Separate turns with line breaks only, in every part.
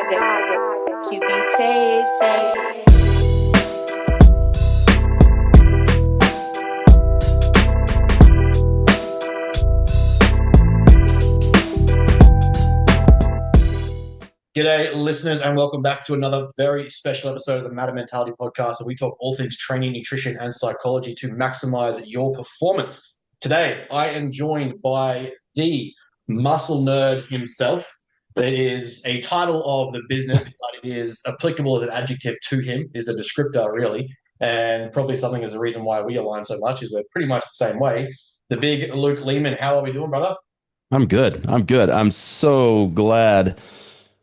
QB chasing.
G'day, listeners, and welcome back to another very special episode of the Matter Mentality Podcast, where we talk all things training, nutrition, and psychology to maximize your performance. Today, I am joined by the muscle nerd himself. That is a title of the business, but it is applicable as an adjective to him, is a descriptor, really, and probably something as a reason why we align so much is we're pretty much the same way. The big Luke Leaman. How are we doing, brother?
I'm good. I'm so glad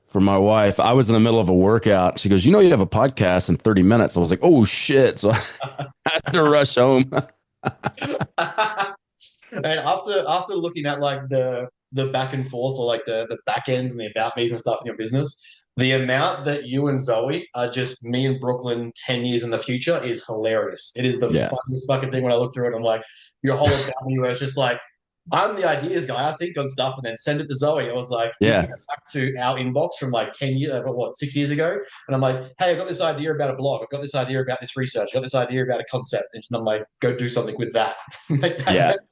for my wife. I was in the middle of a workout. She goes, you have a podcast in 30 minutes. I was like, oh shit. So I had to rush home.
And after looking at like the back and forth or like the back ends and the about me's and stuff in your business, the amount that you and Zoe are just me and Brooklyn 10 years in the future is hilarious. It is the funniest fucking thing when I look through it. I'm like, your whole about me where it's just like, I'm the ideas guy. I think on stuff and then send it to Zoe. I was like, back to our inbox from like 10 years, 6 years ago. And I'm like, hey, I've got this idea about a blog. I've got this idea about this research. I've got this idea about a concept. And I'm like, go do something with that.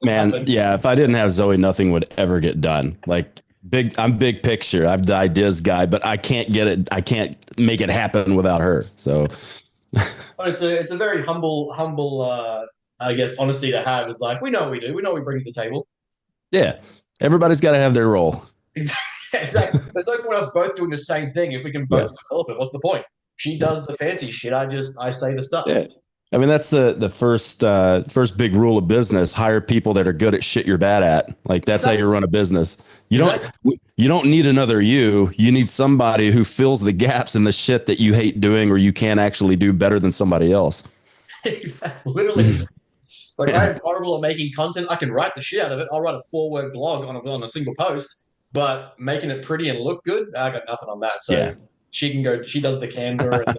Man. Yeah. If I didn't have Zoe, nothing would ever get done. Like I'm big picture. I'm the ideas guy, but I can't get it. I can't make it happen without her. So
but it's a very humble, I guess, honesty to have. Is like, we know what we do. We know what we bring to the table.
Yeah, everybody's got to have their role.
Exactly. There's no point us both doing the same thing if we can both develop it. What's the point? She does the fancy shit. I say the stuff.
Yeah. I mean, that's the first big rule of business. Hire people that are good at shit you're bad at. Like that's how you run a business. You don't need another you. You need somebody who fills the gaps in the shit that you hate doing or you can't actually do better than somebody else.
Exactly. Literally. Like I'm horrible at making content. I can write the shit out of it. I'll write a 4-word blog on a single post, but making it pretty and look good, I got nothing on that. So she can go. She does the Canva and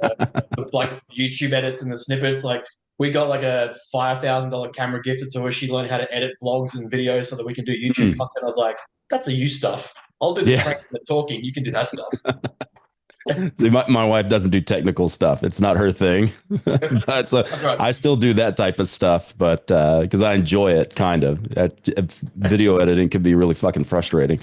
the like YouTube edits and the snippets. Like we got like a $5,000 camera gifted to her. She learned how to edit vlogs and videos so that we can do YouTube content. I was like, that's a you stuff. I'll do the training and the talking. You can do that stuff.
My wife doesn't do technical stuff. It's not her thing. But so I still do that type of stuff, but because I enjoy it, kind of. Video editing can be really fucking frustrating.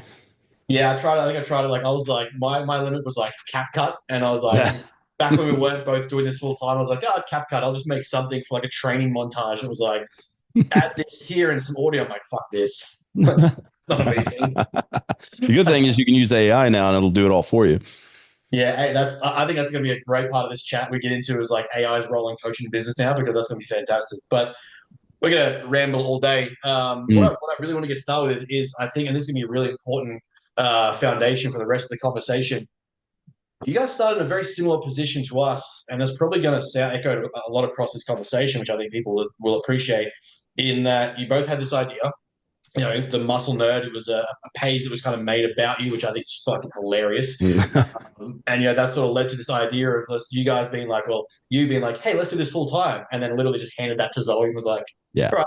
Yeah, I think I tried it. Like I was like, my limit was like CapCut, and I was like, back when we weren't both doing this full time, I was like, CapCut. I'll just make something for like a training montage. It was like, add this here and some audio. I'm like, fuck this. Not amazing.
The good thing is you can use AI now, and it'll do it all for you.
Yeah, I think that's going to be a great part of this chat we get into is like AI's role in coaching business now, because that's going to be fantastic. But we're going to ramble all day. What I really want to get started with is, I think, and this is going to be a really important foundation for the rest of the conversation. You guys started in a very similar position to us, and it's probably going to sound echoed a lot across this conversation, which I think people will appreciate, in that you both had this idea. The muscle nerd, it was a page that was kind of made about you, which I think is fucking hilarious. And, that sort of led to this idea of you guys being like, you being like, hey, let's do this full time. And then literally just handed that to Zoe and was like, all right,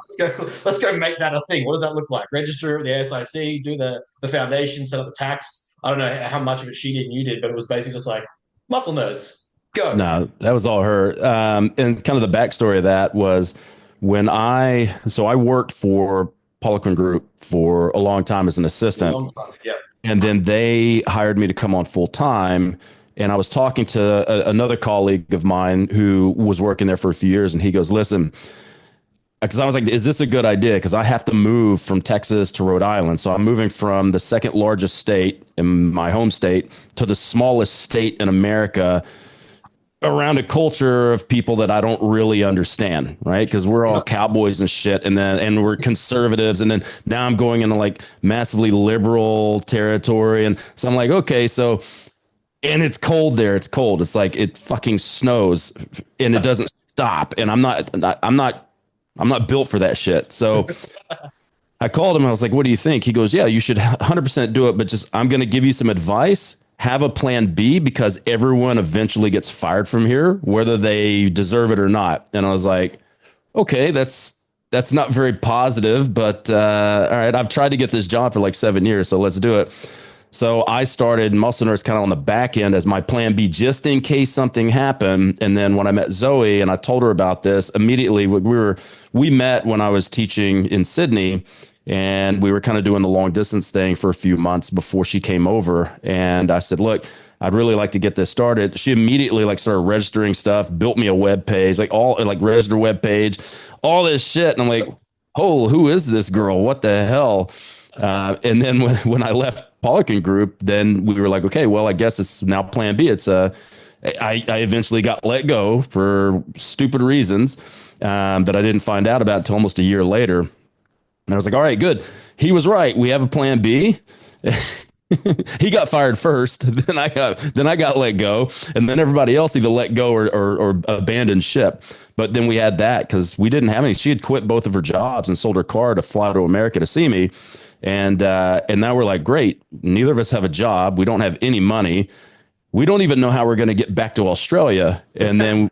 let's go make that a thing. What does that look like? Register the SIC, do the foundation, set up the tax. I don't know how much of it she did and you did, but it was basically just like, muscle nerds, go.
No, that was all her. And kind of the backstory of that was when I worked for Poliquin Group for a long time as an assistant. And then they hired me to come on full time. And I was talking to another colleague of mine who was working there for a few years. And he goes, listen, because I was like, is this a good idea? Because I have to move from Texas to Rhode Island. So I'm moving from the second largest state in my home state to the smallest state in America, around a culture of people that I don't really understand, right? Because we're all cowboys and shit, and we're conservatives, and then now I'm going into like massively liberal territory, and so I'm like, okay, so, and it's cold there. It's cold. It's like it fucking snows, and it doesn't stop, and I'm not built for that shit. So I called him. I was like, what do you think? He goes, yeah, you should 100% do it, but just I'm going to give you some advice. Have a plan B, because everyone eventually gets fired from here, whether they deserve it or not. And I was like, okay, that's not very positive, but all right, I've tried to get this job for like 7 years, so let's do it. So I started muscle nurse kind of on the back end as my plan B, just in case something happened. And then when I met Zoe and I told her about this, immediately we met when I was teaching in Sydney, and we were kind of doing the long distance thing for a few months before she came over. And I said, look, I'd really like to get this started. She immediately like started registering stuff, built me a web page, like register web page, all this shit. And I'm like, oh, who is this girl? What the hell? And then when I left Polican Group, then we were like, okay, well, I guess it's now plan B. I eventually got let go for stupid reasons that I didn't find out about until almost a year later. And I was like, all right, good. He was right. We have a plan B. He got fired first. Then I got let go. And then everybody else either let go or abandoned ship. But then we had that because we didn't have any. She had quit both of her jobs and sold her car to fly to America to see me. And now we're like, great. Neither of us have a job. We don't have any money. We don't even know how we're going to get back to Australia. And then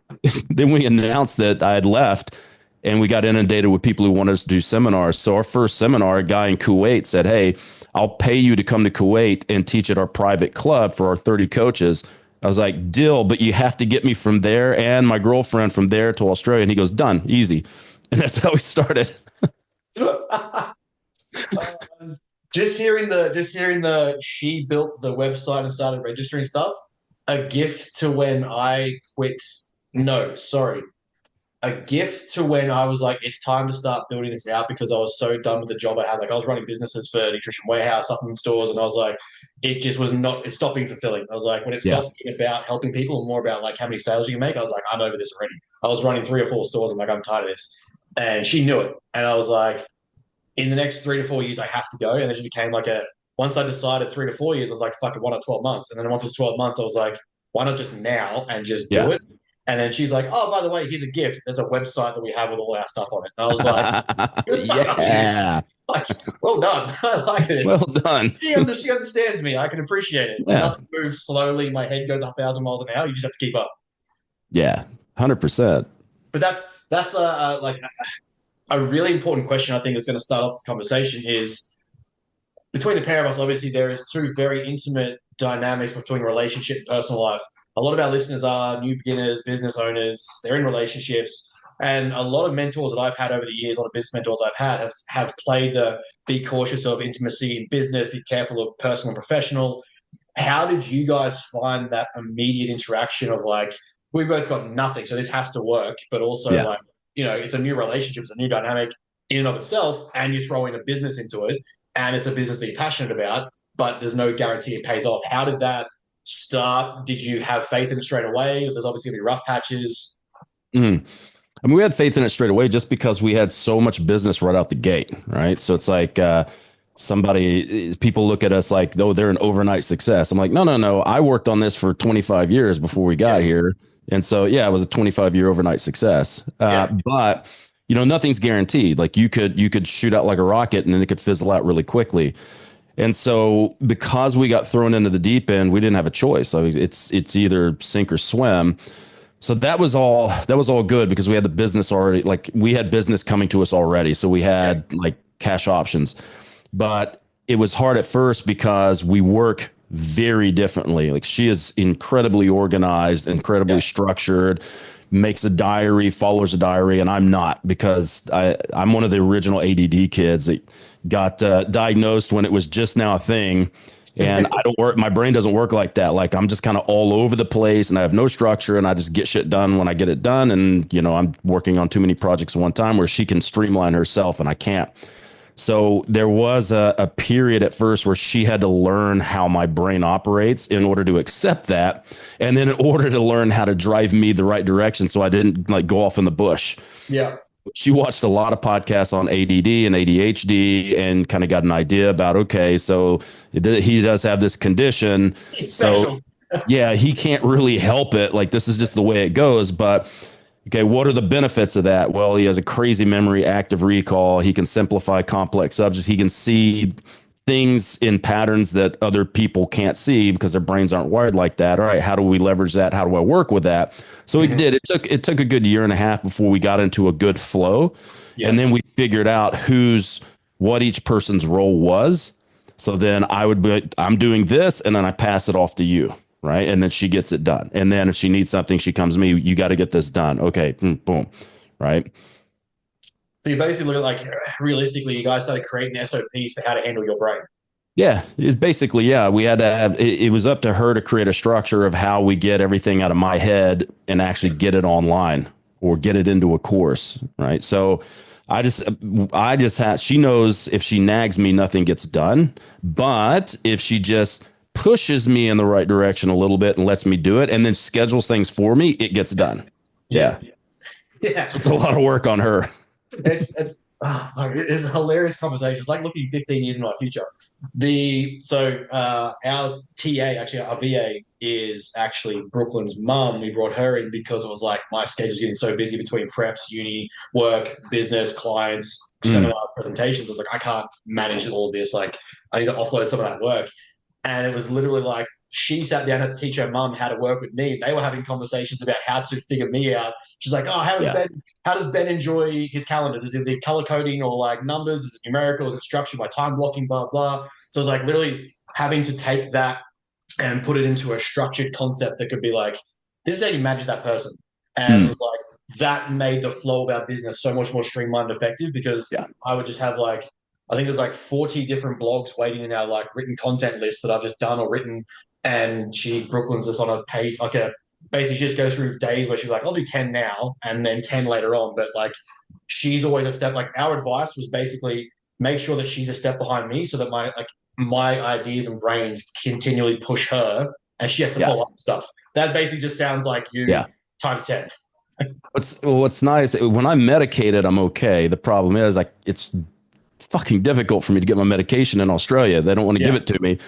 we announced that I had left, and we got inundated with people who wanted us to do seminars. So our first seminar, a guy in Kuwait said, hey, I'll pay you to come to Kuwait and teach at our private club for our 30 coaches. I was like, deal, but you have to get me from there and my girlfriend from there to Australia. And he goes, done, easy. And that's how we started.
Just hearing the she built the website and started registering stuff, a gift to when I quit. No, sorry. A gift to when I was like, it's time to start building this out because I was so done with the job I had. Like I was running businesses for Nutrition Warehouse, supplement stores, and I was like, it just was not, it stopped being fulfilling. I was like, when it stopped being about helping people and more about like how many sales you can make, I was like, I'm over this already. I was running 3 or 4 stores. I'm like, I'm tired of this. And she knew it. And I was like, in the next 3 to 4 years, I have to go. And then she became like once I decided 3 to 4 years, I was like, fuck it, why not 12 months? And then once it was 12 months, I was like, why not just now and just do it? And then she's like, oh, by the way, here's a gift. There's a website that we have with all our stuff on it. And I was like,
yeah.
Like, well done. I like this.
Well done.
She understands me. I can appreciate it.
Yeah.
Nothing moves slowly. My head goes 1,000 miles an hour. You just have to keep up.
Yeah, 100%.
But that's like a really important question I think that's going to start off this conversation is between the pair of us, obviously there is 2 very intimate dynamics between relationship and personal life. A lot of our listeners are new beginners, business owners, they're in relationships. And a lot of mentors that I've had over the years, a lot of business mentors I've had have played the be cautious of intimacy in business, be careful of personal and professional. How did you guys find that immediate interaction of like, we both got nothing, so this has to work, but also like, it's a new relationship, it's a new dynamic in and of itself, and you throw in a business into it, and it's a business that you're passionate about, but there's no guarantee it pays off. How did that start? Did you have faith in it straight away? There's obviously going to be rough patches.
I mean, we had faith in it straight away just because we had so much business right out the gate, right? So it's like people look at us like, oh, they're an overnight success. I'm like, no. I worked on this for 25 years before we got here. And so, yeah, it was a 25-year overnight success. But, nothing's guaranteed. Like you could shoot out like a rocket and then it could fizzle out really quickly. And so because we got thrown into the deep end, we didn't have a choice. I mean, it's either sink or swim. So that was all good because we had the business already, like we had business coming to us already. So we had like cash options, but it was hard at first because we work very differently. Like she is incredibly organized, incredibly structured, makes a diary, follows a diary. And I'm not, because I'm one of the original ADD kids that got diagnosed when it was just now a thing. And my brain doesn't work like that. Like I'm just kind of all over the place and I have no structure and I just get shit done when I get it done. And, I'm working on too many projects at one time where she can streamline herself and I can't. So there was a period at first where she had to learn how my brain operates in order to accept that. And then in order to learn how to drive me the right direction. So I didn't like go off in the bush. Yeah. She watched a lot of podcasts on ADD and ADHD and kind of got an idea about, okay, so he does have this condition. So yeah, he can't really help it. Like this is just the way it goes. But okay, what are the benefits of that? Well, he has a crazy memory, active recall. He can simplify complex subjects. He can see things in patterns that other people can't see because their brains aren't wired like that. All right, how do we leverage that? How do I work with that? So we did. It took a good year and a half before we got into a good flow. Yeah. And then we figured out what each person's role was. So then I would be, I'm doing this, and then I pass it off to you, right? And then she gets it done. And then if she needs something, she comes to me. You got to get this done. Okay, boom, right?
So you basically look at like realistically, you guys started creating SOPs for how to handle your brain.
Yeah, it's basically, yeah, we had to have it was up to her to create a structure of how we get everything out of my head and actually get it online or get it into a course, right? So I just have she knows if she nags me, nothing gets done. But if she just pushes me in the right direction a little bit and lets me do it and then schedules things for me, it gets done. Yeah.
Yeah.
So it's a lot of work on her.
It's a hilarious conversation. It's like looking 15 years into our future. Our TA, actually our VA, is actually Brooklyn's mum. We brought her in because it was like my schedule's getting so busy between preps, uni, work, business, clients, seminar presentations. I was like, I can't manage all of this. Like, I need to offload some of that work. And it was literally like she sat down to teach her mum how to work with me. They were having conversations about how to figure me out. She's like, "Oh, how does Ben enjoy his calendar? Does it the color coding or like numbers? Is it numerical? Is it structured by time blocking? Blah blah." So it's like literally having to take that and put it into a structured concept that could be like, "This is how you manage that person," and it was like that made the flow of our business so much more streamlined and effective because I would just have like I think there's like 40 different blogs waiting in our like written content list that I've just done or written. And Brooklyn's just on a page, like basically she just goes through days where she's like, I'll do 10 now and then 10 later on. But like, she's always a step, like our advice was basically make sure that she's a step behind me so that my ideas and brains continually push her and she has to follow up stuff. That basically just sounds like you times 10.
What's nice when I'm medicated, I'm okay. The problem is like it's fucking difficult for me to get my medication in Australia. They don't want to give it to me.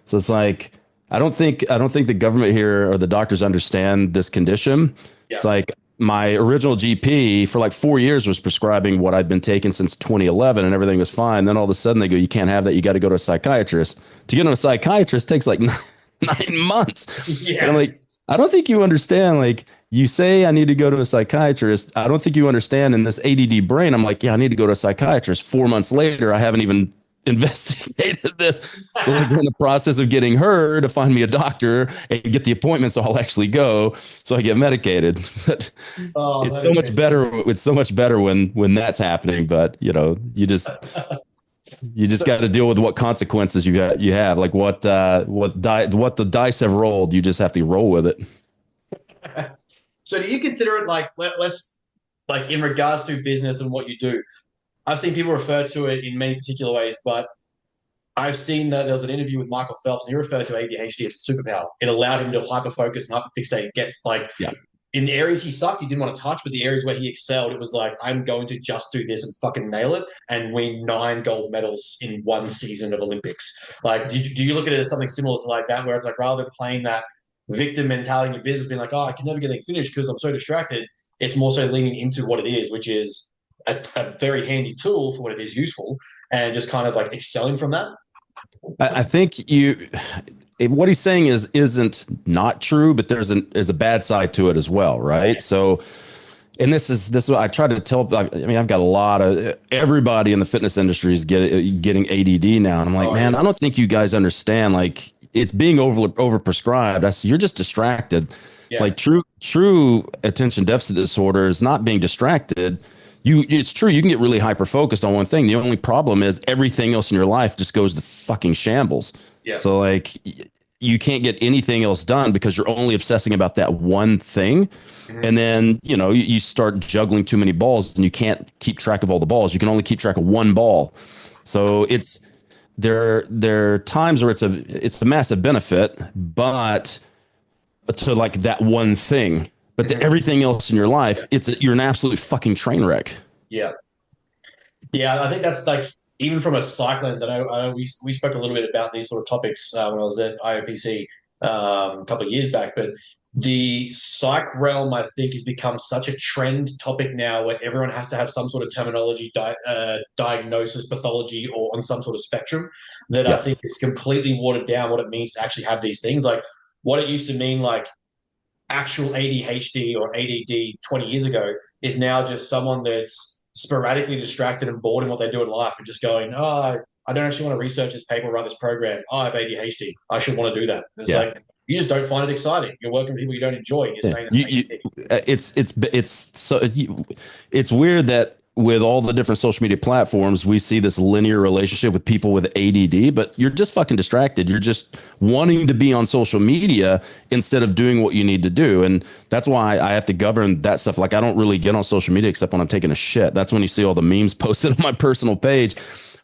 So it's like I don't think the government here or the doctors understand this condition. Yeah. It's like my original GP for like 4 years was prescribing what I'd been taking since 2011 and everything was fine. Then all of a sudden they go, you can't have that. You got to go to a psychiatrist. To get to a psychiatrist takes like 9 months. Yeah. And I'm like, I don't think you understand. Like you say, I need to go to a psychiatrist. I don't think you understand in this ADD brain. I'm like, yeah, I need to go to a psychiatrist. 4 months later, I haven't even investigated this. So like we're in the process of getting her to find me a doctor and get the appointment so I'll actually go so I get medicated. But it's so much better. It's so much better when that's happening. But you know, you just got to deal with what consequences you have. Like what the dice have rolled, you just have to roll with it.
So do you consider it like let's like in regards to business and what you do? I've seen people refer to it in many particular ways, but I've seen that there was an interview with Michael Phelps, and he referred to ADHD as a superpower. It allowed him to hyper focus and hyper fixate. Gets like in the areas he sucked, he didn't want to touch, but the areas where he excelled, it was like I'm going to just do this and fucking nail it and win 9 gold medals in one season of Olympics. Like, do you look at it as something similar to like that, where it's like rather than playing that victim mentality in your business, being like, oh, I can never get anything finished because I'm so distracted. It's more so leaning into what it is, which is a very handy tool for what it is useful and just kind of like excelling from that.
I think what he's saying isn't not true, but there's a bad side to it as well. Right. So, and this is what I try to tell. I mean, I've got a lot of everybody in the fitness industry is getting ADD now. And I'm like, man, I don't think you guys understand. Like it's being over prescribed. You're just distracted. Yeah. Like true attention deficit disorder is not being distracted. It's true. You can get really hyper focused on one thing. The only problem is everything else in your life just goes to fucking shambles. Yeah. So like you can't get anything else done because you're only obsessing about that one thing. Mm-hmm. And then, you know, you start juggling too many balls and you can't keep track of all the balls. You can only keep track of one ball. So there are times where it's a massive benefit, but to like that one thing. But to everything else in your life, you're an absolute fucking train wreck.
Yeah. Yeah, I think that's like, even from a psych lens, I know we spoke a little bit about these sort of topics when I was at IOPC a couple of years back, but the psych realm, I think, has become such a trend topic now where everyone has to have some sort of terminology, diagnosis, pathology, or on some sort of spectrum that I think it's completely watered down what it means to actually have these things. Like what it used to mean, like, actual ADHD or ADD 20 years ago is now just someone that's sporadically distracted and bored in what they do in life and just going, oh, I don't actually want to research this paper or write this program. Oh, I have ADHD. I should want to do that. It's
Yeah.
like, you just don't find it exciting. You're working with people you don't enjoy. And you're saying that
it's weird that with all the different social media platforms, we see this linear relationship with people with ADD, but you're just fucking distracted. You're just wanting to be on social media instead of doing what you need to do. And that's why I have to govern that stuff. Like, I don't really get on social media except when I'm taking a shit. That's when you see all the memes posted on my personal page.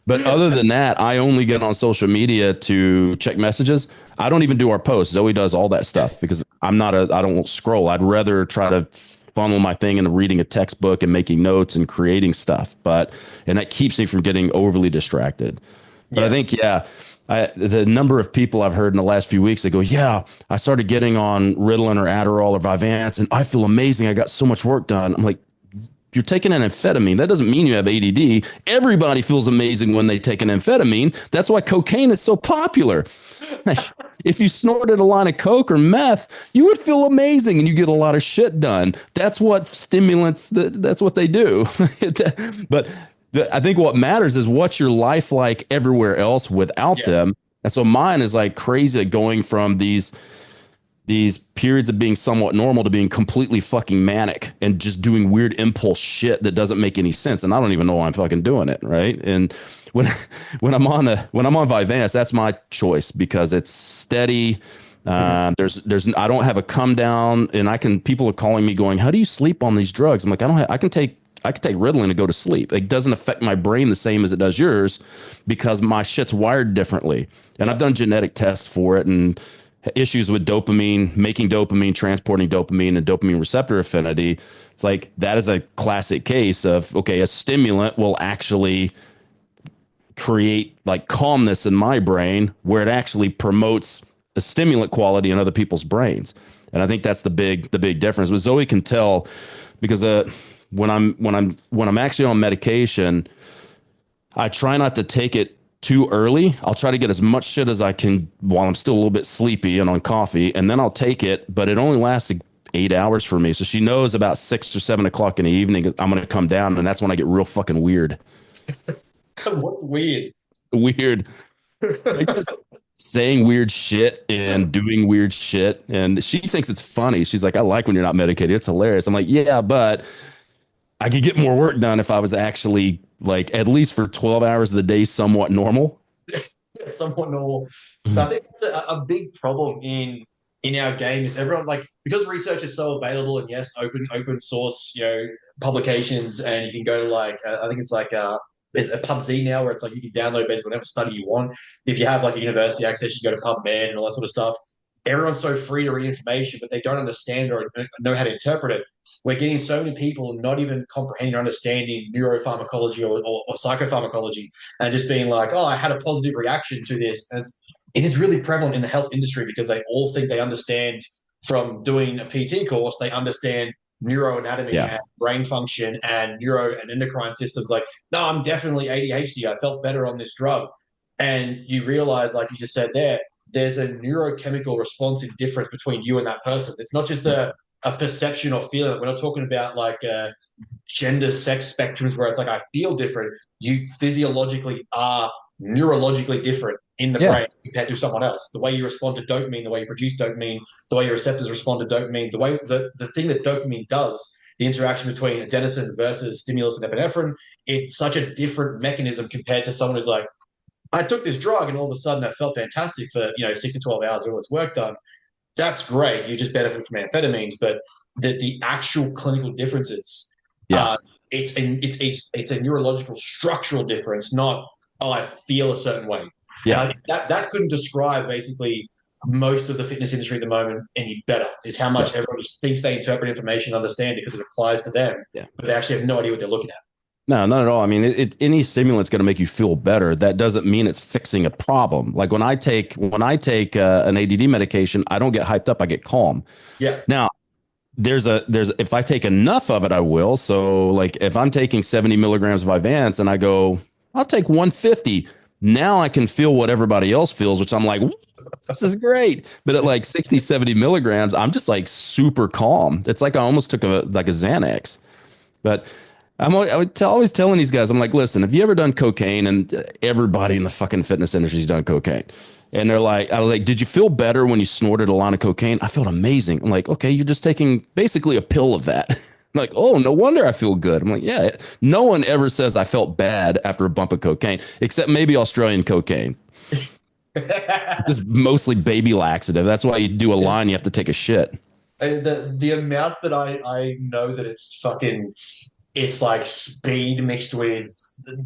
But other than that, I only get on social media to check messages. I don't even do our posts. Zoe does all that stuff because I don't scroll. I'd rather try to funnel my thing into reading a textbook and making notes and creating stuff. And that keeps me from getting overly distracted. But I think, the number of people I've heard in the last few weeks that go, yeah, I started getting on Ritalin or Adderall or Vyvanse and I feel amazing. I got so much work done. I'm like, you're taking an amphetamine. That doesn't mean you have ADD. Everybody feels amazing when they take an amphetamine. That's why cocaine is so popular. If you snorted a line of coke or meth, you would feel amazing and you get a lot of shit done. That's what stimulants, that's what they do. But I think what matters is what's your life like everywhere else without them. And so mine is like crazy, going from these periods of being somewhat normal to being completely fucking manic and just doing weird impulse shit that doesn't make any sense. And I don't even know why I'm fucking doing it. Right. And when I'm on Vyvanse, that's my choice because it's steady. I don't have a come down, and people are calling me going, how do you sleep on these drugs? I'm like, I can take Ritalin and go to sleep. It doesn't affect my brain the same as it does yours because my shit's wired differently. And I've done genetic tests for it and issues with dopamine, making dopamine, transporting dopamine, and dopamine receptor affinity. It's like, that is a classic case of, okay, a stimulant will actually create like calmness in my brain where it actually promotes a stimulant quality in other people's brains. And I think that's the big difference. But Zoe can tell because when I'm actually on medication, I try not to take it too early. I'll try to get as much shit as I can while I'm still a little bit sleepy and on coffee, and then I'll take it, but it only lasts 8 hours for me. So she knows about 6 or 7 o'clock in the evening, I'm going to come down, and that's when I get real fucking weird.
What's weird?
Weird. Like just saying weird shit and doing weird shit. And she thinks it's funny. She's like, I like when you're not medicated. It's hilarious. I'm like, yeah, but I could get more work done if I was actually like at least for 12 hours of the day, somewhat normal.
Somewhat normal. But I think it's a big problem in our game is everyone, like, because research is so available and yes, open source, publications, and you can go to like I think it's like there's a PubZ now where it's like you can download basically whatever study you want. If you have like a university access, you go to PubMed and all that sort of stuff. Everyone's so free to read information, but they don't understand or know how to interpret it. We're getting so many people not even comprehending or understanding neuropharmacology or psychopharmacology and just being like, oh, I had a positive reaction to this. And it is really prevalent in the health industry because they all think they understand from doing a PT course, they understand neuroanatomy and brain function and neuro and endocrine systems. Like, no, I'm definitely ADHD. I felt better on this drug. And you realize, like you just said there's a neurochemical responsive difference between you and that person. It's not just a perception or feeling. We're not talking about like gender, sex spectrums where it's like I feel different. You physiologically are neurologically different in the brain compared to someone else. The way you respond to dopamine, the way you produce dopamine, the way your receptors respond to dopamine, the way the thing that dopamine does, the interaction between adenosine versus stimulus and epinephrine, it's such a different mechanism compared to someone who's like, I took this drug and all of a sudden I felt fantastic for 6 to 12 hours, all this work done. That's great. You just benefit from amphetamines, but the actual clinical differences, it's a neurological structural difference, not I feel a certain way. Yeah, and I think that couldn't describe basically most of the fitness industry at the moment any better. Is how much everyone just thinks they interpret information, understand it because it applies to them, but they actually have no idea what they're looking at.
No, not at all. I mean, any stimulant's going to make you feel better. That doesn't mean it's fixing a problem. Like when I take an ADD medication, I don't get hyped up. I get calm.
Yeah.
Now, if I take enough of it, I will. So like if I'm taking 70 milligrams of Vyvanse and I go, I'll take 150. Now I can feel what everybody else feels, which I'm like, this is great. But at like 60, 70 milligrams, I'm just like super calm. It's like I almost took a Xanax. But always telling these guys, I'm like, listen, have you ever done cocaine? And everybody in the fucking fitness industry's done cocaine. And they're like, I was like, did you feel better when you snorted a line of cocaine? I felt amazing. I'm like, okay, you're just taking basically a pill of that. I'm like, oh, no wonder I feel good. I'm like, yeah, no one ever says I felt bad after a bump of cocaine, except maybe Australian cocaine. Just mostly baby laxative. That's why you do a line, you have to take a shit.
And the amount that I know that it's like speed mixed with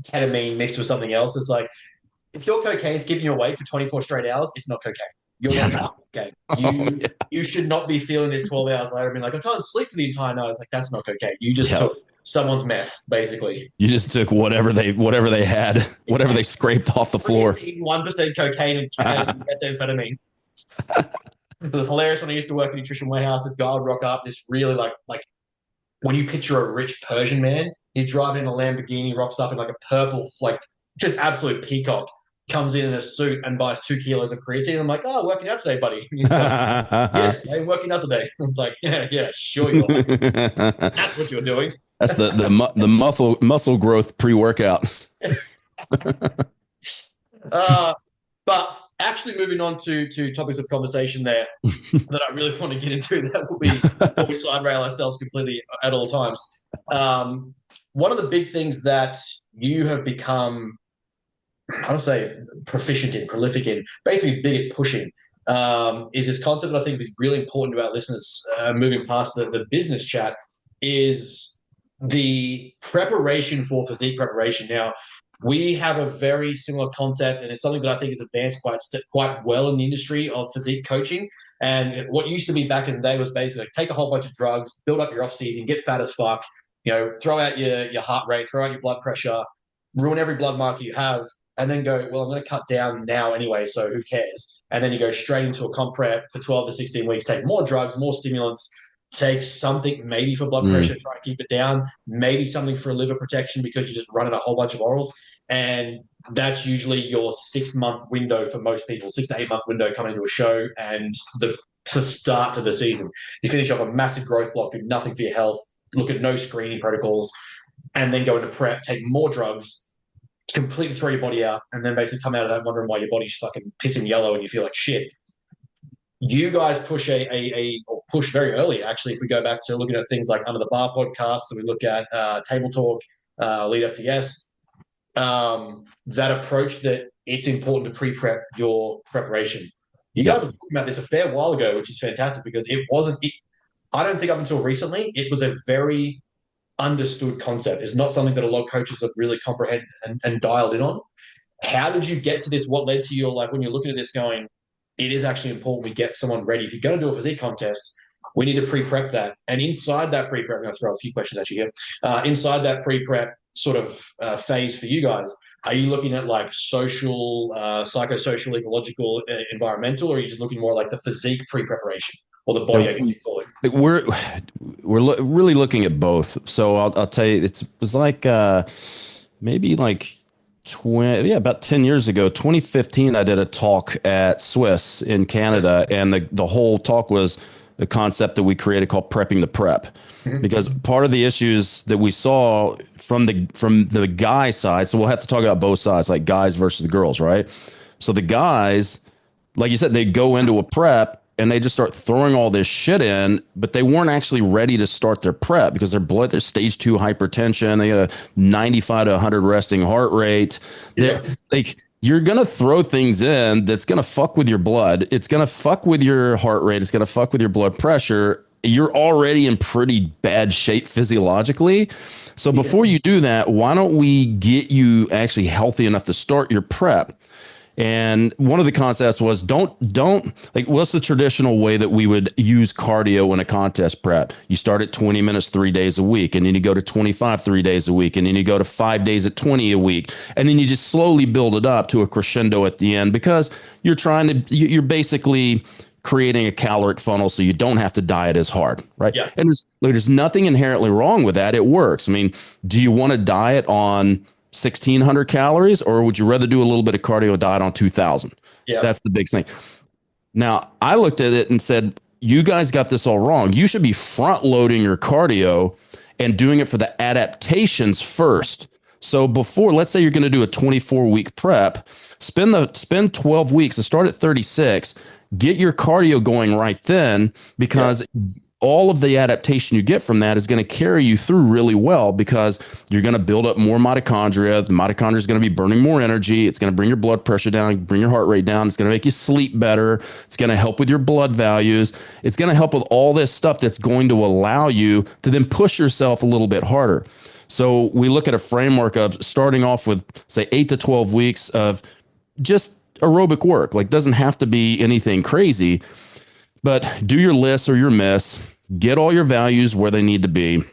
ketamine mixed with something else. It's like if your cocaine's keeping you awake for 24 straight hours, it's not cocaine. You're not on cocaine. You should not be feeling this 12 hours later and being like, I can't sleep for the entire night. It's like that's not cocaine. You just took someone's meth, basically.
You just took whatever they had, whatever they scraped off the floor.
1% cocaine and methamphetamine. It was hilarious when I used to work in a nutrition warehouse. This guy would rock up, this really like when you picture a rich Persian man, he's driving in a Lamborghini, rocks up in like a purple, like just absolute peacock, comes in a suit and buys 2 kilos of creatine. I'm like, oh, working out today, buddy. He's like, yes, I'm working out today. I was like, yeah, sure you are. That's what you're doing.
That's the muscle growth pre-workout.
But actually moving on to topics of conversation there that I really want to get into, that will be what we side rail ourselves completely at all times. One of the big things that you have become, I don't say proficient in, prolific in, basically big at pushing, is this concept that I think is really important to our listeners moving past the business chat, is the preparation for physique preparation. Now, we have a very similar concept, and it's something that I think has advanced quite well in the industry of physique coaching. And what used to be back in the day was basically take a whole bunch of drugs, build up your off season, get fat as fuck, throw out your heart rate, throw out your blood pressure, ruin every blood marker you have, and then go, well, I'm going to cut down now anyway, so who cares? And then you go straight into a comp prep for 12 to 16 weeks, take more drugs, more stimulants, take something maybe for blood pressure, try and keep it down, maybe something for liver protection because you're just running a whole bunch of orals. And that's usually your 6-month window for most people, 6 to 8 month window coming to a show and the start to the season. You finish off a massive growth block, do nothing for your health, look at no screening protocols, and then go into prep, take more drugs, completely throw your body out, and then basically come out of that wondering why your body's fucking pissing yellow and you feel like shit. You guys push or push very early, actually, if we go back to looking at things like Under the Bar podcast, so we look at Table Talk, Lead FTS, that approach that it's important to pre-prep your preparation. You guys were talking about this a fair while ago, which is fantastic because I don't think up until recently, it was a very understood concept. It's not something that a lot of coaches have really comprehended and dialed in on. How did you get to this? What led to your, when you're looking at this going, it is actually important we get someone ready. If you're going to do a physique contest, we need to pre-prep that. And inside that pre-prep, I'm going to throw a few questions at you here. Inside that pre-prep sort of phase for you guys, are you looking at like social, psychosocial, ecological, environmental, or are you just looking more like the physique pre-preparation or the body, I guess you call it?
We're really looking at both. So I'll tell you, it was like maybe like about 10 years ago, 2015, I did a talk at Swiss in Canada, and the whole talk was the concept that we created called prepping the prep. Because part of the issues that we saw from the guy side, so we'll have to talk about both sides, like guys versus the girls, right? So the guys, like you said, they go into a prep and they just start throwing all this shit in, but they weren't actually ready to start their prep because their stage 2 hypertension, they got a 95 to 100 resting heart rate. You're going to throw things in that's going to fuck with your blood. It's going to fuck with your heart rate. It's going to fuck with your blood pressure. You're already in pretty bad shape physiologically. So before you do that, why don't we get you actually healthy enough to start your prep? And one of the concepts was don't like, what's the traditional way that we would use cardio in a contest prep? You start at 20 minutes 3 days a week, and then you go to 25 3 days a week, and then you go to 5 days at 20 a week, and then you just slowly build it up to a crescendo at the end, because you're basically creating a caloric funnel so you don't have to diet as hard, right?
Yeah.
And there's nothing inherently wrong with that. It works. I mean, do you want to diet on 1,600 calories, or would you rather do a little bit of cardio diet on 2,000?
Yeah.
That's the big thing. Now, I looked at it and said, you guys got this all wrong. You should be front loading your cardio and doing it for the adaptations first. So before, let's say you're going to do a 24-week prep, spend 12 weeks to start at 36, get your cardio going right then, because all of the adaptation you get from that is going to carry you through really well, because you're going to build up more mitochondria. The mitochondria is going to be burning more energy. It's going to bring your blood pressure down, bring your heart rate down. It's going to make you sleep better. It's going to help with your blood values. It's going to help with all this stuff that's going to allow you to then push yourself a little bit harder. So we look at a framework of starting off with, say, 8 to 12 weeks of just aerobic work. Like, doesn't have to be anything crazy, but do your lists or your miss, get all your values where they need to be.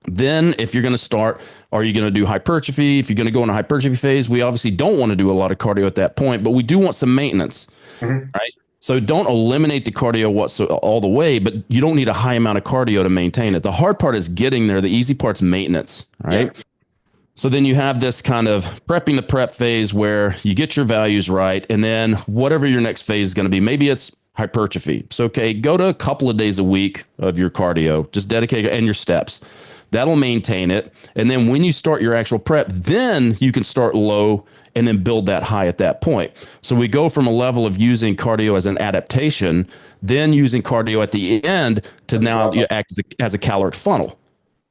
Then if you're going to start, are you going to do hypertrophy? If you're going to go in a hypertrophy phase, we obviously don't want to do a lot of cardio at that point, but we do want some maintenance, right? So don't eliminate the cardio all the way, but you don't need a high amount of cardio to maintain it. The hard part is getting there. The easy part's maintenance, right? Yeah. So then you have this kind of prepping the prep phase where you get your values right. And then whatever your next phase is going to be, maybe it's hypertrophy. So, okay, go to a couple of days a week of your cardio, just dedicate and your steps. That'll maintain it. And then when you start your actual prep, then you can start low and then build that high at that point. So we go from a level of using cardio as an adaptation, then using cardio at the end to now you act as a caloric funnel.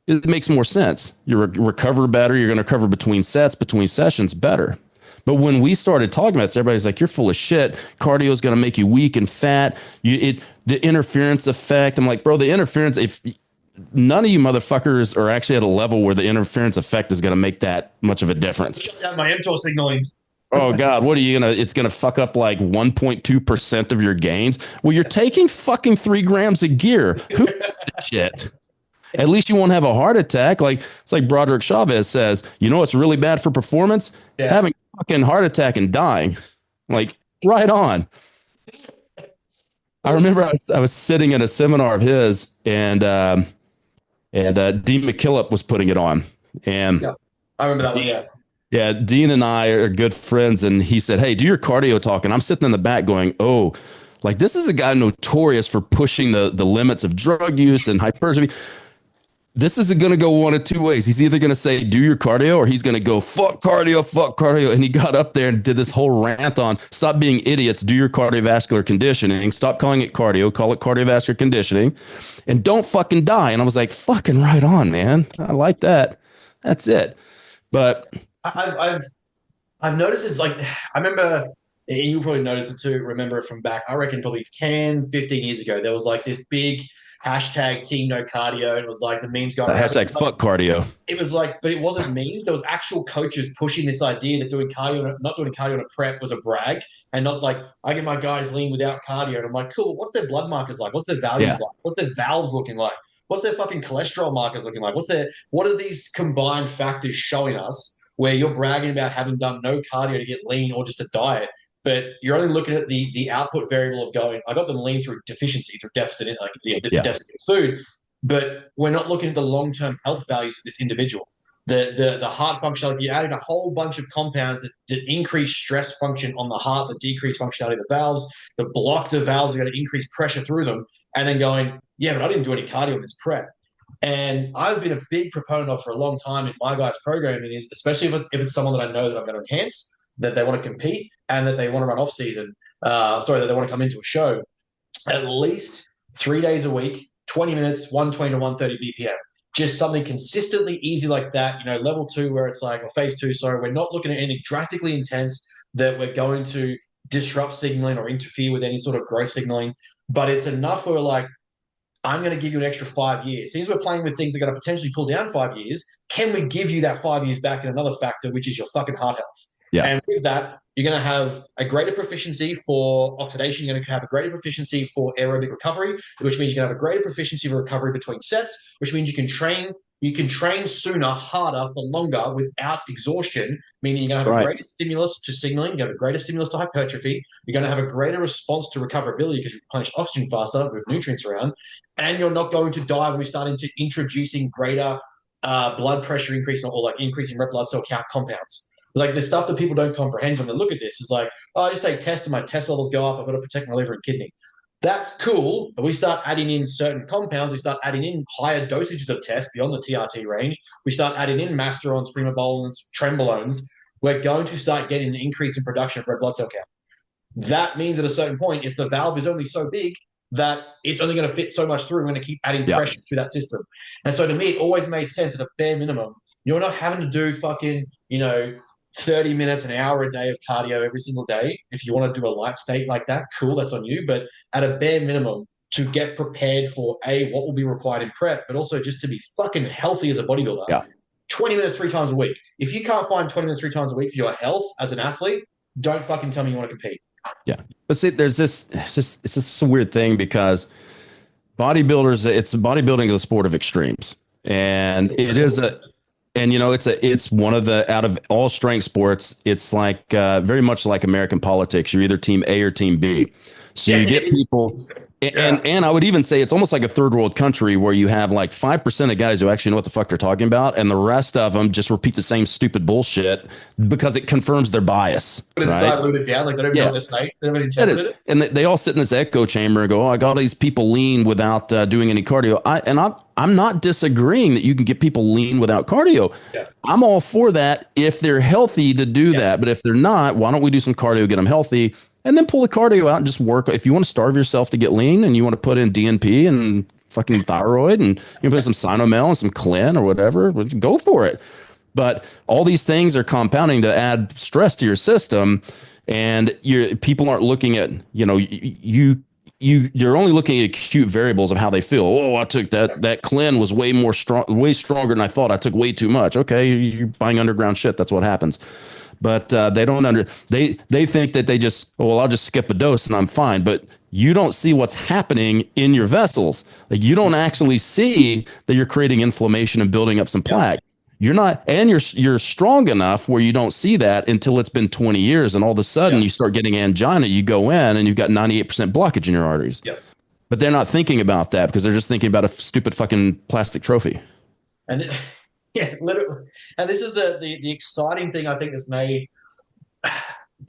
It makes more sense. You recover better. You're going to recover between sets, between sessions better. But when we started talking about this, everybody's like, you're full of shit. Cardio is going to make you weak and fat. The interference effect. I'm like, bro, the interference, if none of you motherfuckers are actually at a level where the interference effect is going to make that much of a difference.
Shut down my mTOR signaling.
Oh God, what are you going to, it's going to fuck up like 1.2% of your gains. Well, you're taking fucking 3 grams of gear. Who gives a shit? At least you won't have a heart attack. Like, it's like Broderick Chavez says, you know what's really bad for performance? Yeah. Having a fucking heart attack and dying. Like, right on. I remember I was sitting in a seminar of his, and Dean McKillop was putting it on. And
yeah, I remember that one, yeah.
Yeah, Dean and I are good friends, and he said, hey, do your cardio talk. And I'm sitting in the back going, oh, like, this is a guy notorious for pushing the limits of drug use and hypertrophy. This is going to go one of two ways. He's either going to say, do your cardio, or he's going to go, fuck cardio, fuck cardio. And he got up there and did this whole rant on, stop being idiots, do your cardiovascular conditioning, stop calling it cardio, call it cardiovascular conditioning, and don't fucking die. And I was like, fucking right on, man. I like that. That's it. But
I've noticed it's like, I remember, and you probably noticed it too, remember it from back, I reckon probably 10, 15 years ago, there was like this big hashtag team no cardio, and it was like the memes going
hashtag fuck cardio.
It was like, but it wasn't memes. There was actual coaches pushing this idea that doing cardio, not doing cardio in a prep was a brag, and not like, I get my guys lean without cardio. And I'm like, cool, what's their blood markers like? What's their values like? What's their valves looking like? What's their fucking cholesterol markers looking like? What are these combined factors showing us where you're bragging about having done no cardio to get lean or just a diet, but you're only looking at the output variable of going, I got them lean through deficiency, through deficit, like deficit in food, but we're not looking at the long-term health values of this individual. The heart functionality, you added a whole bunch of compounds that increase stress function on the heart, that decrease functionality of the valves, that block the valves, are going to increase pressure through them, and then going, yeah, but I didn't do any cardio in this prep. And I've been a big proponent of for a long time in my guys' programming is, especially if it's someone that I know that I'm going to enhance, that they want to compete, and that they want to run off season, that they want to come into a show, at least 3 days a week, 20 minutes, 120 to 130 BPM. Just something consistently easy like that, level 2 where it's like, or phase 2, sorry, we're not looking at anything drastically intense that we're going to disrupt signaling or interfere with any sort of growth signaling, but it's enough where we're like, I'm going to give you an extra 5 years. Since we're playing with things that are going to potentially pull down 5 years, can we give you that 5 years back in another factor, which is your fucking heart health? Yeah. And with that, you're going to have a greater proficiency for oxidation. You're going to have a greater proficiency for aerobic recovery, which means you're going to have a greater proficiency for recovery between sets, which means you can train sooner, harder, for longer without exhaustion, meaning you're going to have a greater stimulus to signaling, you're going to have a greater stimulus to hypertrophy, you're going to have a greater response to recoverability because you replenish oxygen faster with nutrients around, and you're not going to die when we start into introducing greater blood pressure increase or like increasing red blood cell count compounds. Like the stuff that people don't comprehend when they look at this is like, oh, I just take tests and my test levels go up. I've got to protect my liver and kidney. That's cool, but we start adding in certain compounds. We start adding in higher dosages of tests beyond the TRT range. We start adding in masterons, primobolins, trenbolones. We're going to start getting an increase in production of red blood cell count. That means at a certain point, if the valve is only so big that it's only going to fit so much through, we're going to keep adding pressure to that system. And so to me, it always made sense at a bare minimum. You're not having to do fucking, 30 minutes, an hour a day of cardio every single day. If you want to do a light state like that, cool, that's on you. But at a bare minimum, to get prepared for what will be required in prep, but also just to be fucking healthy as a bodybuilder.
Yeah.
20 minutes 3 times a week. If you can't find 20 minutes 3 times a week for your health as an athlete, don't fucking tell me you want to compete.
Yeah. But see, there's it's just a weird thing because bodybuilding is a sport of extremes. And it's one of the, out of all strength sports, it's like very much like American politics. You're either team A or team B. So you get people, and I would even say it's almost like a third world country where you have like 5% of guys who actually know what the fuck they're talking about, and the rest of them just repeat the same stupid bullshit because it confirms their bias.
But it's diluted down, like they don't know what to say. They haven't interpreted it.
And they all sit in this echo chamber and go, "Oh, I got all these people lean without doing any cardio." I'm not disagreeing that you can get people lean without cardio.
Yeah.
I'm all for that if they're healthy to do that. But if they're not, why don't we do some cardio, get them healthy? And then pull the cardio out and just work. If you want to starve yourself to get lean and you want to put in DNP and fucking thyroid and you put some Sinomel and some Clen or whatever, go for it. But all these things are compounding to add stress to your system. And people aren't looking at, you're only looking at acute variables of how they feel. Oh, I took that Clen was way stronger than I thought. I took way too much. Okay, you're buying underground shit. That's what happens. But they don't they think that I'll just skip a dose and I'm fine. But you don't see what's happening in your vessels. Like you don't actually see that you're creating inflammation and building up some plaque. You're not, and you're strong enough where you don't see that until it's been 20 years, and all of a sudden you start getting angina. You go in and you've got 98% blockage in your arteries. Yep. But they're not thinking about that because they're just thinking about a stupid fucking plastic trophy.
And yeah, literally. And this is the exciting thing I think that's made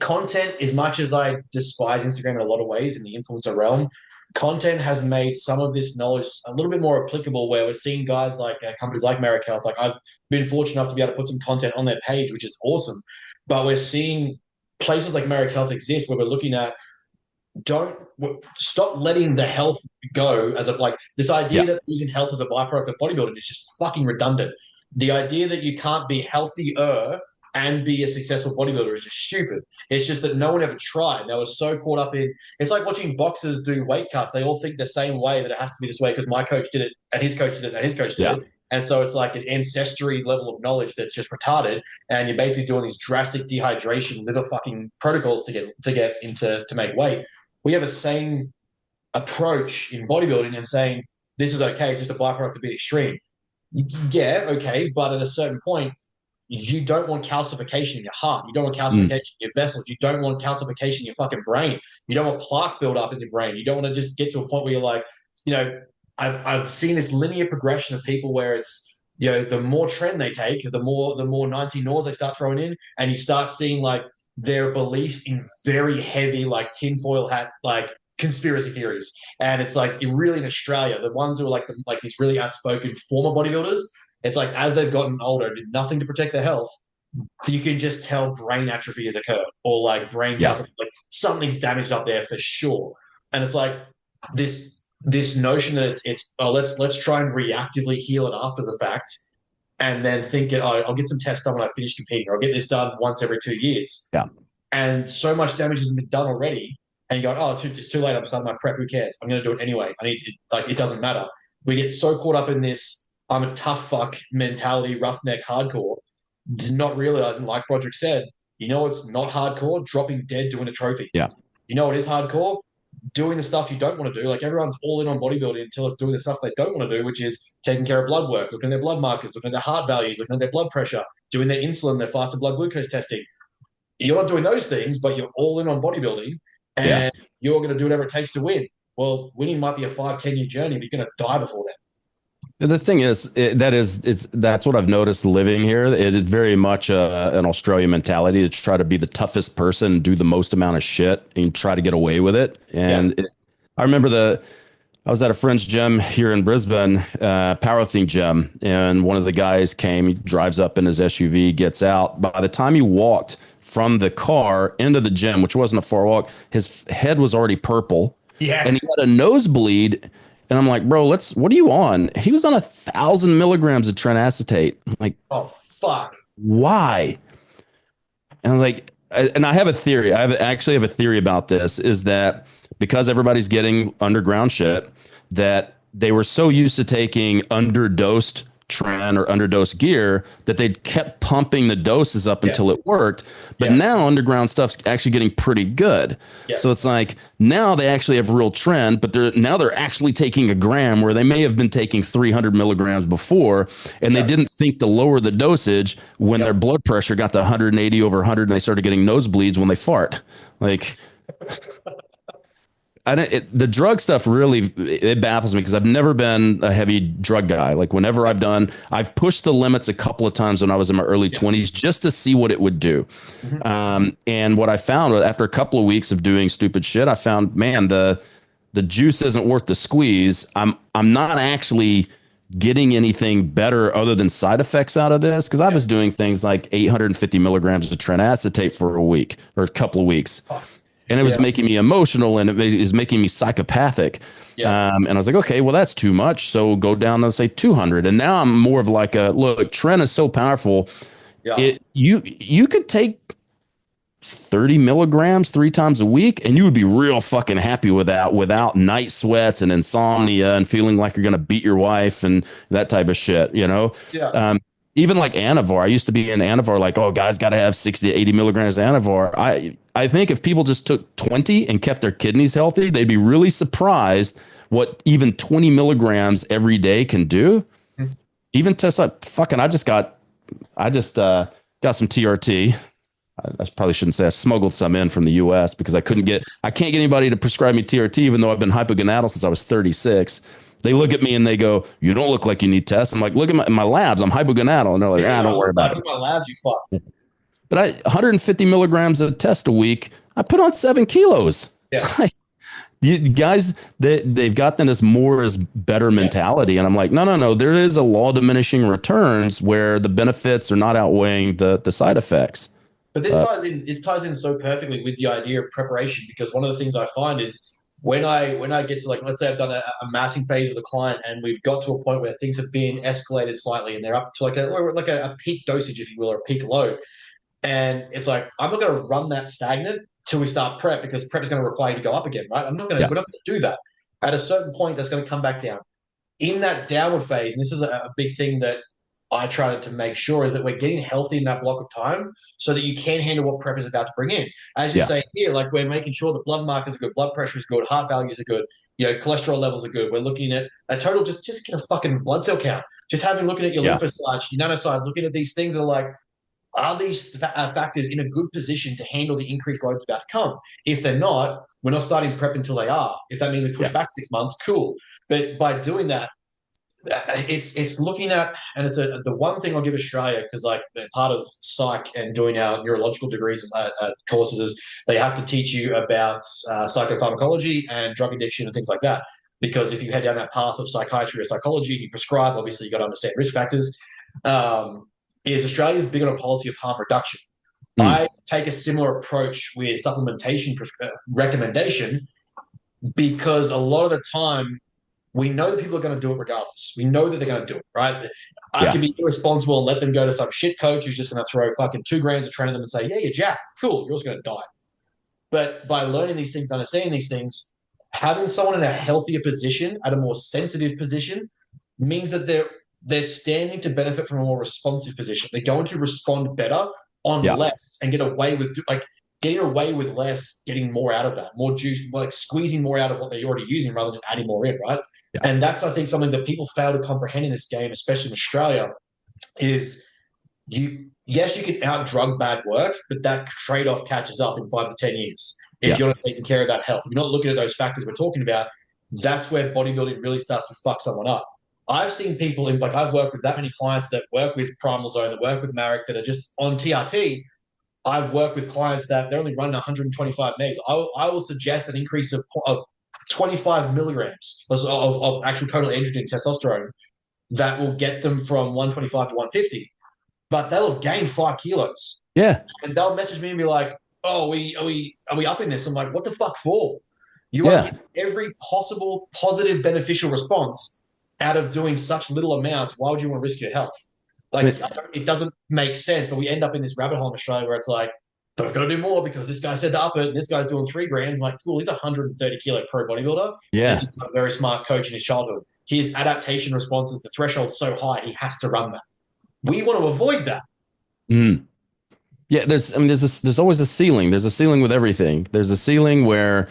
content, as much as I despise Instagram in a lot of ways in the influencer realm, content has made some of this knowledge a little bit more applicable, where we're seeing guys like companies like Merrick Health. Like I've been fortunate enough to be able to put some content on their page, which is awesome. But we're seeing places like Merrick Health exist where we're looking at, stop letting the health go as this idea that losing health as a byproduct of bodybuilding is just fucking redundant. The idea that you can't be healthier and be a successful bodybuilder is just stupid. It's just that no one ever tried. They were so caught up in, it's like watching boxers do weight cuts. They all think the same way, that it has to be this way because my coach did it and his coach did it and his coach did it. And so it's like an ancestry level of knowledge that's just retarded. And you're basically doing these drastic dehydration, liver fucking protocols to get into to make weight. We have a same approach in bodybuilding and saying, this is okay, it's just a byproduct of being extreme. Yeah, okay, but at a certain point, you don't want calcification in your heart. You don't want calcification in your vessels. You don't want calcification in your fucking brain. You don't want plaque build up in your brain. You don't want to just get to a point where you're like, I've seen this linear progression of people where it's, the more trend they take, the more 90 NORs they start throwing in, and you start seeing like their belief in very heavy, like tinfoil hat, like conspiracy theories. And it's like, really in Australia, the ones who are like these really outspoken former bodybuilders, it's like as they've gotten older, did nothing to protect their health, you can just tell brain atrophy has occurred, or like brain calcium, like something's damaged up there for sure. And it's like this notion that let's try and reactively heal it after the fact, and then think I'll get some tests done when I finish competing, or I'll get this done once every 2 years. Yeah. And so much damage has been done already, and you go, it's too late. I'm starting my prep. Who cares? I'm going to do it anyway. It doesn't matter. We get so caught up in this I'm a tough fuck mentality, roughneck, hardcore, not realizing, like Broderick said, it's not hardcore, dropping dead doing a trophy. Yeah. It is hardcore, doing the stuff you don't want to do. Like everyone's all in on bodybuilding until it's doing the stuff they don't want to do, which is taking care of blood work, looking at their blood markers, looking at their heart values, looking at their blood pressure, doing their insulin, their fasted blood glucose testing. You're not doing those things, but you're all in on bodybuilding, and you're going to do whatever it takes to win. Well, winning might be a 5-10 year journey, but you're going to die before then.
The thing is, that's what I've noticed living here. It is very much an Australian mentality to try to be the toughest person, do the most amount of shit, and try to get away with it. And I remember I was at a friend's gym here in Brisbane, powerlifting gym, and one of the guys came. He drives up in his SUV, gets out. By the time he walked from the car into the gym, which wasn't a far walk, his head was already purple, and he
Yes.
had a nosebleed. And I'm like, bro, what are you on? He was on 1,000 milligrams of trinacetate. I'm like,
Oh, fuck.
why? And I was like, and I have a theory. Actually have a theory about this is that because everybody's getting underground shit, that they were so used to taking underdosed tren or underdosed gear that they kept pumping the doses up until it worked. But now underground stuff's actually getting pretty good. So it's like now they actually have real trend, but they're actually taking a gram where they may have been taking 300 milligrams before, and they didn't think to lower the dosage when their blood pressure got to 180 over 100 and they started getting nosebleeds when they fart. Like, the drug stuff really, it baffles me because I've never been a heavy drug guy. Like whenever I've pushed the limits a couple of times when I was in my early 20s just to see what it would do. And what I found after a couple of weeks of doing stupid shit, I found, man, the juice isn't worth the squeeze. I'm not actually getting anything better other than side effects out of this because I was doing things like 850 milligrams of trinacetate for a week or a couple of weeks. And it was making me emotional and it was making me psychopathic. And I was like, okay, well, that's too much. So go down to say 200. And now I'm more of like look, tren is so powerful. You could take 30 milligrams 3 times a week and you would be real fucking happy with that without night sweats and insomnia and feeling like you're going to beat your wife and that type of shit, you know? Even like Anavar, I used to be in Anavar, like, oh, guys got to have 60 to 80 milligrams of Anavar. I think if people just took 20 and kept their kidneys healthy, they'd be really surprised what even 20 milligrams every day can do. Even tests like fucking, I just got some TRT. I probably shouldn't say I smuggled some in from the US because I can't get anybody to prescribe me TRT, even though I've been hypogonadal since I was 36. They look at me and they go, you don't look like you need tests. I'm like, look at my labs. I'm hypogonadal. And they're like, don't worry about it.
My labs, you fuck.
But 150 milligrams of test a week, I put on 7 kilos. Like, you guys, they've gotten this more is better mentality. And I'm like, no. There is a law of diminishing returns where the benefits are not outweighing the side effects.
But this ties in so perfectly with the idea of preparation, because one of the things I find is when I get to, like, let's say I've done a massing phase with a client and we've got to a point where things have been escalated slightly and they're up to like a peak dosage, if you will, or a peak load. And it's like, I'm not going to run that stagnant till we start prep, because prep is going to require you to go up again, right? We're not going to do that. At a certain point, that's going to come back down. In that downward phase, and this is a big thing that I try to make sure, is that we're getting healthy in that block of time so that you can handle what prep is about to bring in. As you say here, like, we're making sure that blood markers are good, blood pressure is good, heart values are good, cholesterol levels are good. We're looking at a total, just get a fucking blood cell count. Just looking at your lymphocytes, your nanocytes, looking at these things that are like, are these factors in a good position to handle the increased loads about to come? If they're not, we're not starting prep until they are. If that means we push back 6 months, cool. But by doing that, it's looking at, and it's the one thing I'll give Australia, because like part of psych and doing our neurological degrees courses is they have to teach you about psychopharmacology and drug addiction and things like that. Because if you head down that path of psychiatry or psychology and you prescribe, obviously you got to understand risk factors. Is Australia's big on a policy of harm reduction. I take a similar approach with supplementation recommendation, because a lot of the time we know that people are going to do it regardless. We know that they're going to do it, right? I can be irresponsible and let them go to some shit coach who's just going to throw fucking 2 grams of training them and say, yeah, you're jacked. Cool, you're just going to die. But by learning these things, understanding these things, having someone in a healthier position, at a more sensitive position, means that they're standing to benefit from a more responsive position. They're going to respond better on less and get away with, like, getting away with less, getting more out of that, more juice, like squeezing more out of what they're already using rather than just adding more in, right? And that's, I think, something that people fail to comprehend in this game, especially in Australia, is you can out-drug bad work, but that trade-off catches up in 5 to 10 years. If you're not taking care of that health, if you're not looking at those factors we're talking about, that's where bodybuilding really starts to fuck someone up. I've seen people I've worked with that many clients that work with Primal Zone, that work with Marek, that are just on TRT. I've worked with clients that they're only running 125 megs. I will suggest an increase of 25 milligrams of actual total androgen testosterone that will get them from 125 to 150, but they'll have gained 5 kilos.
Yeah.
And they'll message me and be like, "Oh, are we up in this?" I'm like, "What the fuck for? You are
Yeah.
getting every possible positive beneficial response out of doing such little amounts. Why would you want to risk your health?" Like, it doesn't make sense. But we end up in this rabbit hole in Australia where it's like, but I've got to do more because this guy said to up it, and this guy's doing 3 grams. I'm like, cool, he's a 130 kilo pro bodybuilder.
Yeah.
And he's a very smart coach in his childhood. His adaptation responses, the threshold's so high, he has to run that. We want to avoid that.
Mm. Yeah, there's always a ceiling. There's a ceiling with everything. There's a ceiling where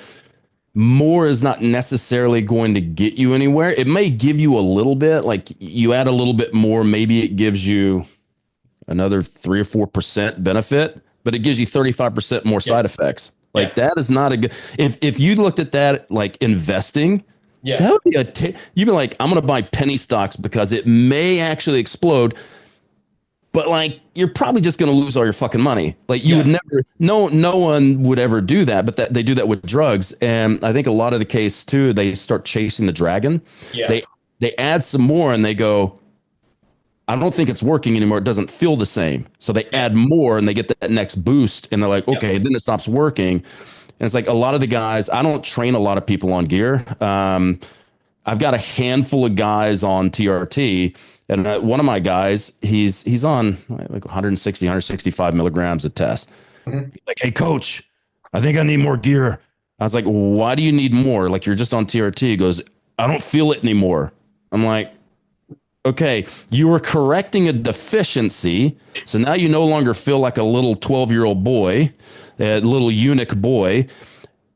more is not necessarily going to get you anywhere. It may give you a little bit, like you add a little bit more, maybe it gives you another 3 or 4% benefit, but it gives you 35% more side effects. Like that is not a good. If you looked at that like investing, that would be you'd be like, I'm going to buy penny stocks because it may actually explode. But like, you're probably just going to lose all your fucking money. Like you would never, no one would ever do that, but they do that with drugs. And I think a lot of the case too, they start chasing the dragon.
Yeah.
They add some more and they go, I don't think it's working anymore. It doesn't feel the same. So they add more and they get that next boost and they're like, okay, then it stops working. And it's like a lot of the guys, I don't train a lot of people on gear. I've got a handful of guys on TRT. And one of my guys, he's on like 160, 165 milligrams a test. Like, hey, coach, I think I need more gear. I was like, why do you need more? Like, you're just on TRT. He goes, I don't feel it anymore. I'm like, okay, you were correcting a deficiency. So now you no longer feel like a little 12-year-old boy, a little eunuch boy.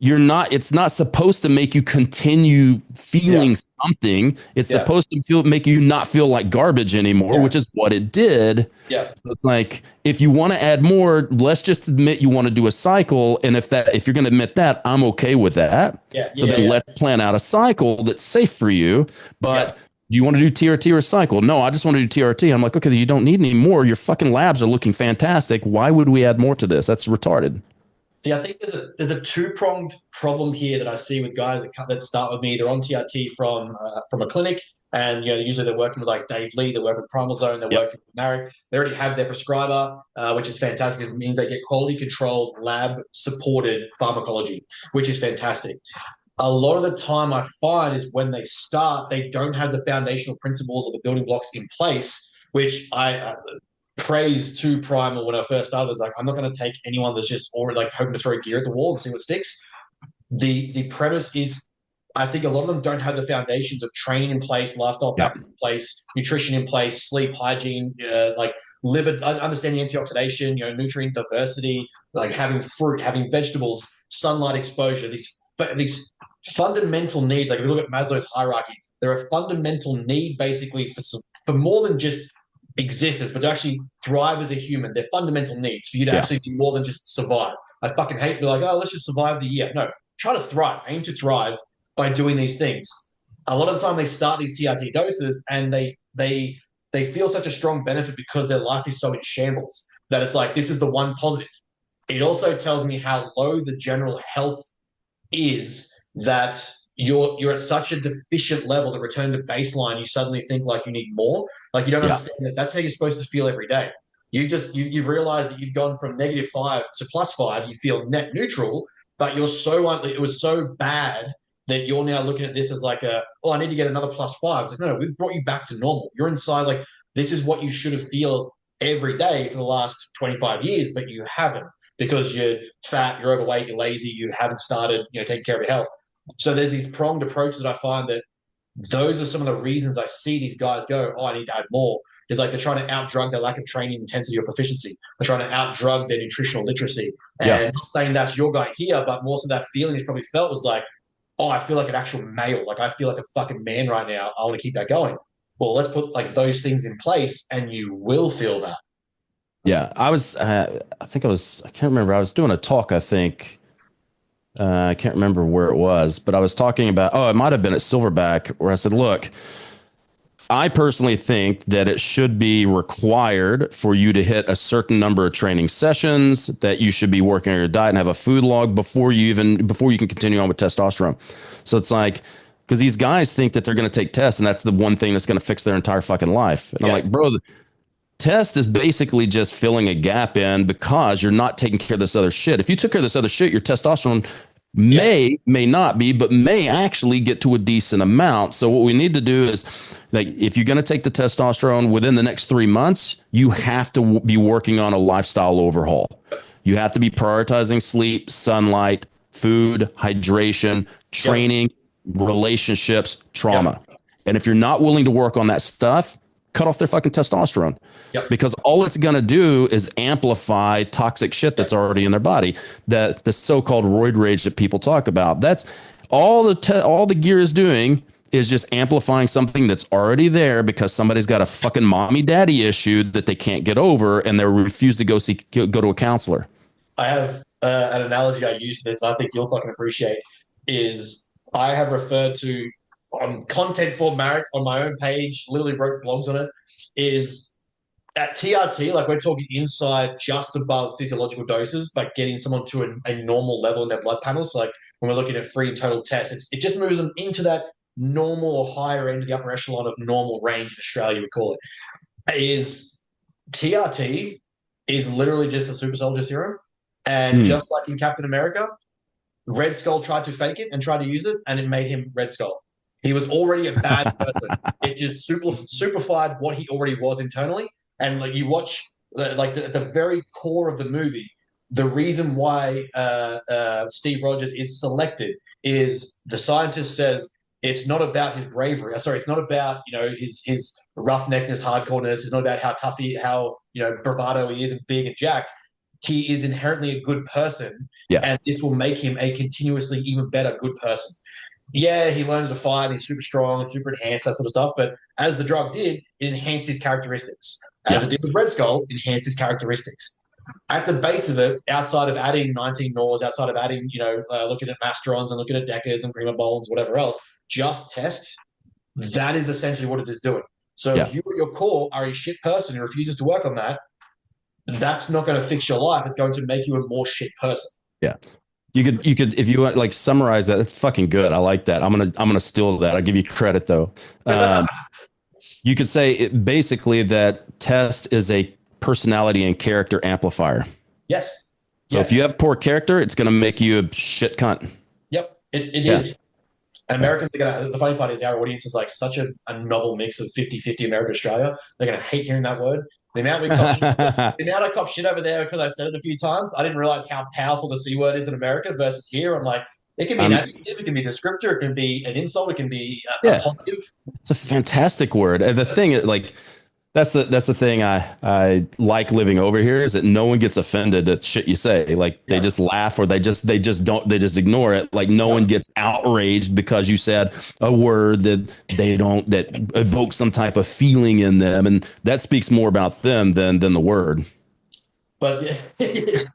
It's not supposed to make you continue feeling something. It's supposed to make you not feel like garbage anymore, which is what it did.
Yeah.
So it's like, if you want to add more, let's just admit you want to do a cycle. And if you're going to admit that, I'm okay with that. So then let's plan out a cycle that's safe for you. But do you want to do TRT or cycle? No, I just want to do TRT. I'm like, okay, you don't need any more. Your fucking labs are looking fantastic. Why would we add more to this? That's retarded.
See, I think there's a two-pronged problem here that I see with guys that start with me. They're on TRT from a clinic, and usually they're working with like Dave Lee, they're working with Primal Zone, they're working with Marek. They already have their prescriber, which is fantastic because it means they get quality controlled, lab-supported pharmacology, which is fantastic. A lot of the time I find is when they start, they don't have the foundational principles or the building blocks in place, which I praise to Primal when I first started. I was like, I'm not going to take anyone that's just already like hoping to throw gear at the wall and see what sticks. The premise is, I think a lot of them don't have the foundations of training in place, lifestyle factors in place, nutrition in place, sleep hygiene, like liver, understanding antioxidation, nutrient diversity, like having fruit, having vegetables, sunlight exposure, these fundamental needs. Like if you look at Maslow's hierarchy, they're a fundamental need basically for more than just existence, but to actually thrive as a human. They're fundamental needs for you to actually do more than just survive. I fucking hate be like, oh, let's just survive the year. No, try to thrive. Aim to thrive by doing these things. A lot of the time they start these TRT doses and they feel such a strong benefit because their life is so in shambles that it's like, this is the one positive. It also tells me how low the general health is, that you're at such a deficient level to return to baseline, you suddenly think like you need more. Like you don't understand that that's how you're supposed to feel every day. You've realized that you've gone from -5 to +5. You feel net neutral, but you're it was so bad that you're now looking at this as like I need to get another +5. It's like, no, we've brought you back to normal. You're inside, like, this is what you should have feel every day for the last 25 years, but you haven't because you're fat, you're overweight, you're lazy, you haven't started, taking care of your health. So there's these pronged approaches that I find that those are some of the reasons I see these guys go, oh, I need to add more. Is like they're trying to outdrug their lack of training, intensity, or proficiency. They're trying to outdrug their nutritional literacy. And not saying that's your guy here, but more so that feeling he's probably felt was like, oh, I feel like an actual male. Like I feel like a fucking man right now. I want to keep that going. Well, let's put like those things in place and you will feel that.
Yeah. I can't remember. I was doing a talk, I think. I can't remember where it was, but I was talking about, it might have been at Silverback, where I said, look, I personally think that it should be required for you to hit a certain number of training sessions, that you should be working on your diet and have a food log before you can continue on with testosterone. So it's like, because these guys think that they're going to take tests and that's the one thing that's going to fix their entire fucking life. And I'm like, bro, the test is basically just filling a gap in because you're not taking care of this other shit. If you took care of this other shit, your testosterone may not be, but may actually get to a decent amount. So what we need to do is, like, if you're going to take the testosterone within the next 3 months, you have to be working on a lifestyle overhaul. You have to be prioritizing sleep, sunlight, food, hydration, training, relationships, trauma. And if you're not willing to work on that stuff, cut off their fucking testosterone. Because all it's going to do is amplify toxic shit that's already in their body. The so-called roid rage that people talk about. That's all the gear is doing is just amplifying something that's already there because somebody's got a fucking mommy daddy issue that they can't get over and they refuse to go to a counselor.
I have an analogy I use for this, I think you'll fucking appreciate, is I have referred to on Content for Marek on my own page, literally wrote blogs on it, is at TRT, like we're talking inside just above physiological doses, but getting someone to a normal level in their blood panels. Like when we're looking at free total tests, it just moves them into that normal or higher end of the upper echelon of normal range in Australia, we call it. Is TRT is literally just a super soldier serum. And just like in Captain America, Red Skull tried to fake it and tried to use it, and it made him Red Skull. He was already a bad person. It just superfied what he already was internally. And like you watch, like at the very core of the movie, the reason why Steve Rogers is selected is the scientist says it's not about his bravery. Sorry, it's not about his roughneckness, hardcoreness. It's not about how tough how bravado he is and big and jacked. He is inherently a good person, and this will make him a continuously even better good person. Yeah, he learns to fight, he's super strong and super enhanced, that sort of stuff. But as the drug did, it enhanced his characteristics. As it did with Red Skull, enhanced his characteristics. At the base of it, outside of adding 19 Nors, outside of adding, looking at Masterons and looking at Deckers and Prima Bolins, whatever else, just test, that is essentially what it is doing. So if you at your core are a shit person who refuses to work on that, that's not going to fix your life. It's going to make you a more shit person.
Yeah. You could, if you want, like, summarize that. That's fucking good. I like that. I'm gonna steal that. I'll give you credit though. You could say basically that test is a personality and character amplifier.
Yes.
So if you have poor character, it's gonna make you a shit cunt.
Yep, it is. Americans are gonna. The funny part is our audience is like such a novel mix of 50-50 America Australia. They're gonna hate hearing that word. The amount I cop shit over there because I've said it a few times. I didn't realize how powerful the C word is in America versus here. I'm like, it can be an adjective, it can be a descriptor, it can be an insult, it can be a positive.
It's a fantastic word. And the thing is, like, that's the thing I like living over here is that no one gets offended at shit you say. Like they just laugh or they just ignore it. Like no one gets outraged because you said a word that that evokes some type of feeling in them, and that speaks more about them than the word.
But it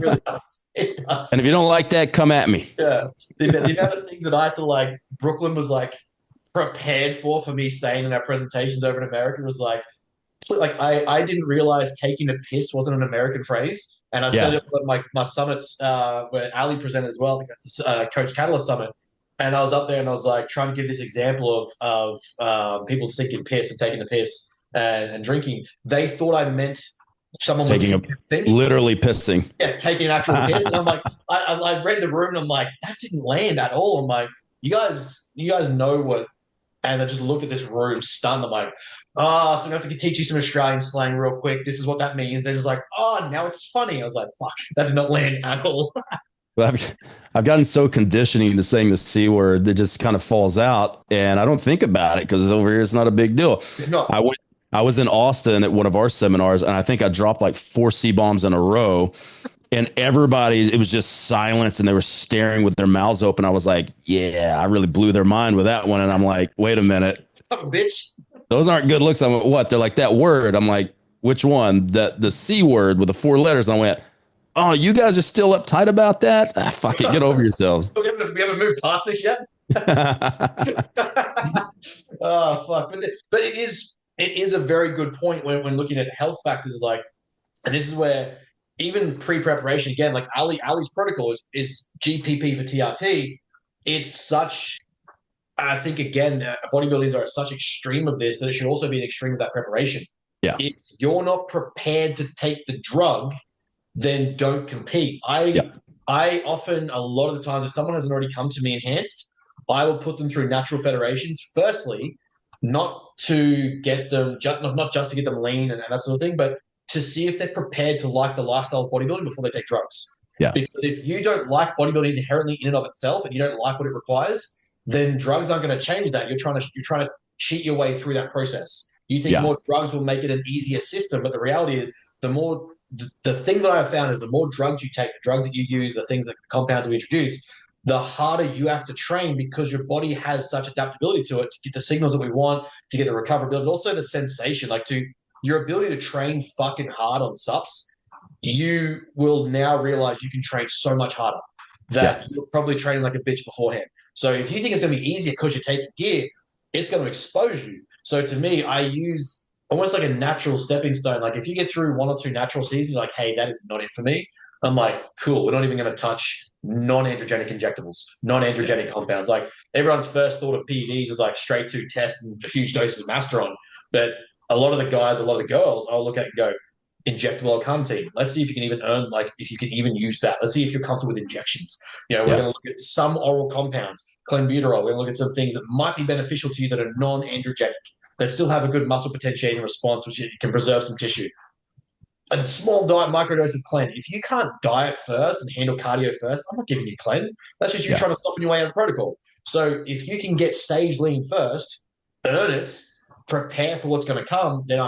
really does. It does.
And if you don't like that, come at me.
Yeah, the amount of things that I had to like, Brooklyn was like prepared for me saying in our presentations over in America was like I didn't realize taking a piss wasn't an American phrase. And I said it at my summits where Ali presented as well, Coach Catalyst Summit. And I was up there and I was like trying to give this example of people sinking piss and taking the piss and drinking. They thought I meant someone
literally pissing.
Yeah, taking an actual piss. And I'm like, I read the room and I'm like, that didn't land at all. I'm like, you guys know what. And I just look at this room stunned. I'm like, so I'm going to have to teach you some Australian slang real quick. This is what that means. They're just like, oh, now it's funny. I was like, fuck, that did not land at all.
Well, I've gotten so conditioning to saying the C word that just kind of falls out. And I don't think about it because over here it's not a big deal.
It's not.
I was in Austin at one of our seminars, and I think I dropped like 4 C-bombs in a row. And it was just silence, and they were staring with their mouths open. I was like, yeah, I really blew their mind with that one. And I'm like, wait a minute.
Oh, bitch.
Those aren't good looks. I'm like, what? They're like, that word. I'm like, which one? The C word with the 4 letters. And I went, oh, you guys are still uptight about that? Fuck it. Get over yourselves.
We haven't moved past this yet. Oh fuck! But it is a very good point when looking at health factors. Like, and this is where even pre-preparation again, like Ali's protocol is GPP for TRT. It's such. I think again, bodybuilders are at such extreme of this that it should also be an extreme of that preparation.
Yeah.
If you're not prepared to take the drug, then don't compete. I often, a lot of the times, if someone hasn't already come to me enhanced, I will put them through natural federations. Firstly, not to get them, not just to get them lean and that sort of thing, but to see if they're prepared to like the lifestyle of bodybuilding before they take drugs.
Yeah.
Because if you don't like bodybuilding inherently in and of itself, and you don't like what it requires, then drugs aren't going to change that. You're trying to cheat your way through that process. You think more drugs will make it an easier system, but the reality is the thing that I've found is the more drugs you take, the drugs that you use, the things that the compounds we introduce, the harder you have to train because your body has such adaptability to it to get the signals that we want, to get the recoverability, but also the sensation, like to your ability to train fucking hard on subs. You will now realize you can train so much harder that you're probably training like a bitch beforehand. So if you think it's going to be easier because you're taking gear, it's going to expose you. So to me, I use almost like a natural stepping stone. Like if you get through 1 or 2 natural seasons, like, hey, that is not it for me. I'm like, cool. We're not even going to touch non-androgenic injectables, non-androgenic compounds. Like everyone's first thought of PEDs is like straight to test and huge doses of Masteron. But a lot of the guys, a lot of the girls, I'll look at and go, injectable L-carnitine. Let's see if you can even earn, like, if you can even use that. Let's see if you're comfortable with injections. We're going to look at some oral compounds, clenbuterol. We're going to look at some things that might be beneficial to you that are non-androgenic, that still have a good muscle potentiating response, which can preserve some tissue. A small diet, microdose of Clen. If you can't diet first and handle cardio first, I'm not giving you Clen. That's just you trying to soften your way out of protocol. So if you can get stage lean first, earn it, prepare for what's going to come, then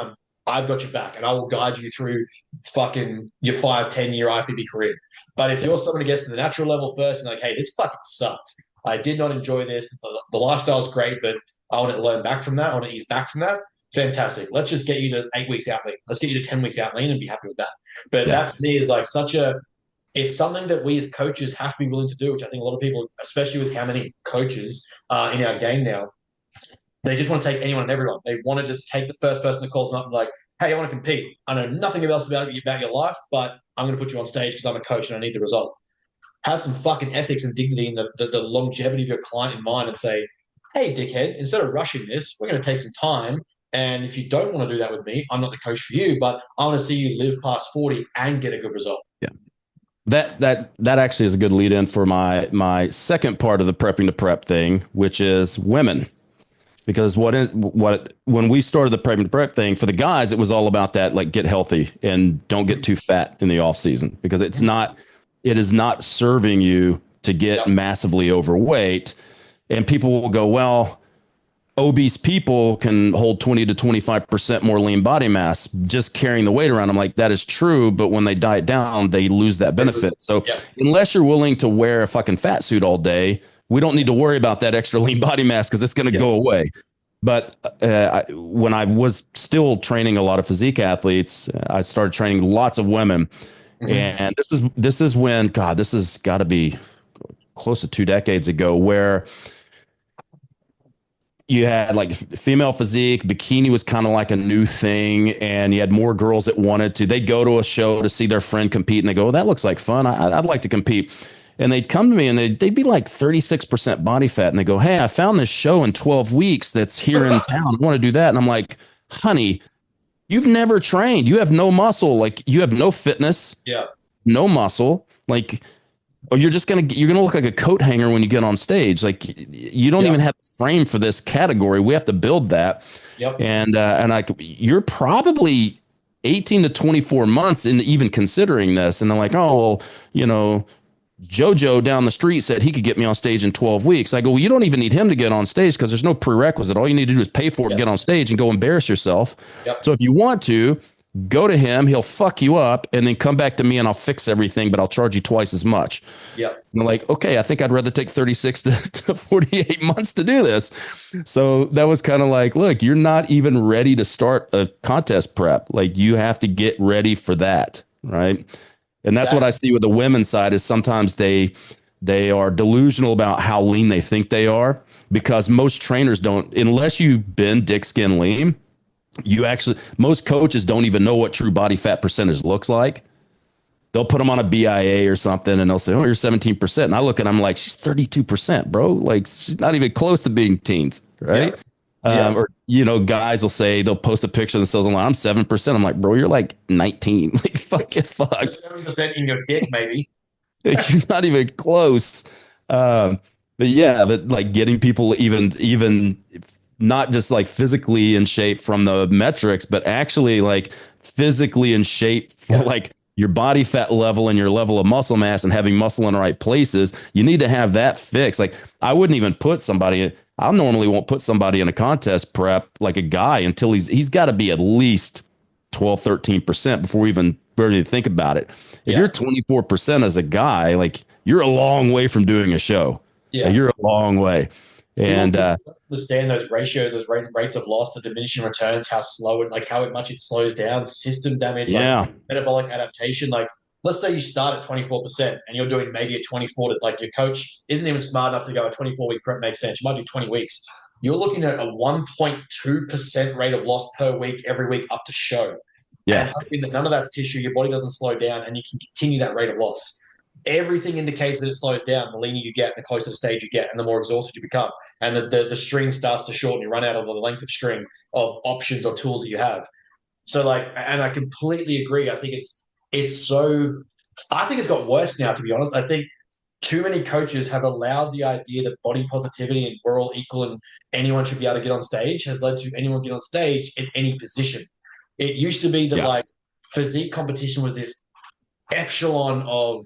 I've got your back and I will guide you through fucking your 5-10 year IPB career. But if you're someone who gets to the natural level first and like, hey, this fucking sucks. I did not enjoy this. The lifestyle is great, but I want to learn back from that. I want to ease back from that. Fantastic. Let's just get you to 8 weeks out lean. Let's get you to 10 weeks out lean and be happy with that. But that to me is like it's something that we as coaches have to be willing to do, which I think a lot of people, especially with how many coaches are in our game now, they just want to take anyone and everyone. They want to just take the first person that calls them up and like, hey, I want to compete. I know nothing else about your life, but I'm going to put you on stage because I'm a coach and I need the result. Have some fucking ethics and dignity and the longevity of your client in mind and say, hey, dickhead, instead of rushing this, we're going to take some time. And if you don't want to do that with me, I'm not the coach for you, but I want to see you live past 40 and get a good result.
Yeah. That actually is a good lead in for my second part of the prepping to prep thing, which is women. Because when we started the prepping to prep thing for the guys, it was all about that, like, get healthy and don't get too fat in the off season, because it is not serving you to get massively overweight. And people will go, well, obese people can hold 20 to 25% more lean body mass just carrying the weight around. I'm like, that is true. But when they diet down, they lose that benefit. So unless you're willing to wear a fucking fat suit all day, we don't need to worry about that extra lean body mass because it's going to go away. But when I was still training a lot of physique athletes, I started training lots of women. And this is when, God, this has got to be close to 2 decades ago, where you had like female physique, bikini was kind of like a new thing, and you had more girls that wanted to. They'd go to a show to see their friend compete, and they go, oh, that looks like fun. I'd like to compete. And they'd come to me and they'd be like 36% body fat. And they go, hey, I found this show in 12 weeks that's here in town. I want to do that. And I'm like, honey, you've never trained. You have no muscle. Like, you have no fitness, no muscle. Like, or you're going to look like a coat hanger when you get on stage. Like, you don't even have a frame for this category. We have to build that. And you're probably 18 to 24 months in even considering this. And they're like, oh, well, you know, Jojo down the street said he could get me on stage in 12 weeks. I go, well, you don't even need him to get on stage because there's no prerequisite. All you need to do is pay for it, get on stage and go embarrass yourself. So if you want to, go to him, he'll fuck you up, and then come back to me and I'll fix everything, but I'll charge you twice as much. And I'm like, okay, I think I'd rather take 36 to 48 months to do this. So that was kind of like, look, you're not even ready to start a contest prep. Like, you have to get ready for that. Right. And that's what I see with the women's side, is sometimes they are delusional about how lean they think they are, because most trainers don't, unless you've been Dick Skin Lean, most coaches don't even know what true body fat percentage looks like. They'll put them on a BIA or something and they'll say, oh, you're 17%. And I look at them like, she's 32%, bro. Like, she's not even close to being teens, right? Or, guys will say, they'll post a picture of themselves online, I'm 7%. I'm like, bro, you're like 19. Like, fuck.
7% in your dick, maybe.
You're not even close. But yeah, but like getting people even not just like physically in shape from the metrics, but actually like physically in shape for like your body fat level and your level of muscle mass and having muscle in the right places. You need to have that fixed. Like I normally won't put somebody in a contest prep like a guy until he's got to be at least 12, 13% before we even barely think about it. If you're 24% as a guy, like you're a long way from doing a show. Yeah, you're a long way. And
understand those ratios, those rates of loss, the diminishing returns, how slow it, like how much it slows down, system damage, like metabolic adaptation. Like, let's say you start at 24% and you're doing maybe a 24 to like your coach isn't even smart enough to go a 24-week prep makes sense. You might do 20 weeks. You're looking at a 1.2% rate of loss per week, every week up to show. Yeah. And hoping that none of that's tissue, your body doesn't slow down and you can continue that rate of loss. Everything indicates that it slows down. The leaner you get, the closer the stage you get, and the more exhausted you become. And the string starts to shorten. You run out of the length of string of options or tools that you have. So and I completely agree. I think it's got worse now, to be honest. I think too many coaches have allowed the idea that body positivity and we're all equal and anyone should be able to get on stage has led to anyone get on stage in any position. It used to be that like physique competition was this echelon of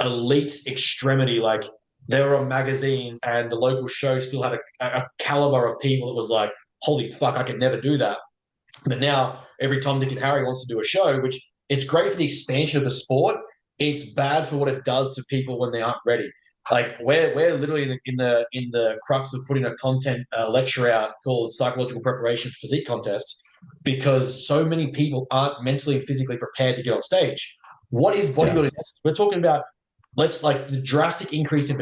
elite extremity. Like they were on magazines and the local show still had a caliber of people that was like, holy fuck, I could never do that. But now every Tom, Dick and Harry wants to do a show, which it's great for the expansion of the sport. It's bad for what it does to people when they aren't ready. Like we're literally in the crux of putting a content lecture out called Psychological Preparation for Physique Contests because so many people aren't mentally and physically prepared to get on stage. What is bodybuilding? We're talking about the drastic increase in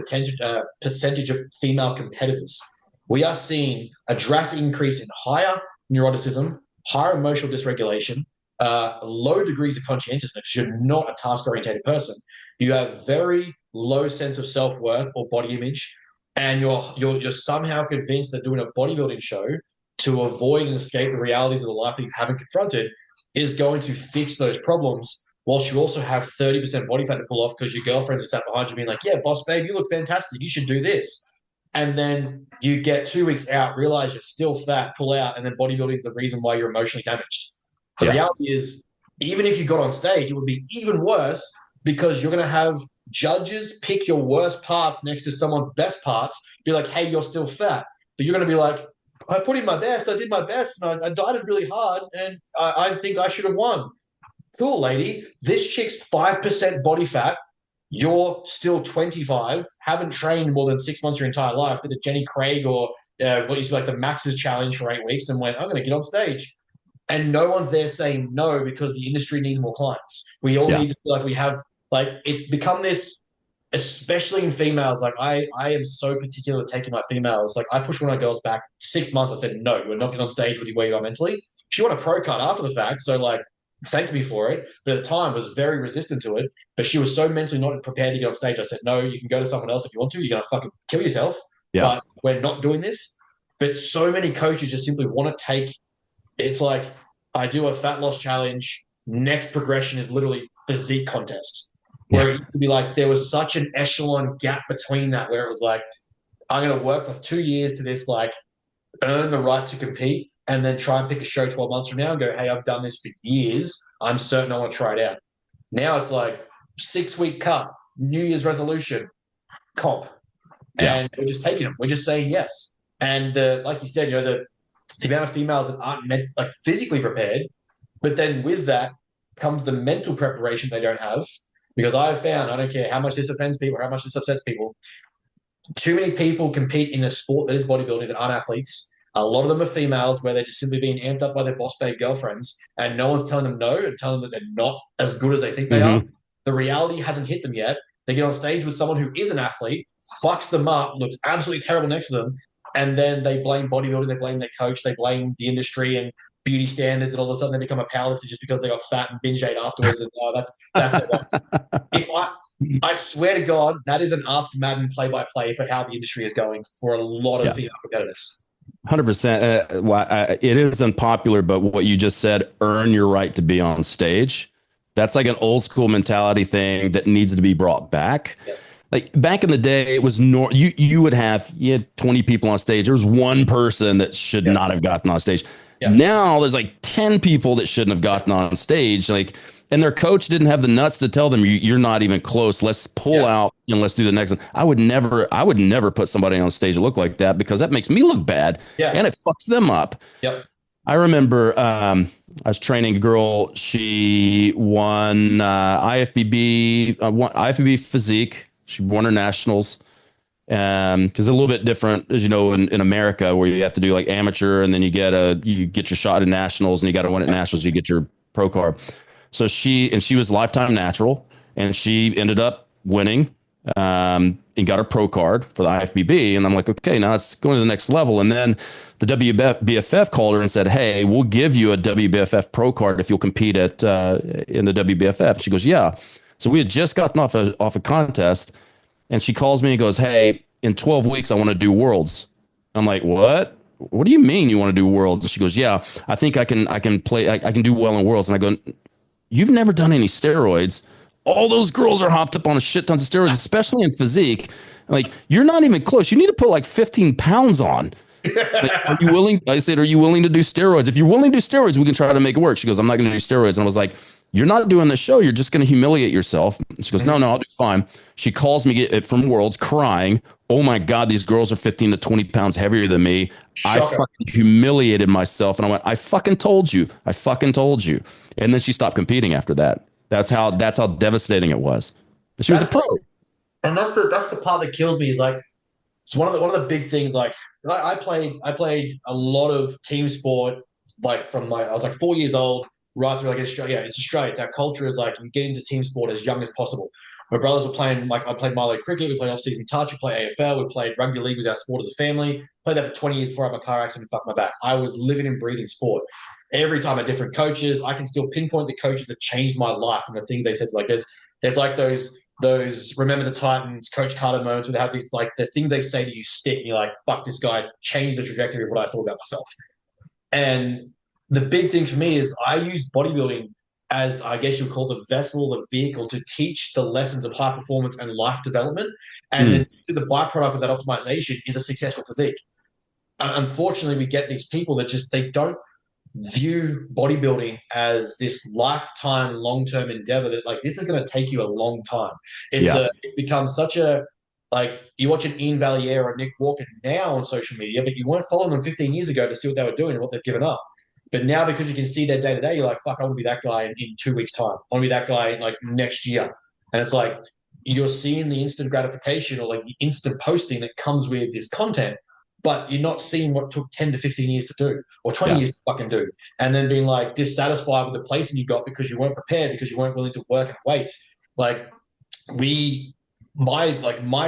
percentage of female competitors. We are seeing a drastic increase in higher neuroticism, higher emotional dysregulation, low degrees of conscientiousness. You're not a task-oriented person. You have very low sense of self-worth or body image, and you're somehow convinced that doing a bodybuilding show to avoid and escape the realities of the life that you haven't confronted is going to fix those problems, whilst you also have 30% body fat to pull off because your girlfriends are sat behind you being like, yeah, boss babe, you look fantastic. You should do this. And then you get 2 weeks out, realize you're still fat, pull out, and then bodybuilding is the reason why you're emotionally damaged. The reality is, even if you got on stage, it would be even worse because you're going to have judges pick your worst parts next to someone's best parts, be like, hey, you're still fat. But you're going to be like, I put in my best, I did my best, and I dieted really hard, and I think I should have won. Cool, lady. This chick's 5% body fat. You're still 25, haven't trained more than 6 months your entire life, did a Jenny Craig or what used to be like the Max's challenge for 8 weeks and went, I'm going to get on stage. And no one's there saying no because the industry needs more clients. We all need to feel like we have, like, it's become this, especially in females. Like, I am so particular taking my females. Like, I pushed one of my girls back 6 months. I said, no, we're not getting on stage with you where you are mentally. She won a pro card after the fact. So, like, thanked me for it, but at the time was very resistant to it. But she was so mentally not prepared to get on stage. I said, no, you can go to someone else if you want to. You're going to fucking kill yourself. But we're not doing this. But so many coaches just simply want to take, it's like, I do a fat loss challenge. Next progression is literally physique contest. Where it used to be like, there was such an echelon gap between that where it was like, I'm going to work for 2 years to this, like, earn the right to compete. And then try and pick a show 12 months from now and go, hey, I've done this for years. I'm certain I want to try it out. Now it's like 6-week cut, New Year's resolution, comp. And we're just taking them. We're just saying yes. And like you said, the amount of females that aren't physically prepared, but then with that comes the mental preparation they don't have. Because I've found, I don't care how much this offends people or how much this upsets people, too many people compete in a sport that is bodybuilding that aren't athletes. A lot of them are females where they're just simply being amped up by their boss babe girlfriends and no one's telling them no and telling them that they're not as good as they think they are. The reality hasn't hit them yet. They get on stage with someone who is an athlete, fucks them up, looks absolutely terrible next to them, and then they blame bodybuilding, they blame their coach, they blame the industry and beauty standards, and all of a sudden they become a powerlifter just because they got fat and binge ate afterwards. And that's their life. If I swear to God, that is an Ask Madden play-by-play for how the industry is going for a lot of female competitors.
100%. It is unpopular, but what you just said, earn your right to be on stage. That's like an old school mentality thing that needs to be brought back. Yeah. Like back in the day, it was you had 20 people on stage. There was one person that should not have gotten on stage. Yeah. Now there's like 10 people that shouldn't have gotten on stage. Like, and their coach didn't have the nuts to tell them you're not even close. Let's pull out and let's do the next one. I would never put somebody on stage to look like that because that makes me look bad and it fucks them up.
Yep.
I remember I was training a girl. She won IFBB physique. She won her nationals. Because it's a little bit different, as you know, in America, where you have to do like amateur, and then you get your shot at nationals, and you got to win at nationals. You get your pro card. So she was lifetime natural, and she ended up winning and got her pro card for the IFBB. And I'm like, okay, now it's going to the next level. And then the WBFF called her and said, hey, we'll give you a WBFF pro card if you'll compete in the WBFF. She goes, yeah. So we had just gotten off a contest. And she calls me and goes, hey, in 12 weeks, I want to do worlds. I'm like, what? What do you mean you want to do worlds? And she goes, yeah, I think I can do well in worlds. And I go, you've never done any steroids. All those girls are hopped up on a shit tons of steroids, especially in physique. Like, you're not even close. You need to put like 15 pounds on. Like, are you willing? I said, are you willing to do steroids? If you're willing to do steroids, we can try to make it work. She goes, I'm not going to do steroids. And I was like, you're not doing the show. You're just going to humiliate yourself. She goes, no, I'll do fine. She calls me from Worlds crying. Oh my God, these girls are 15 to 20 pounds heavier than me. Shocker. I fucking humiliated myself. And I went, I fucking told you. And then she stopped competing after that. That's how devastating it was. She was a pro.
And that's the part that kills me is like, it's one of the big things. Like I played a lot of team sport, like I was like 4 years old. Right through like Australia, it's Australia. It's our culture is like you get into team sport as young as possible. My brothers were playing I played Milo cricket, we played off-season touch, we played AFL, we played rugby league was our sport as a family. Played that for 20 years before I had my car accident and fucked my back. I was living and breathing sport. Every time I had different coaches, I can still pinpoint the coaches that changed my life and the things they said. Like there's like those Remember the Titans, Coach Carter moments where they have these like the things they say to you stick and you're like, fuck, this guy changed the trajectory of what I thought about myself. And the big thing for me is I use bodybuilding as, I guess you would call the vessel, the vehicle to teach the lessons of high performance and life development. And the byproduct of that optimization is a successful physique. Unfortunately, we get these people that they don't view bodybuilding as this lifetime, long-term endeavor that like, this is going to take you a long time. It becomes such a, like you watch an Ian Valier or Nick Walker now on social media, but you weren't following them 15 years ago to see what they were doing and what they've given up. But now because you can see their day-to-day, you're like, fuck, I want to be that guy in 2 weeks' time. I want to be that guy like next year. And it's like you're seeing the instant gratification or like the instant posting that comes with this content, but you're not seeing what took 10 to 15 years to do or 20 years to fucking do. And then being like dissatisfied with the placing you got because you weren't prepared, because you weren't willing to work and wait. Like my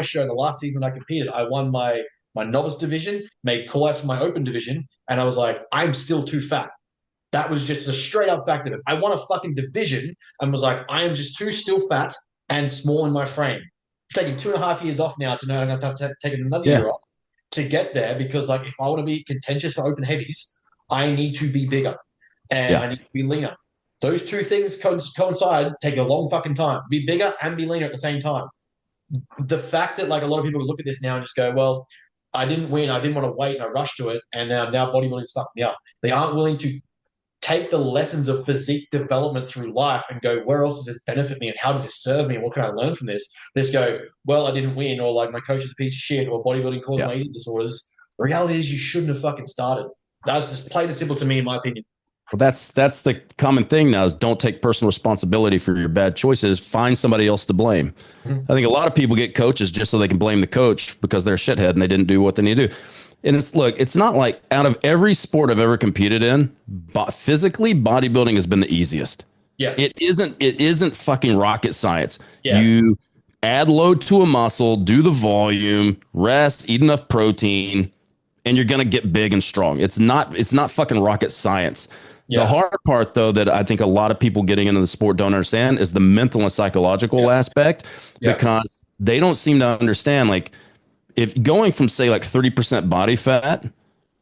show, the last season I competed, I won my novice division, made call-outs for my open division, and I was like, I'm still too fat. That was just a straight-up fact of it. I won a fucking division and was like, I am just too still fat and small in my frame. It's taking 2.5 years off now to know I'm going to have to take another year off to get there because, like, if I want to be contentious for open heavies, I need to be bigger and I need to be leaner. Those two things coincide, take a long fucking time. Be bigger and be leaner at the same time. The fact that, like, a lot of people look at this now and just go, well, I didn't win. I didn't want to wait and I rushed to it. And now bodybuilding's fucked me up. They aren't willing to take the lessons of physique development through life and go, where else does this benefit me and how does this serve me and what can I learn from this? Let's go, well, I didn't win or like my coach is a piece of shit or bodybuilding caused my eating disorders. The reality is you shouldn't have fucking started. That's just plain and simple to me, in my opinion.
Well, that's the common thing now is don't take personal responsibility for your bad choices. Find somebody else to blame. I think a lot of people get coaches just so they can blame the coach because they're a shithead and they didn't do what they need to do. And it's not like out of every sport I've ever competed in, physically bodybuilding has been the easiest.
Yeah.
It isn't fucking rocket science. Yeah. You add load to a muscle, do the volume, rest, eat enough protein, and you're going to get big and strong. It's not fucking rocket science.
Yeah.
The hard part, though, that I think a lot of people getting into the sport don't understand is the mental and psychological aspect, because they don't seem to understand, like, if going from, say, like 30% body fat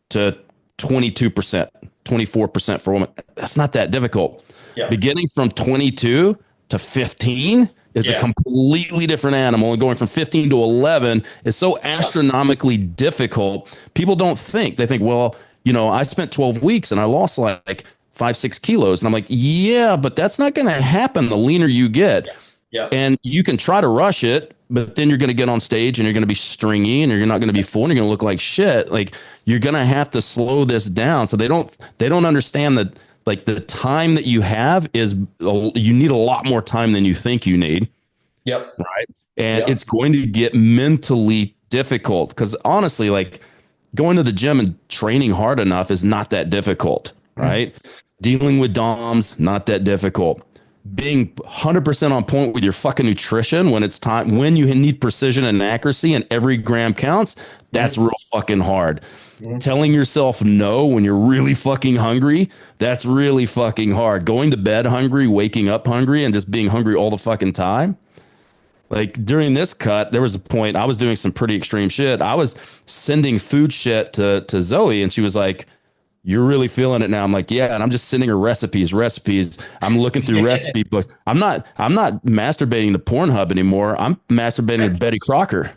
to 22%, 24% for women, that's not that difficult.
Yeah.
Beginning from 22 to 15 is a completely different animal, and going from 15 to 11 is so astronomically difficult. People don't think. They think, well, I spent 12 weeks and I lost like 5-6 kilos. And I'm like, yeah, but that's not going to happen the leaner you get.
Yeah.
And you can try to rush it, but then you're going to get on stage and you're going to be stringy and you're not going to be full and you're going to look like shit. Like, you're going to have to slow this down. So they don't understand that, like, the time that you have is, you need a lot more time than you think you need.
Yep.
Right. And it's going to get mentally difficult, because honestly, like, going to the gym and training hard enough is not that difficult. Right. Dealing with DOMs, not that difficult. Being 100% on point with your fucking nutrition when it's time, when you need precision and accuracy and every gram counts, that's real fucking hard. Telling yourself no when you're really fucking hungry, that's really fucking hard. Going to bed hungry, waking up hungry, and just being hungry all the fucking time. Like, during this cut, there was a point I was doing some pretty extreme shit. I was sending food shit to Zoe, and she was like, "You're really feeling it now." I'm like, "Yeah." And I'm just sending her recipes. I'm looking through recipe books. I'm not masturbating to Pornhub anymore. I'm masturbating to Betty Crocker.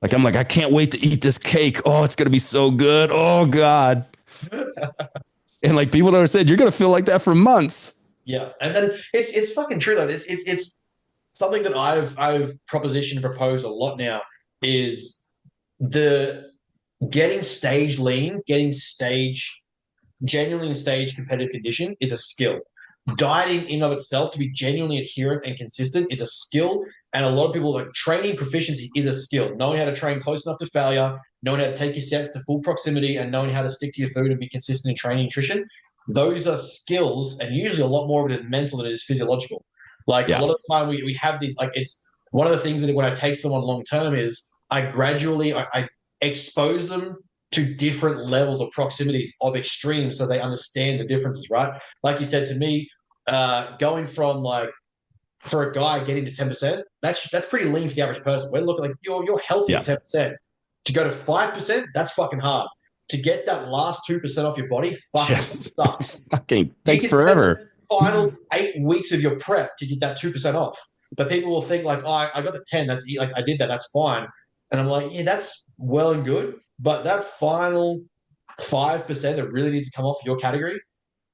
Like, I'm like, I can't wait to eat this cake. Oh, it's going to be so good. Oh God. And like, people that said, you're going to feel like that for months.
Yeah. And then it's fucking true though. It's something that I've propositioned, proposed a lot now, is the getting stage lean, genuinely in stage competitive condition is a skill. Dieting in of itself, to be genuinely adherent and consistent, is a skill. And a lot of people, like, training proficiency is a skill. Knowing how to train close enough to failure, knowing how to take your sets to full proximity, and knowing how to stick to your food and be consistent in training nutrition. Those are skills, and usually a lot more of it is mental than it is physiological. Like, a lot of the time we have these, like, it's one of the things that when I take someone long term is I gradually I expose them to different levels of proximities of extremes so they understand the differences, right? Like you said to me, going from, like, for a guy getting to 10%, that's pretty lean for the average person. We're looking like you're healthy at 10%. To go to 5%, that's fucking hard. To get that last 2% off your body fucking sucks.
Fucking takes forever.
Final 8 weeks of your prep to get that 2% off. But people will think, like, oh, I got the 10, that's, like, I did that, that's fine. And I'm like, yeah, that's well and good. But that final 5% that really needs to come off your category,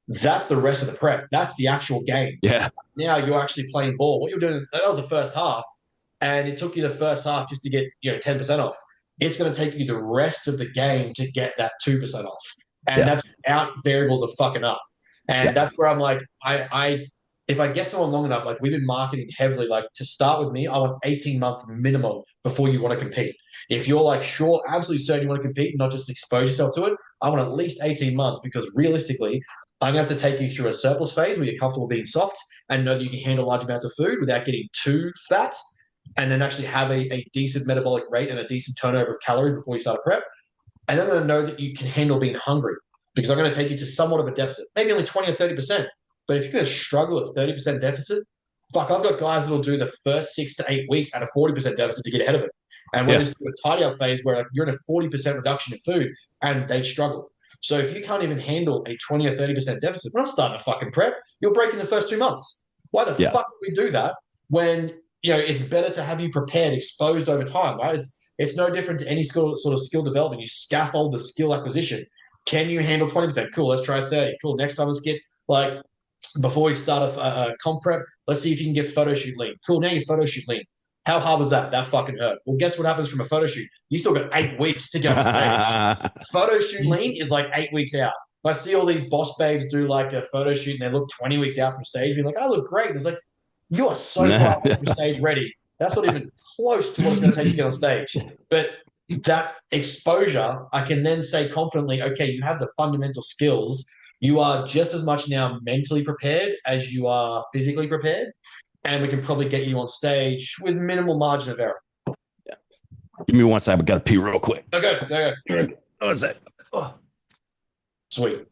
that's the rest of the prep. That's the actual game.
Yeah.
Now you're actually playing ball. What you're doing, that was the first half, and it took you the first half just to get 10% off. It's going to take you the rest of the game to get that 2% off. And that's without variables of fucking up. And that's where I'm like, if I get someone long enough, like, we've been marketing heavily, like, to start with me, I want 18 months minimum before you want to compete. If you're, like, sure, absolutely certain you want to compete, not just expose yourself to it, I want at least 18 months, because realistically, I'm going to have to take you through a surplus phase where you're comfortable being soft and know that you can handle large amounts of food without getting too fat, and then actually have a decent metabolic rate and a decent turnover of calories before you start a prep. And then I'm going to know that you can handle being hungry, because I'm going to take you to somewhat of a deficit, maybe only 20 or 30%. But if you're going to struggle at 30% deficit, fuck, I've got guys that will do the first 6 to 8 weeks at a 40% deficit to get ahead of it. And we'll just do a tidy up phase where, like, you're in a 40% reduction in food and they struggle. So if you can't even handle a 20 or 30% deficit, we're not starting a fucking prep. You'll break in the first 2 months. Why the fuck would we do that when, it's better to have you prepared, exposed over time, right? It's no different to any sort of skill development. You scaffold the skill acquisition. Can you handle 20%? Cool, let's try 30. Cool, next time let's get, like, before we start a comp prep, let's see if you can get photo shoot lean. Cool, now you're photo shoot lean. How hard was that? That fucking hurt. Well, guess what happens from a photo shoot? You still got 8 weeks to get on stage. Photo shoot lean is like 8 weeks out. I see all these boss babes do, like, a photo shoot and they look 20 weeks out from stage, being like, I look great. And it's like, you are so far from stage ready. That's not even close to what it's going to take to get on stage. But that exposure, I can then say confidently, okay, you have the fundamental skills. You are just as much now mentally prepared as you are physically prepared. And we can probably get you on stage with minimal margin of error.
Give me one second. I've got to pee real quick.
Okay.
Oh, is that? Oh.
Sweet.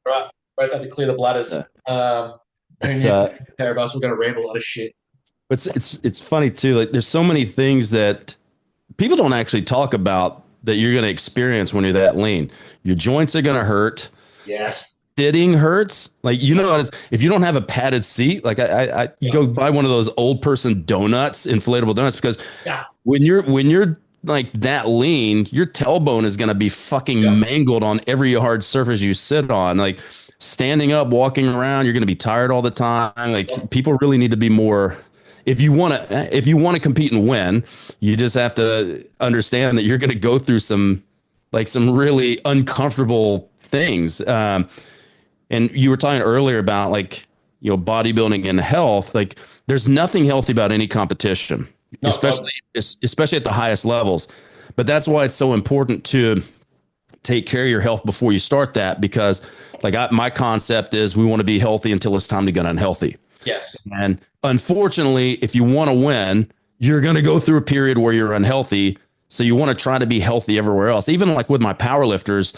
Right. Right. Had to clear the bladders.
It's
Pair of us, we're going to ramble a lot of shit.
it's funny too. Like there's so many things that people don't actually talk about that you're going to experience when you're that lean. Your joints are going to hurt.
Yes.
Sitting hurts. Like, you know, if you don't have a padded seat, like I go buy one of those old person donuts, inflatable donuts, because when you're like that lean, your tailbone is going to be fucking mangled on every hard surface you sit on. Like standing up, walking around, you're going to be tired all the time. Like people really need to be more. If you want to compete and win, you just have to understand that you're going to go through some really uncomfortable things. And you were talking earlier about like, you know, bodybuilding and health. Like there's nothing healthy about any competition, especially at the highest levels. But that's why it's so important to take care of your health before you start that, because like my concept is we want to be healthy until it's time to get unhealthy.
Yes.
And unfortunately, if you want to win, you're going to go through a period where you're unhealthy. So you want to try to be healthy everywhere else. Even like with my powerlifters,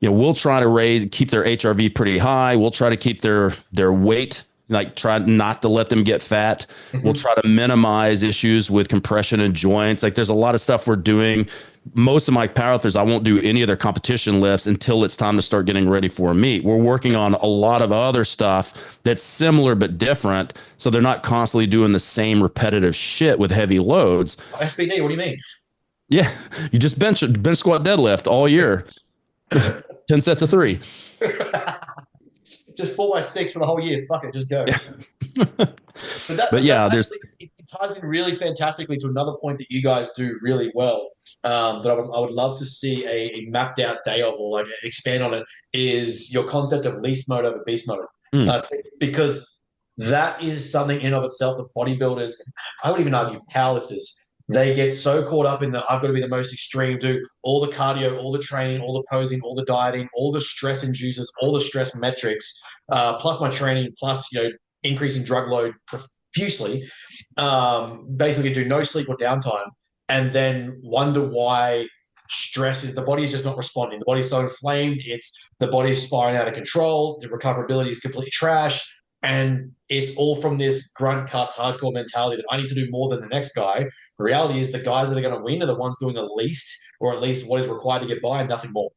you know, we'll try to keep their HRV pretty high. We'll try to keep their weight, like try not to let them get fat. Mm-hmm. We'll try to minimize issues with compression and joints. Like there's a lot of stuff we're doing. Most of my powerlifters, I won't do any of their competition lifts until it's time to start getting ready for a meet. We're working on a lot of other stuff that's similar but different, so they're not constantly doing the same repetitive shit with heavy loads.
SBD, what do you mean?
Yeah, you just bench squat deadlift all year. 10 sets of 3.
Just 4x6 for the whole year. Fuck it, just go.
Yeah.
It ties in really fantastically to another point that you guys do really well. That I would love to see a mapped out day of, or like expand on it, is your concept of least mode over beast mode. Because that is something in and of itself that bodybuilders, I would even argue powerlifters, they get so caught up in I've got to be the most extreme, do all the cardio, all the training, all the posing, all the dieting, all the stress inducers, all the stress metrics, plus my training, plus, you know, increasing drug load profusely, basically do no sleep or downtime, and then wonder why the body is just not responding. The body's so inflamed, the body is spiraling out of control, the recoverability is completely trash. And it's all from this grunt cuss hardcore mentality that I need to do more than the next guy. The reality is the guys that are going to win are the ones doing the least, or at least what is required to get by, and nothing more.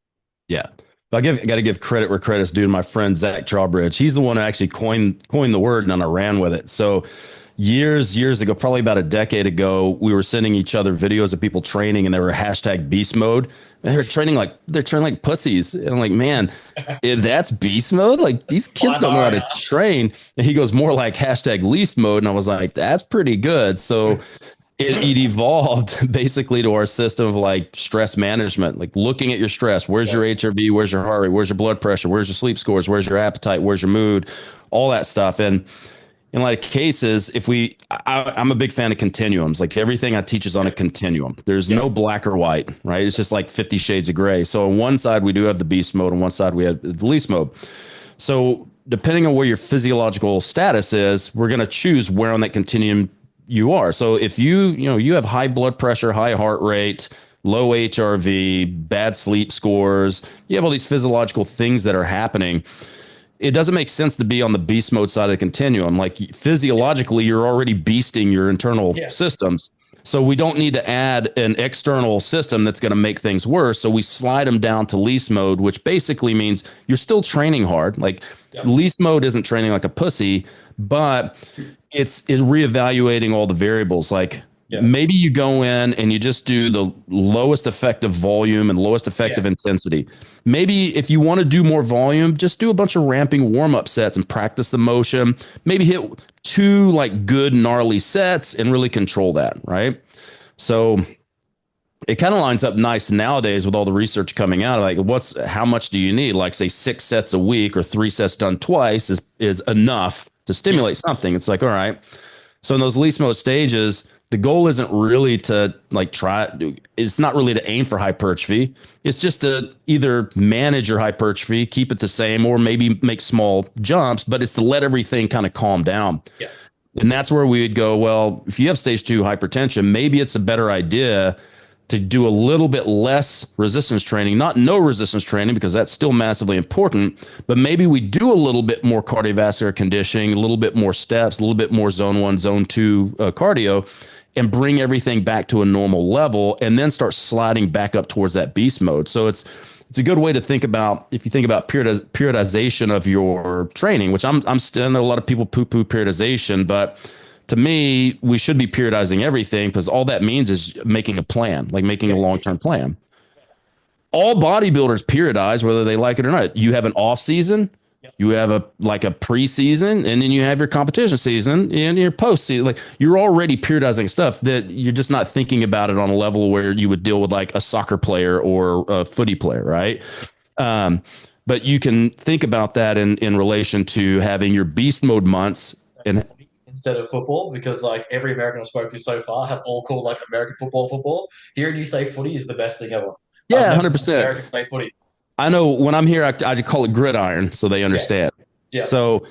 Yeah. I got to give credit where credit's due to my friend Zach Drawbridge. He's the one who actually coined the word, and then I ran with it. So years ago, probably about a decade ago, we were sending each other videos of people training, and they were hashtag beast mode. And they're training like pussies. And I'm like, man, that's beast mode? Like these kids don't know how to train. And he goes more like hashtag least mode. And I was like, that's pretty good. So it evolved basically to our system of like stress management, like looking at your stress. Where's your HRV? Where's your heart rate? Where's your blood pressure? Where's your sleep scores? Where's your appetite? Where's your mood? All that stuff. And in like cases, I'm a big fan of continuums. Like everything I teach is on a continuum. There's no black or white, right? It's just like 50 shades of gray. So on one side, we do have the beast mode. On one side, we have the least mode. So depending on where your physiological status is, we're going to choose where on that continuum you are. So if you have high blood pressure, high heart rate, low HRV, bad sleep scores, you have all these physiological things that are happening, it doesn't make sense to be on the beast mode side of the continuum. Like physiologically, you're already beasting your internal systems. So we don't need to add an external system that's going to make things worse. So we slide them down to least mode, which basically means you're still training hard. Like least mode isn't training like a pussy, but it's reevaluating all the variables. Like maybe you go in and you just do the lowest effective volume and lowest effective intensity. Maybe if you want to do more volume, just do a bunch of ramping warm-up sets and practice the motion. Maybe hit 2 like good gnarly sets and really control that, right? So it kind of lines up nice nowadays with all the research coming out. Like how much do you need? Like say 6 sets a week or 3 sets done twice is enough to stimulate something. It's like, all right. So in those least mode stages, the goal isn't really to it's not really to aim for hypertrophy. It's just to either manage your hypertrophy, keep it the same, or maybe make small jumps, but it's to let everything kind of calm down. Yeah. And that's where we would go, well, if you have stage 2 hypertension, maybe it's a better idea to do a little bit less resistance training, not no resistance training, because that's still massively important, but maybe we do a little bit more cardiovascular conditioning, a little bit more steps, a little bit more zone 1, zone 2 cardio, and bring everything back to a normal level, and then start sliding back up towards that beast mode. So it's a good way to think about, if you think about periodization of your training, which I'm still, I know a lot of people poo-poo periodization, but to me, we should be periodizing everything, because all that means is making a plan, like making a long-term plan. All bodybuilders periodize, whether they like it or not. You have an off season, you have a preseason, and then you have your competition season and your post season. Like, you're already periodizing stuff that you're just not thinking about it on a level where you would deal with like a soccer player or a footy player, right? But you can think about that in relation to having your beast mode months and
instead of football, because like every American I've spoken to so far have all called like American football. Hearing you say footy is the best thing ever.
Yeah, 100%.
American say footy.
I know when I'm here, I call it gridiron, so they understand.
Yeah.
So,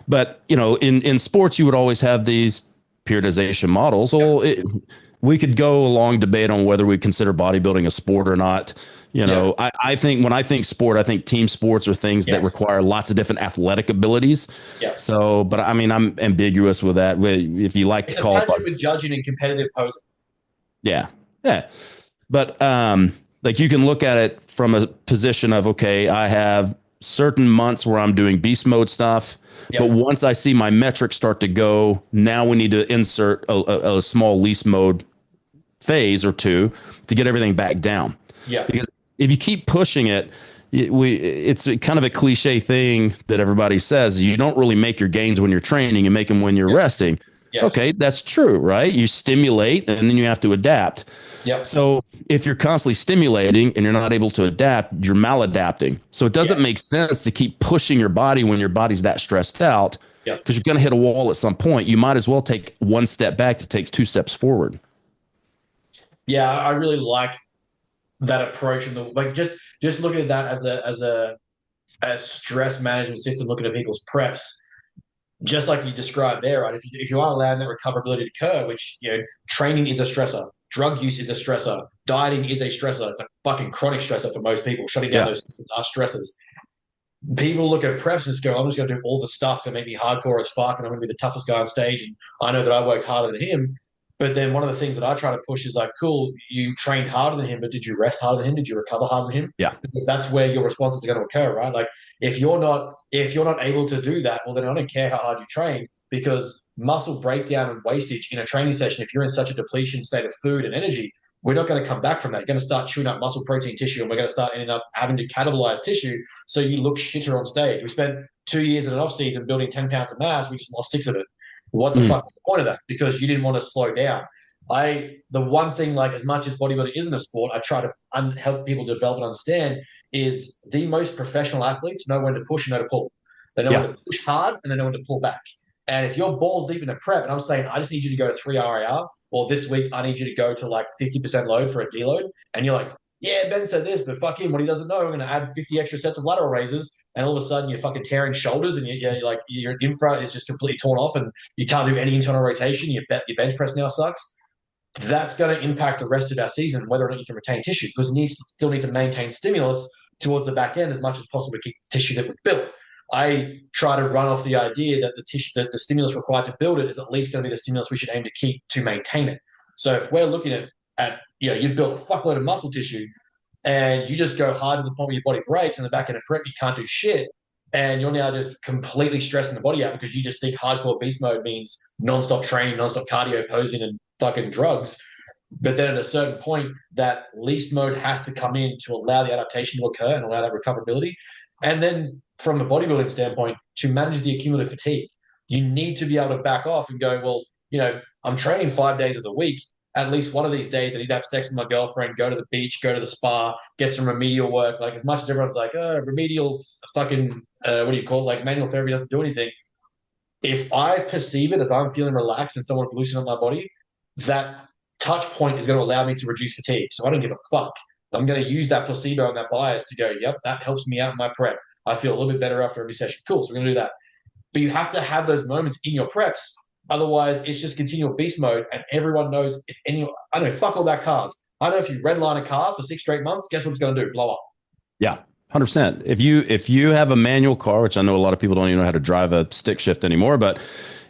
but in sports, you would always have these periodization models. Well, we could go a long debate on whether we consider bodybuilding a sport or not. I think when I think sport, I think team sports are things that require lots of different athletic abilities.
Yeah.
So, but I mean, I'm ambiguous with that. If you like to call it,
with judging and competitive posing.
Yeah. But like, you can look at it from a position of, okay, I have certain months where I'm doing beast mode stuff. But once I see my metrics start to go, now we need to insert a small least mode phase or two to get everything back down.
Yeah.
Because if you keep pushing it, it's kind of a cliche thing that everybody says, you don't really make your gains when you're training, you make them when you're resting. Yes. Okay, that's true, right? You stimulate and then you have to adapt.
Yep.
So if you're constantly stimulating and you're not able to adapt, you're maladapting. So it doesn't make sense to keep pushing your body when your body's that stressed out, because you're going to hit a wall at some point. You might as well take one step back to take 2 steps forward.
Yeah, I really like that approach, and just looking at that as a stress management system, looking at people's preps. Just like you described there, right? If you are allowing that recoverability to occur, which, training is a stressor, drug use is a stressor, dieting is a stressor. It's a fucking chronic stressor for most people. Shutting down those systems are stressors. People look at preps and just go, I'm just going to do all the stuff to make me hardcore as fuck, and I'm going to be the toughest guy on stage, and I know that I worked harder than him. But then one of the things that I try to push is like, cool, you trained harder than him, but did you rest harder than him? Did you recover harder than him?
Yeah.
Because that's where your responses are going to occur, right? Like, if you're not able to do that, well, then I don't care how hard you train, because muscle breakdown and wastage in a training session, if you're in such a depletion state of food and energy, we're not going to come back from that. You're going to start chewing up muscle protein tissue, and we're going to start ending up having to catabolize tissue, so you look shitter on stage. We spent 2 years in an off season building 10 pounds of mass. We just lost 6 of it. What the fuck was the point of that? Because you didn't want to slow down. The one thing, like, as much as bodybuilding isn't a sport, I try to help people develop and understand is the most professional athletes know when to push and know to pull. They know when to push hard and they know when to pull back. And if you're balls deep in a prep and I'm saying, I just need you to go to 3 RIR, or this week I need you to go to like 50% load for a deload, and you're like, yeah, Ben said this, but fuck him. What he doesn't know, I'm going to add 50 extra sets of lateral raises, and all of a sudden you're fucking tearing shoulders, and you're like, your infra is just completely torn off, and you can't do any internal rotation. Your bench press now sucks. That's going to impact the rest of our season, whether or not you can retain tissue, because you still need to maintain stimulus towards the back end as much as possible to keep the tissue that we've built. I try to run off the idea that the tissue, that the stimulus required to build it, is at least going to be the stimulus we should aim to keep to maintain it. So if we're looking at you've built a fuckload of muscle tissue, and you just go hard to the point where your body breaks, and the back end of prep you can't do shit, and you're now just completely stressing the body out because you just think hardcore beast mode means nonstop training, nonstop cardio, posing, and fucking drugs. But then at a certain point, that least mode has to come in to allow the adaptation to occur and allow that recoverability. And then from a bodybuilding standpoint, to manage the accumulative fatigue, you need to be able to back off and go, well, I'm training 5 days of the week. At least one of these days I need to have sex with my girlfriend, go to the beach, go to the spa, get some remedial work. Like, as much as everyone's like, remedial fucking, what do you call it? Like, manual therapy doesn't do anything. If I perceive it as I'm feeling relaxed and someone's loosening up my body, that touch point is going to allow me to reduce fatigue. So I don't give a fuck. I'm going to use that placebo and that bias to go, yep, that helps me out in my prep. I feel a little bit better after every session. Cool. So we're going to do that. But you have to have those moments in your preps. Otherwise, it's just continual beast mode, and everyone knows, fuck all about cars. I know if you redline a car for 6 straight months, guess what it's going to do? Blow up.
Yeah. 100%. If you have a manual car, which I know a lot of people don't even know how to drive a stick shift anymore, but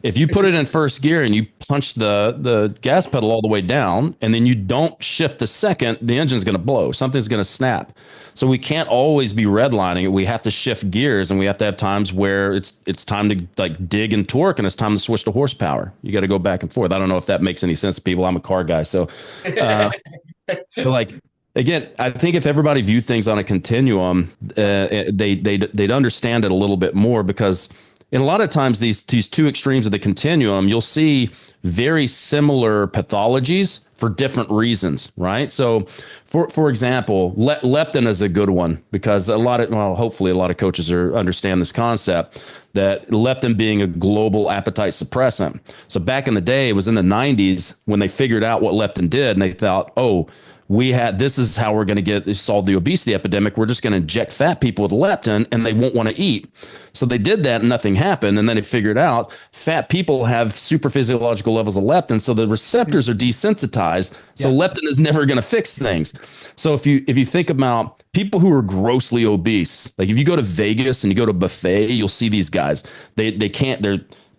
if you put it in first gear and you punch the gas pedal all the way down and then you don't shift the second, the engine's going to blow. Something's going to snap. So we can't always be redlining it. We have to shift gears, and we have to have times where it's time to like dig and torque, and it's time to switch to horsepower. You got to go back and forth. I don't know if that makes any sense to people. I'm a car guy, so but like, again, I think if everybody viewed things on a continuum, they'd understand it a little bit more, because in a lot of times these two extremes of the continuum, you'll see very similar pathologies for different reasons, right? So, for example, leptin is a good one, because hopefully a lot of coaches understand this concept, that leptin being a global appetite suppressant. So back in the day, it was in the 90s when they figured out what leptin did, and they thought, oh, this is how we're going to solve the obesity epidemic. We're just going to inject fat people with leptin and they won't want to eat. So they did that and nothing happened. And then they figured out fat people have super physiological levels of leptin. So the receptors are desensitized. So leptin is never going to fix things. So if you think about people who are grossly obese, like if you go to Vegas and you go to a buffet, you'll see these guys. They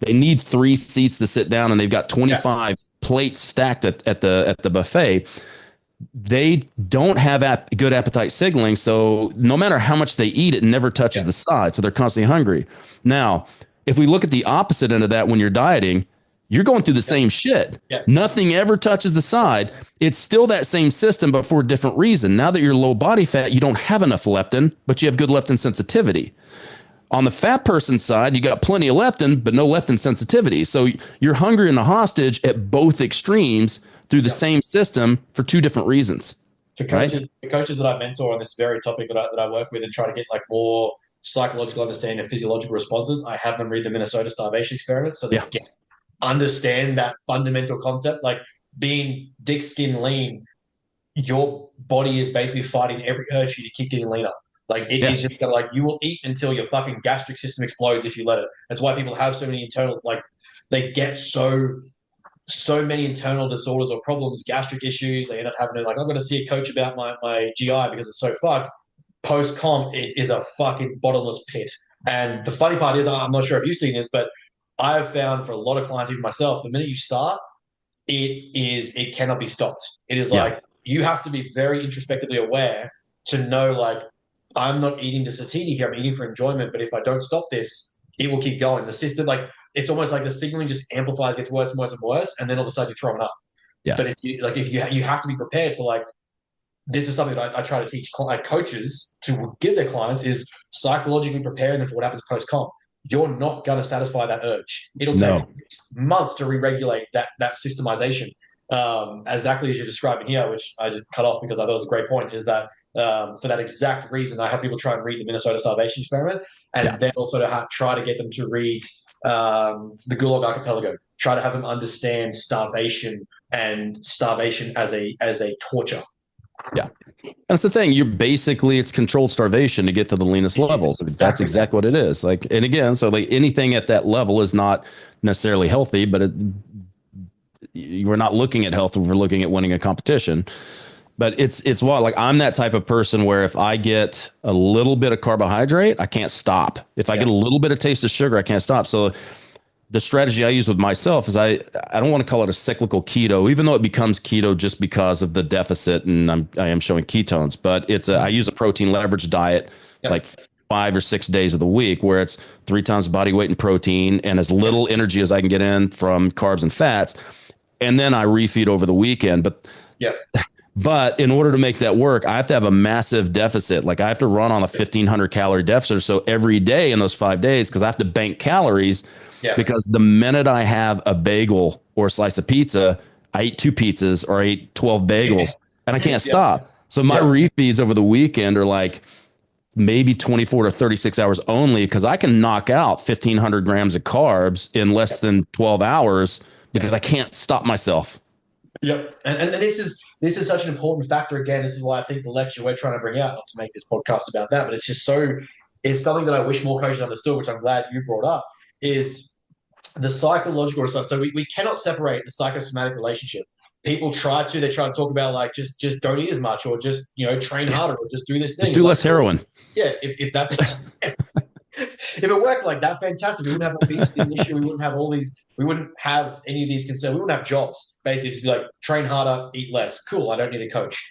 need 3 seats to sit down, and they've got 25 plates stacked at the buffet. They don't have good appetite signaling. So no matter how much they eat, it never touches the side. So they're constantly hungry. Now, if we look at the opposite end of that, when you're dieting, you're going through the same shit. Yes. Nothing ever touches the side. It's still that same system, but for a different reason. Now that you're low body fat, you don't have enough leptin, but you have good leptin sensitivity. On the fat person side, you got plenty of leptin, but no leptin sensitivity. So you're hungry and a hostage at both extremes through the same system for 2 different reasons.
For coaches that I mentor on this very topic that I work with and try to get like more psychological understanding of physiological responses, I have them read the Minnesota starvation experiment, so they understand that fundamental concept. Like, being thick skin lean, your body is basically fighting every urge for you to keep getting leaner. Like, it is just like, you will eat until your fucking gastric system explodes if you let it. That's why people have so many internal, like, they get so many internal disorders or problems, gastric issues. They end up having to, like, I've got to see a coach about my GI because it's so fucked. Post-comp, it is a fucking bottomless pit. And the funny part is, I'm not sure if you've seen this, but I have found for a lot of clients, even myself, the minute you start, it cannot be stopped. It is like, you have to be very introspectively aware to know, like, I'm not eating to satiety here. I'm eating for enjoyment. But if I don't stop this, it will keep going. The system, like, it's almost like the signaling just amplifies, gets worse and worse and worse, and then all of a sudden you're throwing up. Yeah. But if you have to be prepared for, like, this is something that I try to teach coaches to give their clients, is psychologically preparing them for what happens post-comp. You're not going to satisfy that urge. It'll take months to re-regulate that systemization. Exactly as you're describing here, which I just cut off because I thought it was a great point, is that for that exact reason, I have people try and read the Minnesota starvation experiment, and then also to try to get them to read the Gulag Archipelago. Try to have them understand starvation and starvation as a torture.
Yeah. That's the thing. It's controlled starvation to get to the leanest levels. That's exactly what it is. Like, and again, so like anything at that level is not necessarily healthy, but we're not looking at health. We're looking at winning a competition. But it's what, like, I'm that type of person where if I get a little bit of carbohydrate, I can't stop. If I get a little bit of taste of sugar, I can't stop. So the strategy I use with myself is I don't want to call it a cyclical keto, even though it becomes keto just because of the deficit and I am showing ketones. But I use a protein leverage diet, like 5 or 6 days of the week, where it's 3 times body weight in protein and as little energy as I can get in from carbs and fats, and then I refeed over the weekend. But in order to make that work, I have to have a massive deficit. Like, I have to run on a 1,500 calorie deficit or so every day in those 5 days, because I have to bank calories. Yeah. Because the minute I have a bagel or a slice of pizza, I eat 2 pizzas or I eat 12 bagels, and I can't stop. So my refeeds over the weekend are like maybe 24 to 36 hours only, because I can knock out 1,500 grams of carbs in less than 12 hours because I can't stop myself.
Yep. And this is such an important factor. Again, this is why I think the lecture we're trying to bring out, not to make this podcast about that, but it's something that I wish more coaches understood, which I'm glad you brought up, is the psychological response. So we cannot separate the psychosomatic relationship people they try to talk about like just don't eat as much, or just train harder, or just do this thing.
Just do less heroin.
Yeah, if that if it worked like that, fantastic. We wouldn't have obesity as an issue. We wouldn't have we wouldn't have any of these concerns. We wouldn't have jobs. Basically, to be like, train harder, eat less. Cool. I don't need a coach.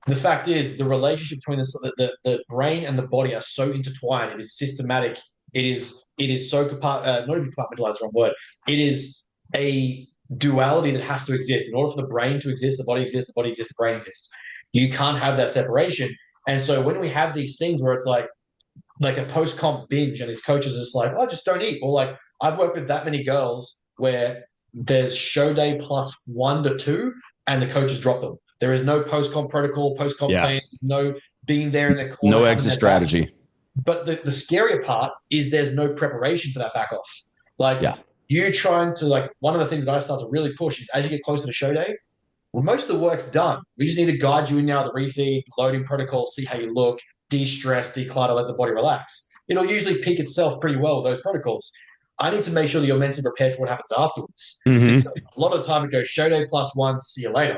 The fact is, the relationship between the brain and the body are so intertwined. It is systematic. It is so not even compartmentalized, wrong word. It is a duality that has to exist. In order for the brain to exist, the body exists. The body exists, the brain exists. You can't have that separation. And so when we have these things where it's like a post-comp binge, and his coaches are just like, oh, just don't eat. Or like, I've worked with that many girls where there's show day plus 1 to 2, and the coaches drop them. There is no post-comp protocol, post-comp plan, no being there in the corner.
No exit strategy.
But the scarier part is there's no preparation for that back off. Like, you trying to, like, one of the things that I start to really push is, as you get closer to show day, well, most of the work's done. We just need to guide you in now, the refeed, loading protocol, see how you look, de-stress, declutter, let the body relax. It'll usually peak itself pretty well with those protocols. I need to make sure that you're mentally prepared for what happens afterwards.
Mm-hmm.
A lot of the time it goes show day plus 1, see you later.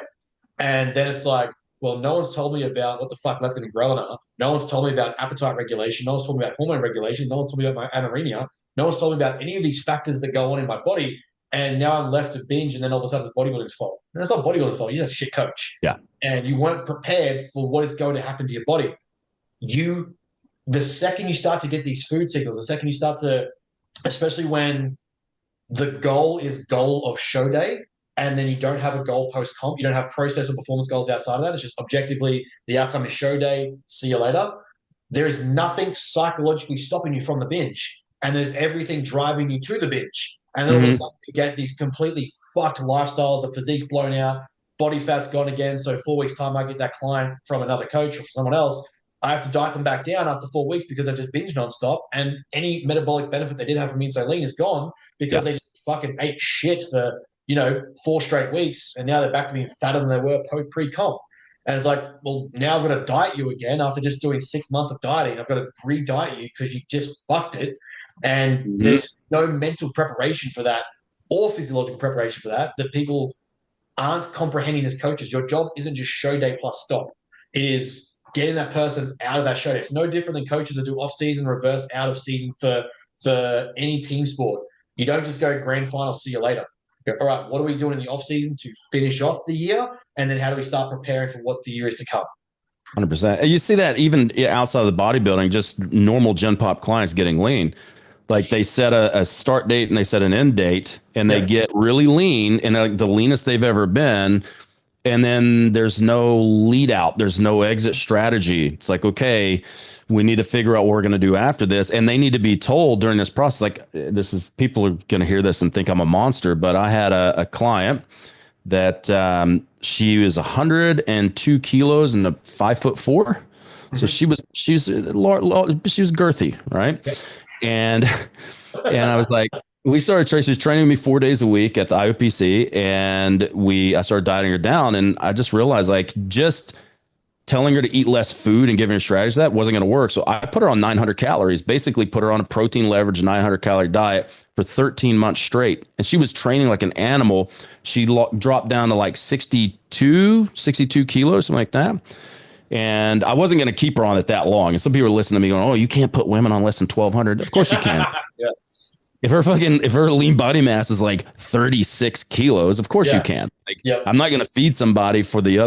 And then it's like, well, no one's told me about what the fuck leptin and ghrelin are. No one's told me about appetite regulation. No one's told me about hormone regulation. No one's told me about my anorexia. No one's told me about any of these factors that go on in my body. And now I'm left to binge, and then all of a sudden it's bodybuilding's fault. And that's not bodybuilding's fault. You have a shit coach.
Yeah.
And you weren't prepared for what is going to happen to your body. The second you start to get these food signals, the second you start to, especially when the goal is goal of show day, and then you don't have a goal post comp, you don't have process or performance goals outside of that. It's just objectively the outcome is show day, see you later. There is nothing psychologically stopping you from the binge, and there's everything driving you to the binge. And then all of a sudden you get these completely fucked lifestyles, the physique's blown out, body fat's gone again. So 4 weeks time, I get that client from another coach or from someone else. I have to diet them back down after 4 weeks because they've just binged nonstop, and any metabolic benefit they did have from insulin is gone because they just fucking ate shit for 4 straight weeks, and now they're back to being fatter than they were pre-comp. And it's like, well, now I've got to diet you again after just doing 6 months of dieting. I've got to re-diet you because you just fucked it, and there's no mental preparation for that or physiological preparation for that people aren't comprehending as coaches. Your job isn't just show day plus stop. It is getting that person out of that show day. It's no different than coaches that do off-season, reverse out of season for any team sport. You don't just go grand final, see you later. You're, all right, what are we doing in the off-season to finish off the year? And then how do we start preparing for what the year is to come?
100%. You see that even outside of the bodybuilding, just normal Gen Pop clients getting lean. Like, they set a start date and they set an end date, and they get really lean, and like the leanest they've ever been. And then there's no lead out. There's no exit strategy. It's like, okay, we need to figure out what we're going to do after this. And they need to be told during this process, like, people are going to hear this and think I'm a monster, but I had a client that she was 102 kilos and 5'4". So she was girthy, right?
Okay.
And I was like, we started, Tracy was training me 4 days a week at the IOPC, and I started dieting her down. And I just realized, like, just telling her to eat less food and giving her strategies, that wasn't going to work. So I put her on 900 calories, basically put her on a protein leverage 900 calorie diet for 13 months straight. And she was training like an animal. She dropped down to like 62 kilos, something like that. And I wasn't going to keep her on it that long. And some people are listening to me going, oh, you can't put women on less than 1,200. Of course you can.
Yeah.
If her lean body mass is like 36 kilos, of course you can. Like, I'm not going to feed somebody for the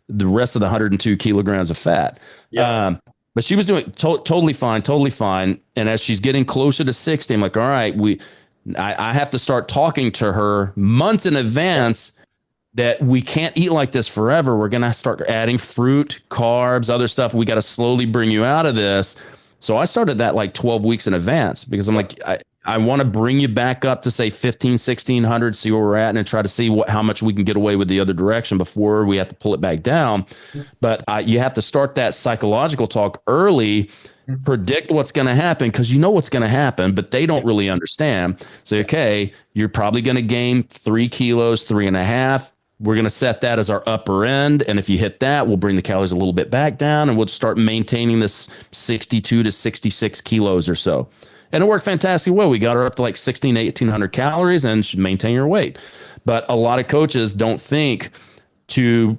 rest of the 102 kilograms of fat. Yeah. But she was doing totally fine. And as she's getting closer to 60, I'm like, all right, I have to start talking to her months in advance that we can't eat like this forever. We're going to start adding fruit, carbs, other stuff. We got to slowly bring you out of this. So I started that like 12 weeks in advance, because I'm like, I want to bring you back up to say 1,1600, see where we're at, and try to see how much we can get away with the other direction before we have to pull it back down. But you have to start that psychological talk early, predict what's going to happen, because you know what's going to happen, but they don't really understand. So, okay, you're probably going to gain 3 kilos, 3.5. We're going to set that as our upper end. And if you hit that, we'll bring the calories a little bit back down, and we'll start maintaining this 62 to 66 kilos or so. And it worked fantastically well. We got her up to like 1,600 to 1,800 calories, and she maintained her weight. But a lot of coaches don't think to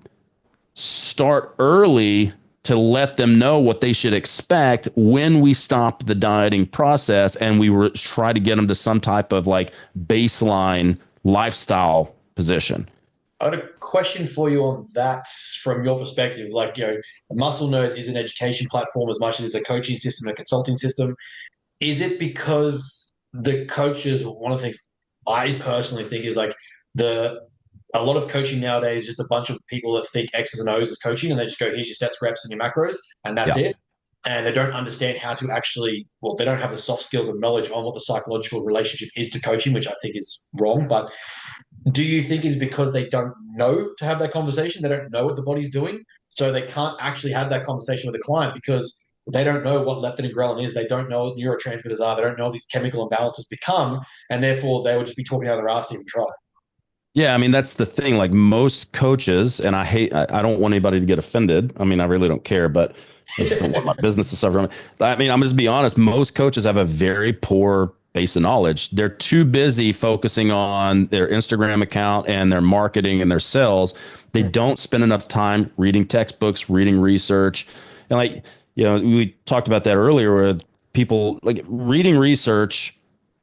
start early to let them know what they should expect when we stop the dieting process and we were try to get them to some type of like baseline lifestyle position.
I had a question for you on that from your perspective. Like, Muscle Nerds is an education platform as much as it's a coaching system, a consulting system. Is it because the coaches, one of the things I personally think is like a lot of coaching nowadays is just a bunch of people that think X's and O's is coaching and they just go, here's your sets, reps, and your macros, and that's it. And they don't understand how to actually, well, they don't have the soft skills and knowledge on what the psychological relationship is to coaching, which I think is wrong. But do you think it's because they don't know to have that conversation? They don't know what the body's doing. So they can't actually have that conversation with the client because they don't know what leptin and ghrelin is. They don't know what neurotransmitters are. They don't know what these chemical imbalances become. And therefore, they would just be talking out of their ass to even try.
Yeah, I mean, that's the thing. Like most coaches, and I don't want anybody to get offended. I mean, I really don't care, but I just don't want my business to suffer. I mean, I'm just be honest. Most coaches have a very poor base of knowledge. They're too busy focusing on their Instagram account and their marketing and their sales. They don't spend enough time reading textbooks, reading research. And like, we talked about that earlier with people like reading research,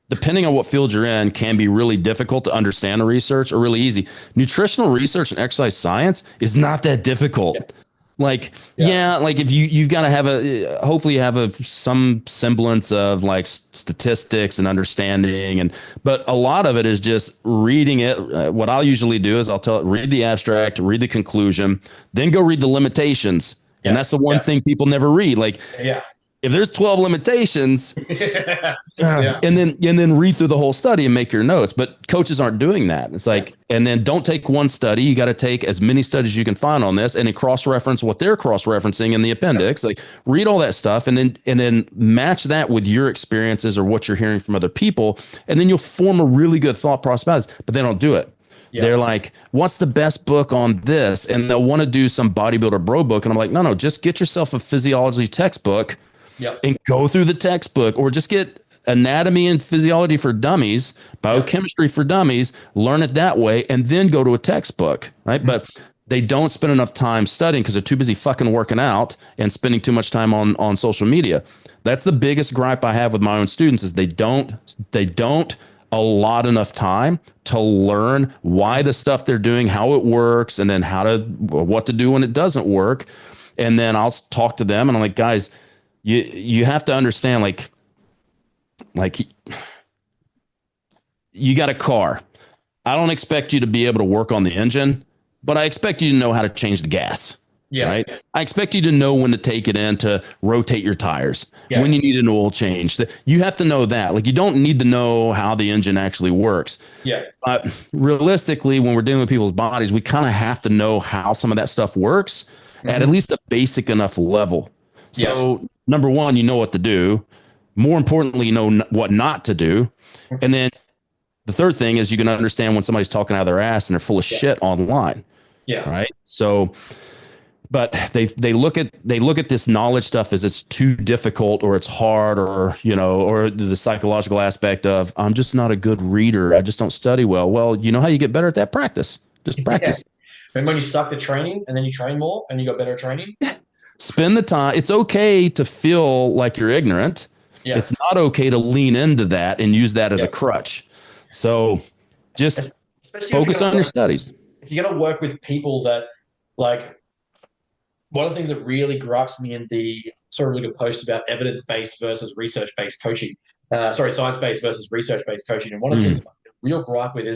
depending on what field you're in, can be really difficult to understand the research or really easy. Nutritional research and exercise science is not that difficult. Yeah. Like, like if you've got to hopefully you have some semblance of like statistics and understanding. But a lot of it is just reading it. What I'll usually do is read the abstract, read the conclusion, then go read the limitations. Yeah. And that's the one thing people never read. Like, if there's 12 limitations, and then read through the whole study and make your notes. But coaches aren't doing that. It's like, and then don't take one study. You got to take as many studies you can find on this and then cross-reference what they're cross-referencing in the appendix. Like read all that stuff and then match that with your experiences or what you're hearing from other people. And then you'll form a really good thought process about this, but they don't do it. Yeah. They're like, what's the best book on this? And they'll want to do some bodybuilder bro book. And I'm like, no, just get yourself a physiology textbook. Yep. And go through the textbook or just get anatomy and physiology for dummies, biochemistry for dummies, learn it that way, and then go to a textbook, right? Mm-hmm. But they don't spend enough time studying because they're too busy fucking working out and spending too much time on social media. That's the biggest gripe I have with my own students is they don't allot enough time to learn why the stuff they're doing, how it works, and then what to do when it doesn't work. And then I'll talk to them and I'm like, guys, you have to understand, like you got a car. I don't expect you to be able to work on the engine, but I expect you to know how to change the gas. Yeah. Right. I expect you to know when to take it in to rotate your tires, when you need an oil change. You have to know that. Like you don't need to know how the engine actually works. Yeah. But realistically, when we're dealing with people's bodies, we kind of have to know how some of that stuff works at least a basic enough level. So number one, you know what to do. More importantly, you know what not to do. And then the third thing is you can understand when somebody's talking out of their ass and they're full of shit online. Yeah. Right. So, but they look at this knowledge stuff as it's too difficult or it's hard or, or the psychological aspect of I'm just not a good reader. I just don't study well. Well, you know how you get better at that? Practice. Just practice.
Yeah. Remember when you sucked at training and then you train more and you got better at training?
Spend the time. It's okay to feel like you're ignorant. Yeah. It's not okay to lean into that and use that as a crutch. So just focus on your studies.
If you're going to work with people that like, one of the things that really gripes me in the sort of really good post about evidence-based versus research-based coaching, science-based versus research-based coaching. And one of the things I'm real gripe with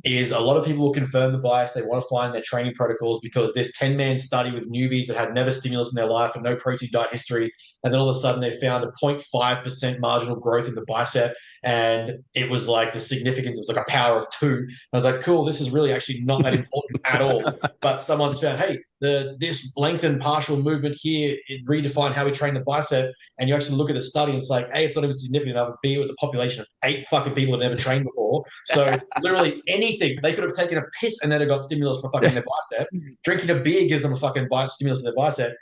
is a lot of people will confirm the bias. They want to find their training protocols because this 10-man study with newbies that had never stimulus in their life and no protein diet history. And then all of a sudden they found a 0.5% marginal growth in the bicep. And it was like the significance was like a power of 2. I was like, cool, this is really actually not that important at all. But someone's found, hey, this lengthened partial movement here, it redefined how we train the bicep. And you actually look at the study and it's like, A, it's not even significant enough. B, it was a population of 8 fucking people that never trained before. So literally anything, they could have taken a piss and then it got stimulus for fucking their bicep. Drinking a beer gives them a fucking stimulus to their bicep.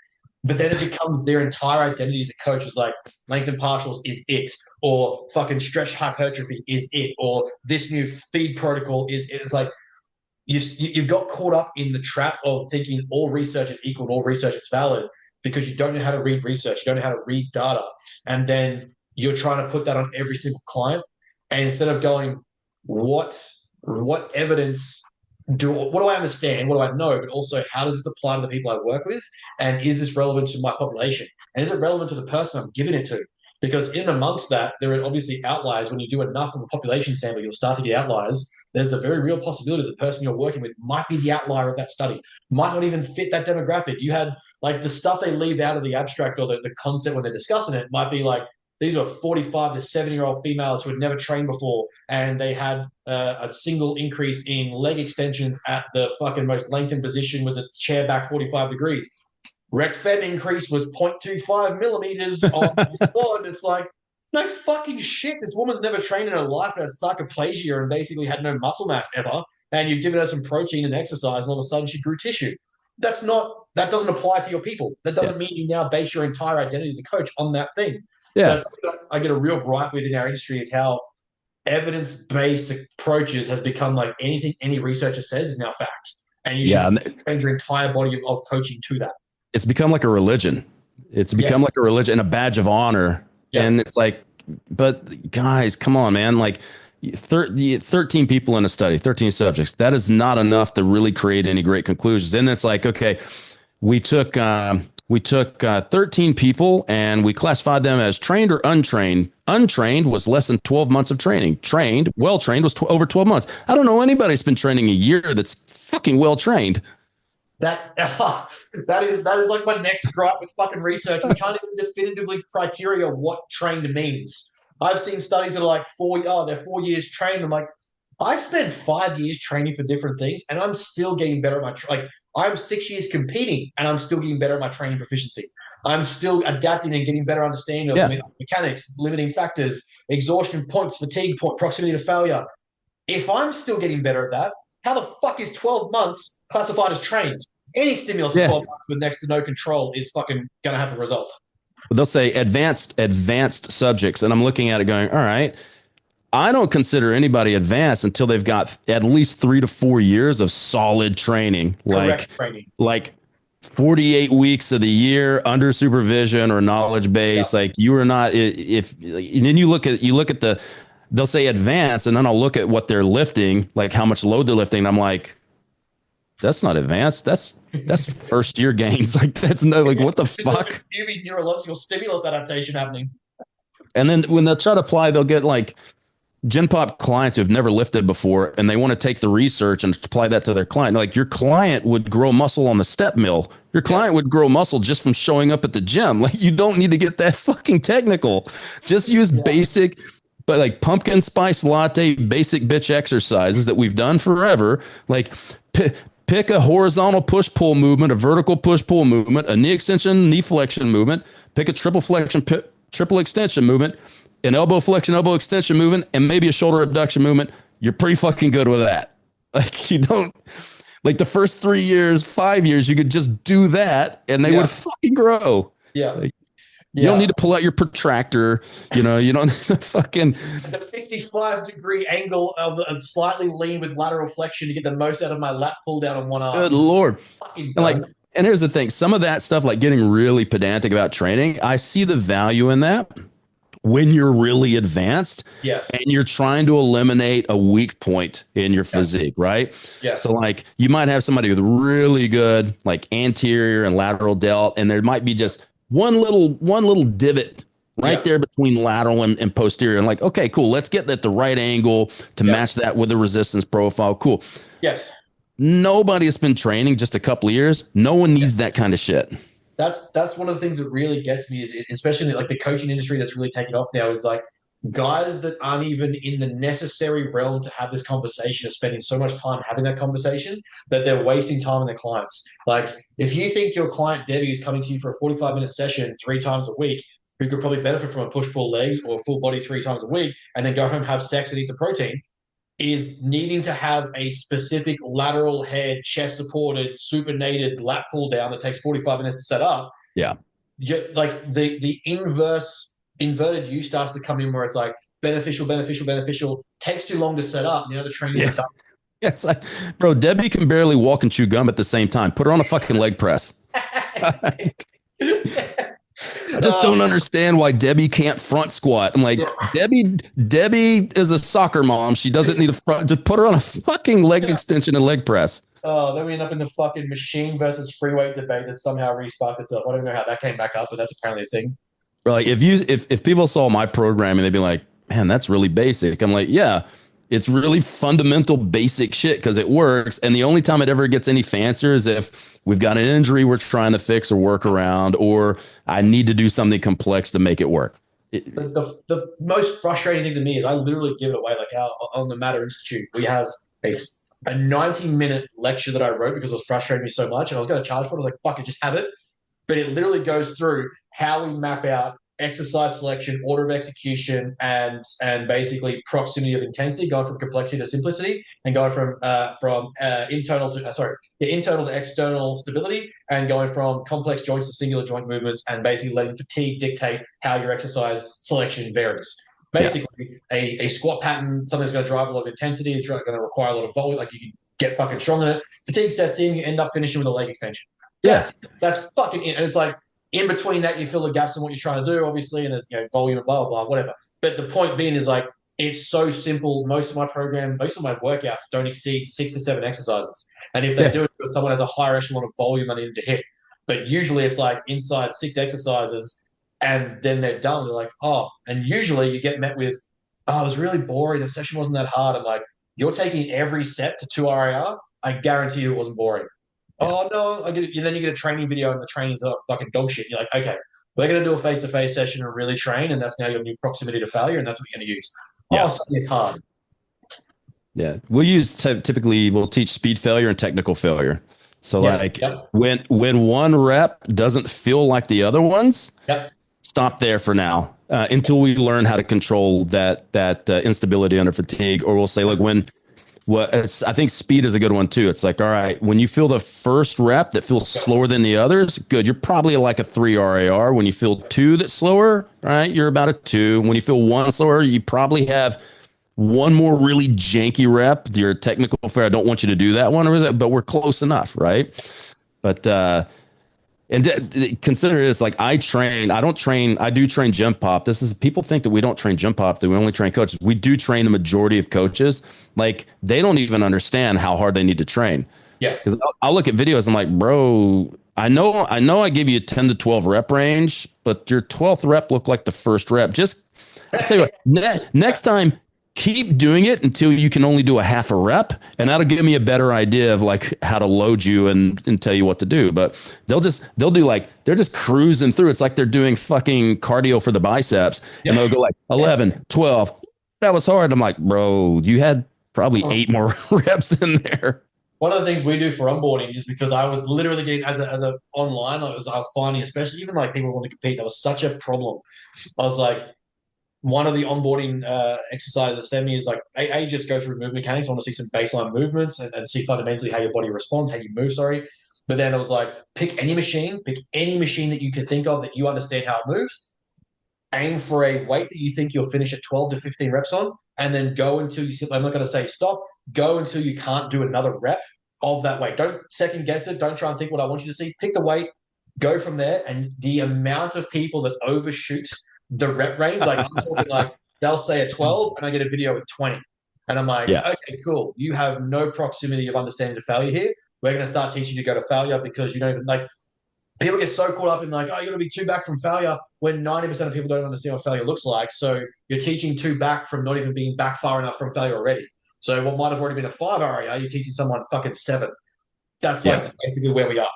But then it becomes their entire identity as a coach is like lengthened partials is it, or fucking stretch hypertrophy is it, or this new feed protocol is it. It's like, you've got caught up in the trap of thinking all research is equal, all research is valid, because you don't know how to read research, you don't know how to read data, and then you're trying to put that on every single client. And instead of going, what evidence what do I understand? What do I know? But also, how does this apply to the people I work with? And is this relevant to my population? And is it relevant to the person I'm giving it to? Because in amongst that, there are obviously outliers. When you do enough of a population sample, you'll start to get outliers. There's the very real possibility that the person you're working with might be the outlier of that study, might not even fit that demographic. You had like the stuff they leave out of the abstract or the concept when they're discussing it might be like, these were 45 to 70-year-old females who had never trained before, and they had a single increase in leg extensions at the fucking most lengthened position with the chair back 45 degrees. Rec Fem increase was 0.25 millimeters on the squat. It's like, no fucking shit. This woman's never trained in her life and has sarcoplasgia and basically had no muscle mass ever. And you've given her some protein and exercise, and all of a sudden she grew tissue. That doesn't apply to your people. That doesn't mean you now base your entire identity as a coach on that thing.
Yeah.
So I get a real gripe within our industry is how evidence-based approaches has become like anything any researcher says is now fact. And you should change your entire body of coaching to that. It's
become like a religion. It's become like a religion and a badge of honor. Yeah. And it's like, but guys, come on, man. Like 13 people in a study, 13 subjects. That is not enough to really create any great conclusions. And it's like, okay, we took 13 people and we classified them as trained or untrained. Untrained was less than 12 months of training. Trained, well-trained was over 12 months. I don't know anybody that's been training a year that's fucking well-trained.
That is like my next gripe with fucking research. We can't even definitively criteria what trained means. I've seen studies that are like they're 4 years trained. I'm like, I spent 5 years training for different things and I'm still getting better at my I'm 6 years competing and I'm still getting better at my training proficiency. I'm still adapting and getting better understanding of mechanics, limiting factors, exhaustion points, fatigue point, proximity to failure. If I'm still getting better at that, how the fuck is 12 months classified as trained? Any stimulus for 12 months with next to no control is fucking going to have a result.
They'll say advanced subjects. And I'm looking at it going, all right, I don't consider anybody advanced until they've got at least 3 to 4 years of solid training, like 48 weeks of the year under supervision or knowledge base. Like you are not, and then you look at they'll say advanced, and then I'll look at what they're lifting, like how much load they're lifting. And I'm like, that's not advanced. That's first year gains. Like that's no, like what the fuck?
You mean neurological stimulus adaptation happening?
And then when they'll try to apply, they'll get like Gen Pop clients who've never lifted before, and they want to take the research and apply that to their client. Like your client would grow muscle on the step mill. Your client would grow muscle just from showing up at the gym. Like you don't need to get that fucking technical. Just use basic, but like pumpkin spice latte, basic bitch exercises that we've done forever. Like pick a horizontal push-pull movement, a vertical push-pull movement, a knee extension, knee flexion movement, pick a triple flexion, triple extension movement, an elbow flexion, elbow extension movement, and maybe a shoulder abduction movement. You're pretty fucking good with that. Like you don't, like the first 3 years, 5 years, you could just do that and they would fucking grow.
Yeah.
Like, you don't need to pull out your protractor. You don't need to fucking
a 55-degree angle of a slightly lean with lateral flexion to get the most out of my lat pull down on one arm.
Good Lord. And here's the thing. Some of that stuff, like getting really pedantic about training, I see the value in that when you're really advanced and you're trying to eliminate a weak point in your physique, right?
Yeah.
So like you might have somebody with really good like anterior and lateral delt, and there might be just one little divot right there between lateral and posterior. And like, okay, cool. Let's get at the right angle to match that with the resistance profile. Cool.
Yes.
Nobody has been training just a couple of years. No one needs that kind of shit.
That's one of the things that really gets me is, especially like the coaching industry that's really taking off now, is like guys that aren't even in the necessary realm to have this conversation are spending so much time having that conversation that they're wasting time on their clients. Like if you think your client Debbie is coming to you for a 45-minute session 3 times a week, who could probably benefit from a push-pull legs or full body 3 times a week and then go home, have sex and eat some protein, is needing to have a specific lateral head, chest supported, supinated lat pull down that takes 45 minutes to set up.
Yeah.
Like the inverted U starts to come in where it's like beneficial, takes too long to set up. Now the training is done.
It's like, bro, Debbie can barely walk and chew gum at the same time. Put her on a fucking leg press. I just don't understand why Debbie can't front squat. I'm like, Debbie is a soccer mom. She doesn't need a front. Just put her on a fucking leg extension and leg press.
Oh, then we end up in the fucking machine versus free weight debate that somehow resparked itself. I don't know how that came back up, but that's apparently a thing.
Like if people saw my program and they'd be like, man, that's really basic. I'm like, yeah, it's really fundamental basic shit because it works. And the only time it ever gets any fancier is if we've got an injury we're trying to fix or work around, or I need to do something complex to make it work.
The most frustrating thing to me is I literally give it away. Like on the Matter Institute, we have a 90-minute lecture that I wrote because it was frustrating me so much, and I was going to charge for it. I was like, fuck it, just have it. But it literally goes through how we map out exercise selection, order of execution, and basically proximity of intensity, going from complexity to simplicity, and going from internal to external stability, and going from complex joints to singular joint movements, and basically letting fatigue dictate how your exercise selection varies. Basically, a squat pattern, something that's going to drive a lot of intensity, is going to require a lot of volume. Like you can get fucking strong in it. Fatigue sets in, you end up finishing with a leg extension. That's fucking it. And it's like in between that, you fill the gaps in what you're trying to do, obviously, and there's volume and blah, blah, blah, whatever. But the point being is like it's so simple. Most of my workouts don't exceed 6 to 7 exercises. And if they do it, someone has a higher echelon of volume I need to hit. But usually it's like inside 6 exercises. And then they're done. They're like, oh, and usually you get met with, oh, it was really boring. The session wasn't that hard. I'm like, you're taking every set to 2 RIR. I guarantee you it wasn't boring. Yeah. Oh, no. Then you get a training video and the training's fucking dog shit. You're like, okay, we're going to do a face-to-face session and really train. And that's now your new proximity to failure. And that's what you're going to use. Yeah. Oh, suddenly it's hard.
Yeah. We'll we'll teach speed failure and technical failure. So when one rep doesn't feel like the other ones, stop there for now until we learn how to control that instability under fatigue. Or we'll say, look, I think speed is a good one too. It's like, all right, when you feel the first rep that feels slower than the others, good. You're probably like a 3 RAR. When you feel 2 that's slower, right, you're about a 2. When you feel 1 slower, you probably have one more really janky rep. Your technical fair, I don't want you to do that one, but we're close enough, right? But consider this, like I do train gym pop. People think that we don't train gym pop, that we only train coaches. We do train the majority of coaches. Like they don't even understand how hard they need to train. Yeah. Because I'll look at videos and I'm like, bro, I know I give you a 10 to 12 rep range, but your 12th rep looked like the first rep. I'll tell you what, next time, keep doing it until you can only do a half a rep, and that'll give me a better idea of like how to load you and tell you what to do. But they're just cruising through. It's like they're doing fucking cardio for the biceps, and they'll go like 11, 12. That was hard. I'm like, bro, you had probably 8 more reps in there.
One of the things we do for onboarding is because I was literally getting as a online, I was finding, especially even like people want to compete, that was such a problem. I was like, one of the onboarding exercises send me is like, I just go through movement mechanics. I want to see some baseline movements and see fundamentally how your body responds, how you move, But then it was like, pick any machine that you can think of that you understand how it moves, aim for a weight that you think you'll finish at 12 to 15 reps on, and then go until you I'm not going to say stop, go until you can't do another rep of that weight. Don't second guess it. Don't try and think what I want you to see. Pick the weight, go from there. And the amount of people that overshoot the rep range, like I'm talking like they'll say a 12 and I get a video with 20. And I'm like, okay, cool. You have no proximity of understanding to failure here. We're going to start teaching you to go to failure because you don't even like, people get so caught up in like, oh, you're going to be 2 back from failure when 90% of people don't understand what failure looks like. So you're teaching 2 back from not even being back far enough from failure already. So what might have already been a 5 RAR, you're teaching someone fucking 7. That's basically where we are.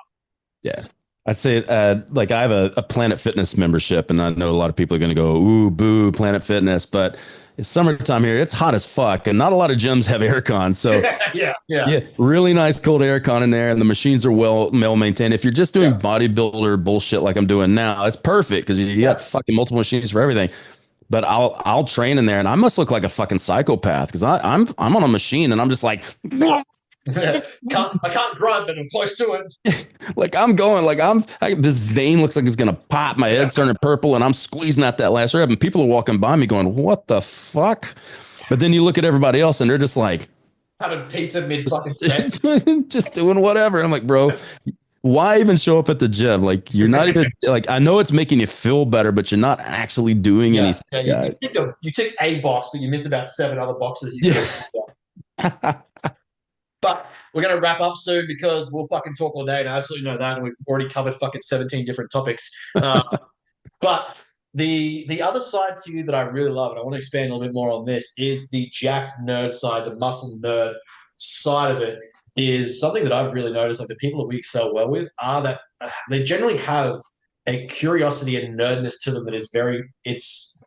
Yeah. I'd say like I have a Planet Fitness membership, and I know a lot of people are going to go, ooh, boo, Planet Fitness. But it's summertime here. It's hot as fuck, and not a lot of gyms have aircon. So yeah, really nice cold aircon in there, and the machines are well maintained. If you're just doing bodybuilder bullshit like I'm doing now, it's perfect because you got fucking multiple machines for everything. But I'll train in there, and I must look like a fucking psychopath because I'm on a machine, and I'm just like.
I can't grunt, but I'm close to it.
Like I'm going, this vein looks like it's gonna pop. My head's turning purple, and I'm squeezing out that last rep. And people are walking by me, going, "What the fuck?" But then you look at everybody else, and they're just like,
having pizza mid fucking set.
just doing whatever. I'm like, bro, why even show up at the gym? Like, you're not even like, I know it's making you feel better, but you're not actually doing
Yeah,
anything,
yeah.
guys.
You ticked a box, but you missed about 7 other boxes you could have. But we're going to wrap up soon because we'll fucking talk all day, and I absolutely know that, and we've already covered fucking 17 different topics. But the other side to you that I really love, and I want to expand a little bit more on this, is the jacked nerd side, the muscle nerd side of it, is something that I've really noticed. Like the people that we excel well with are that they generally have a curiosity and nerdness to them that is very. It's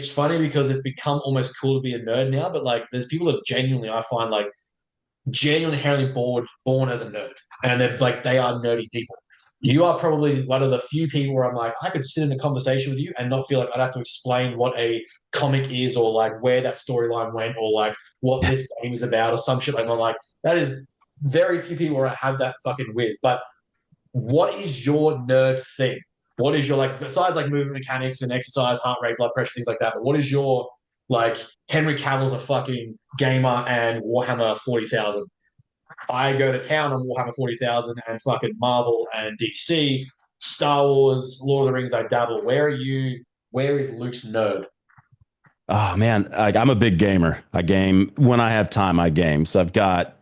funny because it's become almost cool to be a nerd now, but like there's people that genuinely I find like genuinely inherently born as a nerd, and they're like they are nerdy people. You are probably one of the few people where I'm like, I could sit in a conversation with you and not feel like I'd have to explain what a comic is or like where that storyline went or like what this game is about or some shit. Like I'm like, that is very few people where I have that fucking with. But what is your nerd thing? What is your like besides like movement mechanics and exercise, heart rate, blood pressure, things like that? But what is your like Henry Cavill's a fucking gamer and Warhammer 40,000. I go to town on Warhammer 40,000 and fucking Marvel and DC, Star Wars, Lord of the Rings. I dabble. Where are you? Where is Luke's nerd?
Oh man, like I'm a big gamer. I game when I have time. I game. So I've got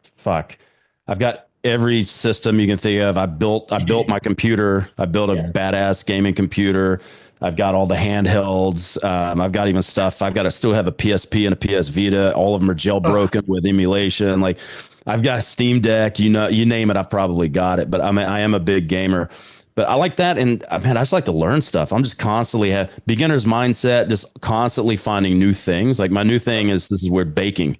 every system you can think of. I built my computer. I built a badass gaming computer. I've got all the handhelds. I've got even stuff. I still have a PSP and a PS Vita. All of them are jailbroken with emulation. Like I've got a Steam Deck. You name it, I've probably got it. But I am a big gamer. But I like that, and man, I just like to learn stuff. I'm just constantly have beginner's mindset, just constantly finding new things. Like my new thing is this is where baking.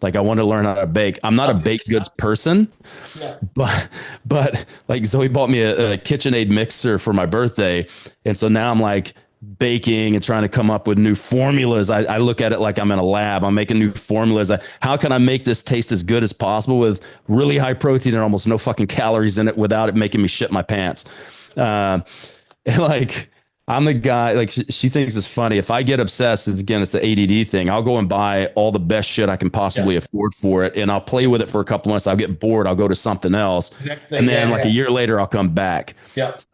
Like I want to learn how to bake. I'm not a baked goods person,
Yeah.
but like Zoe bought me a KitchenAid mixer for my birthday, and so now I'm like baking and trying to come up with new formulas. I look at it like I'm in a lab. I'm making new formulas. How can I make this taste as good as possible with really high protein and almost no fucking calories in it without it making me shit my pants? And like I'm the guy, like she thinks it's funny. If I get obsessed, it's the ADD thing. I'll go and buy all the best shit I can possibly afford for it, and I'll play with it for a couple months. I'll get bored. I'll go to something else, and then like a year later, I'll come back.
Yeah.
So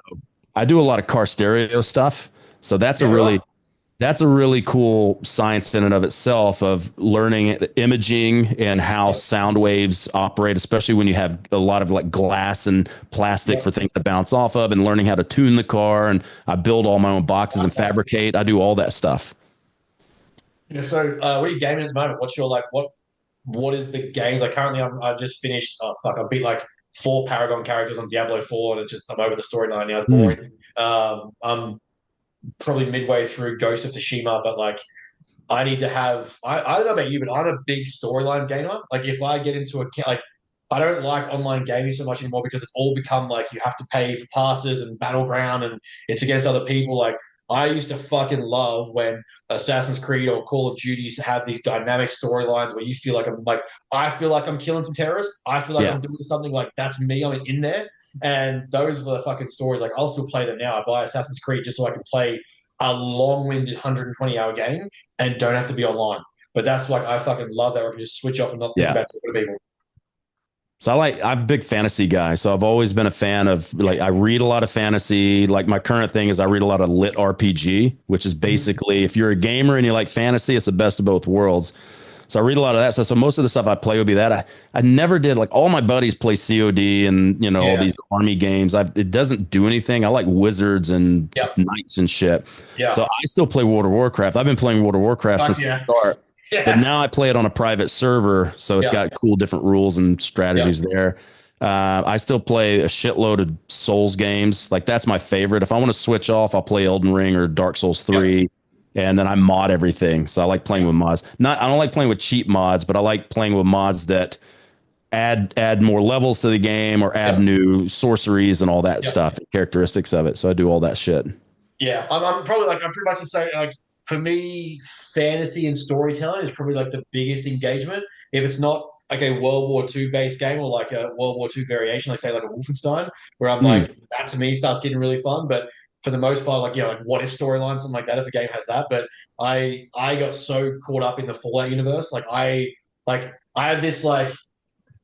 I do a lot of car stereo stuff, so that's a really cool science in and of itself of learning imaging and how sound waves operate, especially when you have a lot of like glass and plastic for things to bounce off of, and learning how to tune the car. And I build all my own boxes and fabricate. I do all that stuff.
Yeah. So, what are you gaming at the moment? What's your like? What is the games? Like currently, I've just finished. Oh fuck! I beat like 4 Paragon characters on Diablo 4, and it's just I'm over the storyline now. It's boring. I'm probably midway through Ghost of Tsushima, but like I need to have. I don't know about you, but I'm a big storyline gamer. Like if I get into like I don't like online gaming so much anymore because it's all become like you have to pay for passes and battleground and it's against other people. Like I used to fucking love when Assassin's Creed or Call of Duty used to have these dynamic storylines where you feel like I feel like I'm killing some terrorists. I feel like
Yeah.
I'm doing something like that's me. I'm in there. And those are the fucking stories. Like I'll still play them now. I buy Assassin's Creed just so I can play a long-winded 120-hour game and don't have to be online. But that's like I fucking love that where I can just switch off and not think
Yeah.
about other people.
So I'm a big fantasy guy. So I've always been a fan of like I read a lot of fantasy. Like my current thing is I read a lot of lit RPG, which is basically if you're a gamer and you like fantasy, it's the best of both worlds. So I read a lot of that stuff. So most of the stuff I play would be that. I never did like all my buddies play COD and all these army games. It doesn't do anything. I like wizards and knights and shit.
Yeah.
So I still play World of Warcraft. I've been playing World of Warcraft since the start.
Yeah.
But now I play it on a private server, so it's got cool different rules and strategies there. I still play a shitload of Souls games. Like that's my favorite. If I want to switch off, I'll play Elden Ring or Dark Souls 3. And then I mod everything. So I like playing with mods. I don't like playing with cheap mods, but I like playing with mods that add more levels to the game or add new sorceries and all that stuff, characteristics of it. So I do all that shit.
Yeah, I'm probably like I'm pretty much the same. Like for me, fantasy and storytelling is probably like the biggest engagement. If it's not like a World War II based game or like a World War II variation, like say like a Wolfenstein, where I'm like that to me starts getting really fun. But for the most part, like like what if storyline, something like that, if a game has that. But I got so caught up in the Fallout universe, like I have this like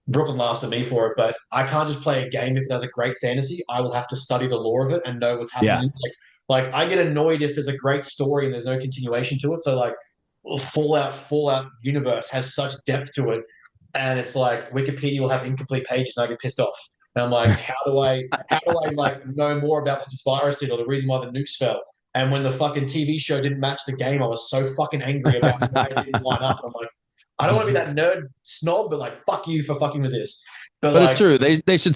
Brooklyn laughs at me for it, but I can't just play a game if it has a great fantasy. I will have to study the lore of it and know what's happening.
Yeah.
Like I get annoyed if there's a great story and there's no continuation to it. So like Fallout universe has such depth to it, and it's like Wikipedia will have incomplete pages, and I get pissed off. And I'm like, how do I like know more about what this virus did or the reason why the nukes fell? And when the fucking TV show didn't match the game, I was so fucking angry about why it didn't line up. I'm like, I don't want to be that nerd snob, but like, fuck you for fucking with this. But
But it's
like,
true. They should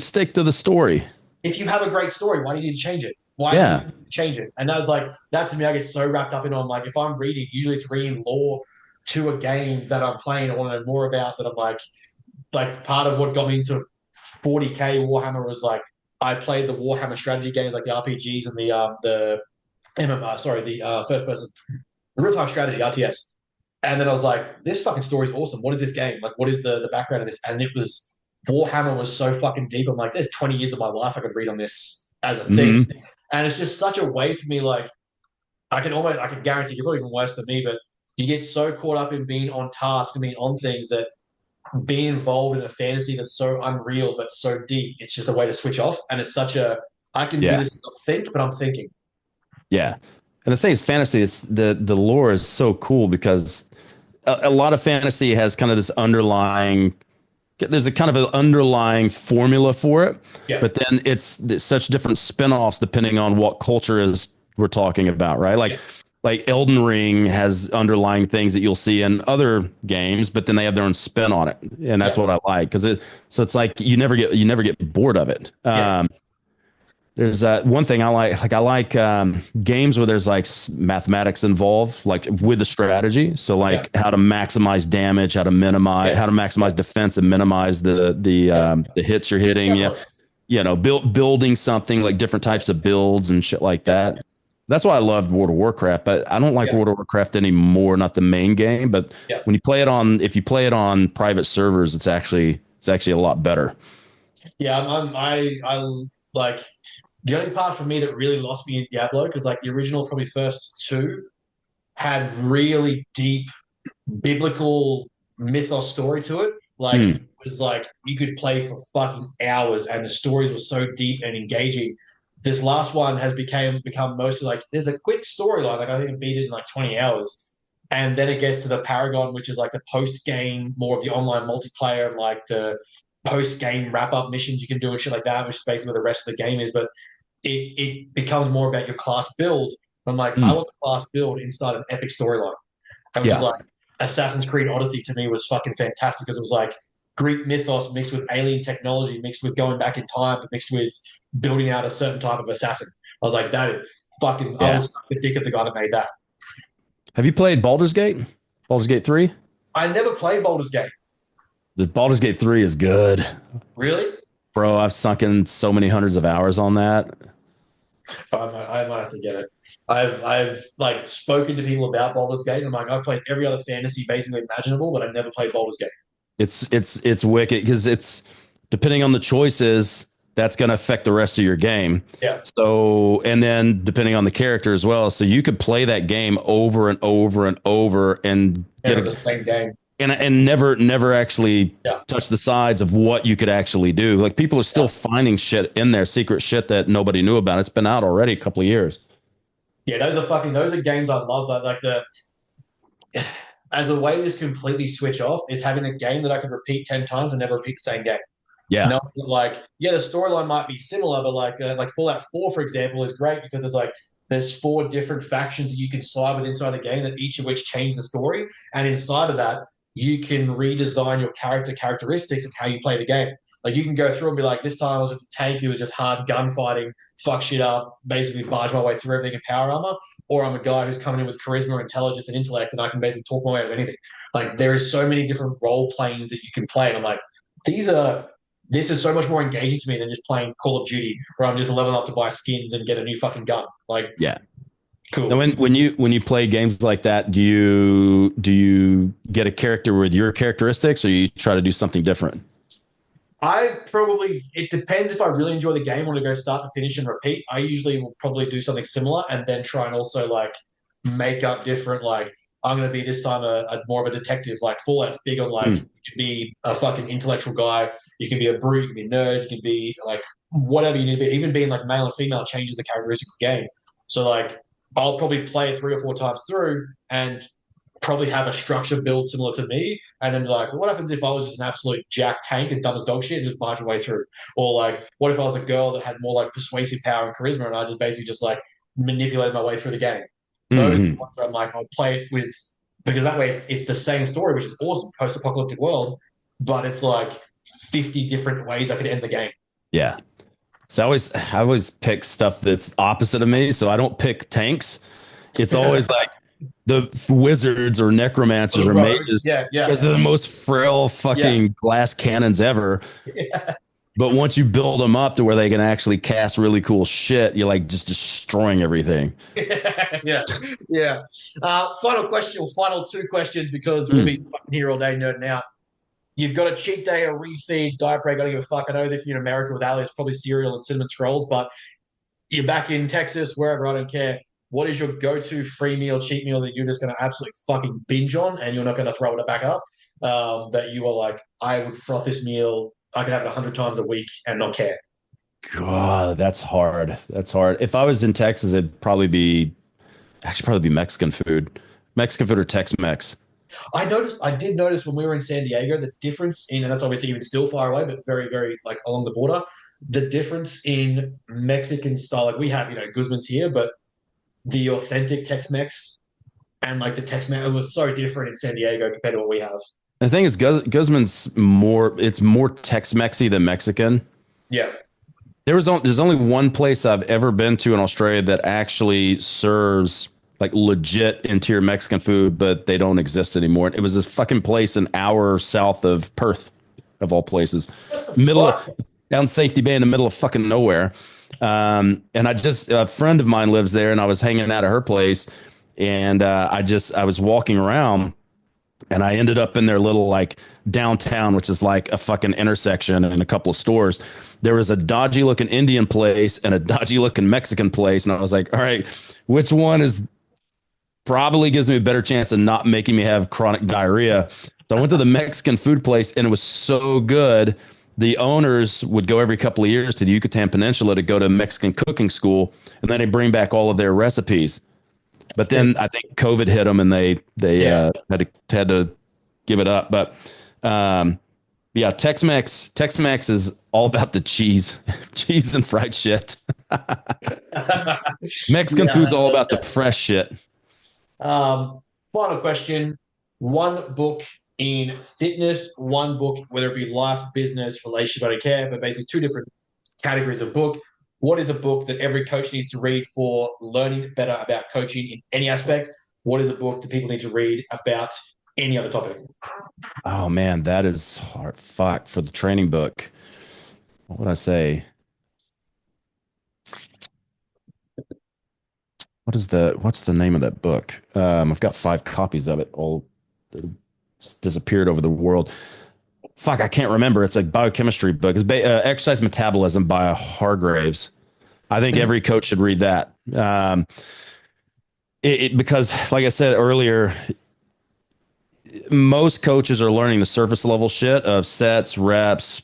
stick to the story.
if you have a great story, why do you need to change it? Why do you
Yeah.
need to change it? And that's like that to me, I get so wrapped up in on like if I'm reading, usually it's reading lore to a game that I'm playing, I want to know more about that. I'm like part of what got me into 40K Warhammer was like I played the Warhammer strategy games like the RPGs and the MMR, sorry, the first person real time strategy RTS. And then I was like, this fucking story is awesome. What is this game? Like, what is the background of this? And it was Warhammer was so fucking deep. I'm like, there's 20 years of my life I could read on this as a thing.
Hmm.
And it's just such a way for me. Like, I can guarantee you're probably even worse than me, but you get so caught up in being on task and being on things that being involved in a fantasy that's so unreal but so deep, it's just a way to switch off. And it's such a, I can do
Yeah.
this and not think, but I'm thinking.
Yeah. And the thing is, fantasy is the lore is so cool because a lot of fantasy has kind of this underlying. There's a kind of an underlying formula for it,
Yeah.
but then it's such different spin-offs depending on what culture is we're talking about, right?
Yeah.
Like Elden Ring has underlying things that you'll see in other games, but then they have their own spin on it, and that's
Yeah.
what I like because it's like you never get bored of it.
Yeah.
There's one thing I like. Like I like games where there's like mathematics involved, like with the strategy. So
Yeah.
like how to maximize damage, how to minimize,
Yeah.
how to maximize defense and minimize the hits you're hitting. Yeah,
Yeah.
building something like different types of builds and shit like that. That's why I loved World of Warcraft, but I don't like
Yeah.
World of Warcraft anymore. Not the main game, but
Yeah.
when you play it on, if you play it on private servers, it's actually a lot better.
Yeah, I like the only part for me that really lost me in Diablo because like the original probably first two had really deep biblical mythos story to it. Like it
Hmm.
was like you could play for fucking hours and the stories were so deep and engaging. This last one has become mostly like there's a quick storyline. Like I think I beat it in like 20 hours. And then it gets to the Paragon, which is like the post game, more of the online multiplayer and like the post game wrap up missions you can do and shit like that, which is basically what the rest of the game is. But it becomes more about your class build. I'm like, I
Hmm.
want the class build inside an epic storyline. And which is
Yeah.
like Assassin's Creed Odyssey to me was fucking fantastic because it was like Greek mythos mixed with alien technology, mixed with going back in time, but mixed with building out a certain type of assassin. I was like, that is fucking, I
Yeah.
was the dick of the guy that made that.
Have you played Baldur's Gate? Baldur's Gate 3?
I never played Baldur's Gate.
The Baldur's Gate 3 is good.
Really?
Bro, I've sunk in so many hundreds of hours on that.
I might have to get it. I've like spoken to people about Baldur's Gate. And I'm like, I've played every other fantasy basically imaginable, but I've never played Baldur's Gate.
It's wicked because it's depending on the choices, that's going to affect the rest of your game.
Yeah.
So, and then depending on the character as well. So you could play that game over and over and over and
Never the same game.
and never actually
Yeah.
touch the sides of what you could actually do. Like people are still
Yeah.
finding shit in there, secret shit that nobody knew about. It's been out already a couple of years.
Yeah, those are games I love. That like the as a way to just completely switch off is having a game that I could repeat 10 times and never repeat the same game.
Yeah.
No, like yeah, the storyline might be similar, but like Fallout 4, for example, is great because there's four different factions that you can side with inside the game that each of which change the story, and inside of that, you can redesign your characteristics and how you play the game. Like you can go through and be like, this time I was just a tank who was just hard gunfighting, fuck shit up, basically barge my way through everything in power armor, or I'm a guy who's coming in with charisma, intelligence, and intellect, and I can basically talk my way out of anything. Like there is so many different role planes that you can play, and I'm like, these are this is so much more engaging to me than just playing Call of Duty, where I'm just leveling up to buy skins and get a new fucking gun. Like,
Yeah.
cool.
Now, when you play games like that, do you get a character with your characteristics, or you try to do something different?
It depends if I really enjoy the game, want to go start to finish and repeat. I usually will probably do something similar and then try and also like make up different, like, I'm going to be this time a more of a detective. Like Fallout's big on like, you can be a fucking intellectual guy, you can be a brute, you can be a nerd, you can be like whatever you need to be. Even being like male and female changes the characteristics of the game. So like, I'll probably play it 3 or 4 times through and probably have a structure build similar to me, and then be like, well, what happens if I was just an absolute jack tank and dumb as dog shit and just barge my way through? Or like, what if I was a girl that had more like persuasive power and charisma, and I just basically just like manipulated my way through the game? Those are the ones where I'm like, I'll play it with, because that way it's the same story, which is awesome, post-apocalyptic world, but it's like 50 different ways I could end the game.
Yeah. So I always pick stuff that's opposite of me. So I don't pick tanks. It's always like the wizards or necromancers or mages.
Yeah, yeah.
Because they're the most frail fucking glass cannons ever.
Yeah.
But once you build them up to where they can actually cast really cool shit, you're like just destroying everything.
Yeah. Yeah. Final question, or final 2 questions, because we'll be fucking here all day nerding out. You've got a cheat day, a refeed, diet break. I don't give a fuck. I know that if you're in America with Ali, it's probably cereal and cinnamon scrolls, but you're back in Texas, wherever, I don't care. What is your go-to free meal, cheat meal that you're just going to absolutely fucking binge on and you're not going to throw it back up? That you are like, I would froth this meal. I could have it 100 times a week and not care.
God, that's hard. That's hard. If I was in Texas, it'd probably be Mexican food. Mexican food or Tex-Mex.
I did notice when we were in San Diego, the difference in, and that's obviously even still far away, but very, very like along the border, the difference in Mexican style. Like we have, Guzman's here, but the authentic Tex-Mex and like the Tex-Mex was so different in San Diego compared to what we have.
The thing is, Guzman's it's more Tex-Mexy than Mexican.
Yeah.
There's only one place I've ever been to in Australia that actually serves like legit interior Mexican food, but they don't exist anymore. It was this fucking place an hour south of Perth, of all places, down Safety Bay in the middle of fucking nowhere. And a friend of mine lives there, and I was hanging out at her place, and I was walking around, and I ended up in their little like downtown, which is like a fucking intersection and a couple of stores. There was a dodgy looking Indian place and a dodgy looking Mexican place. And I was like, all right, which one is probably gives me a better chance of not making me have chronic diarrhea? So I went to the Mexican food place, and it was so good. The owners would go every couple of years to the Yucatan Peninsula to go to Mexican cooking school, and then they bring back all of their recipes. But then I think COVID hit them, and they had to give it up. But yeah, Tex-Mex is all about the cheese, cheese and fried shit. Mexican food's all about the fresh shit.
Final question: one book in fitness, one book, whether it be life, business, relationship, I don't care, but basically 2 different categories of book. What is a book that every coach needs to read for learning better about coaching in any aspect? What is a book that people need to read about any other topic?
Oh man, that is hard. Fuck, for the training book. What would I say? What's the name of that book? I've got 5 copies of it, all disappeared over the world. Fuck, I can't remember. It's a biochemistry book. It's Exercise Metabolism by Hargraves. I think every coach should read that. Because, like I said earlier, most coaches are learning the surface level shit of sets, reps,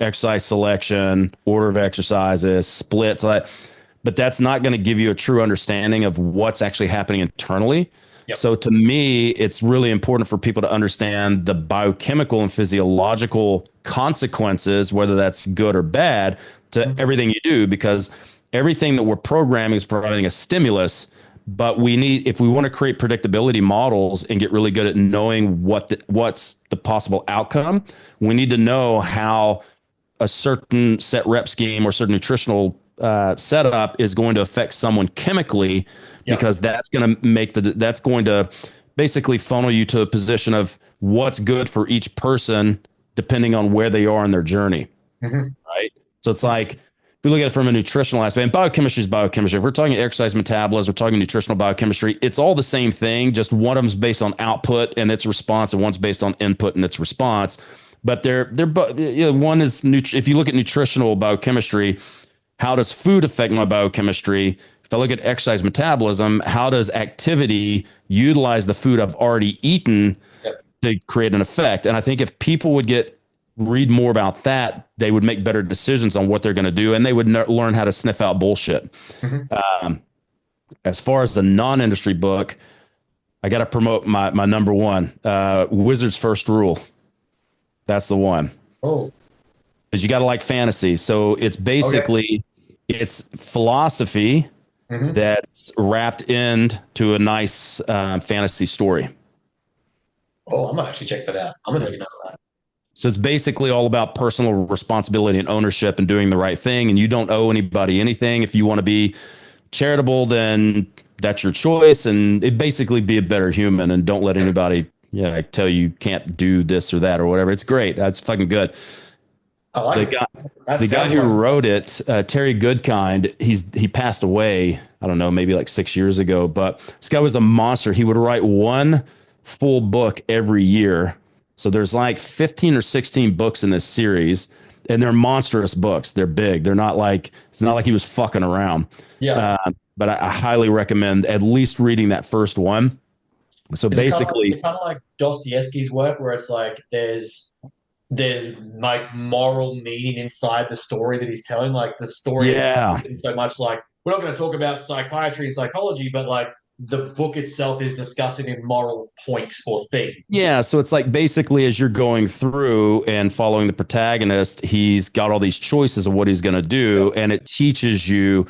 exercise selection, order of exercises, splits, but that's not going to give you a true understanding of what's actually happening internally. Yep. So to me, it's really important for people to understand the biochemical and physiological consequences, whether that's good or bad, to everything you do, because everything that we're programming is providing a stimulus. But if we want to create predictability models and get really good at knowing what's the possible outcome, we need to know how a certain set rep scheme or certain nutritional setup is going to affect someone chemically, because that's going to basically funnel you to a position of what's good for each person depending on where they are in their journey. Right. So it's like, if we look at it from a nutritional aspect, and biochemistry is biochemistry. If we're talking exercise metabolism, we're talking nutritional biochemistry, it's all the same thing. Just one of them's based on output and its response, and one's based on input and its response. But one is if you look at nutritional biochemistry, how does food affect my biochemistry? If I look at exercise metabolism, how does activity utilize the food I've already eaten to create an effect? And I think if people would read more about that, they would make better decisions on what they're going to do, and they would learn how to sniff out bullshit. As far as the non-industry book, I got to promote my number one, Wizard's First Rule. That's the one.
Oh,
because you got to like fantasy. So it's basically it's philosophy that's wrapped into a nice fantasy story.
Oh, I'm gonna actually check that out. I'm gonna take a note of that.
So it's basically all about personal responsibility and ownership and doing the right thing. And you don't owe anybody anything. If you want to be charitable, then that's your choice. And it basically be a better human and don't let anybody tell you can't do this or that or whatever. It's great. That's fucking good.
I like
the guy who wrote it, Terry Goodkind, he passed away, I don't know, maybe like 6 years ago, but this guy was a monster. He would write one full book every year. So there's like 15 or 16 books in this series, and they're monstrous books. They're big. They're not like, it's not like he was fucking around.
Yeah.
But I highly recommend at least reading that first one. So basically,
it's kind of like Dostoevsky's work, where it's like there's like moral meaning inside the story that he's telling. Like the story itself isn't so much like, we're not going to talk about psychiatry and psychology, but like the book itself is discussing a moral point or thing.
Yeah, so it's like basically as you're going through and following the protagonist, he's got all these choices of what he's going to do, and it teaches you.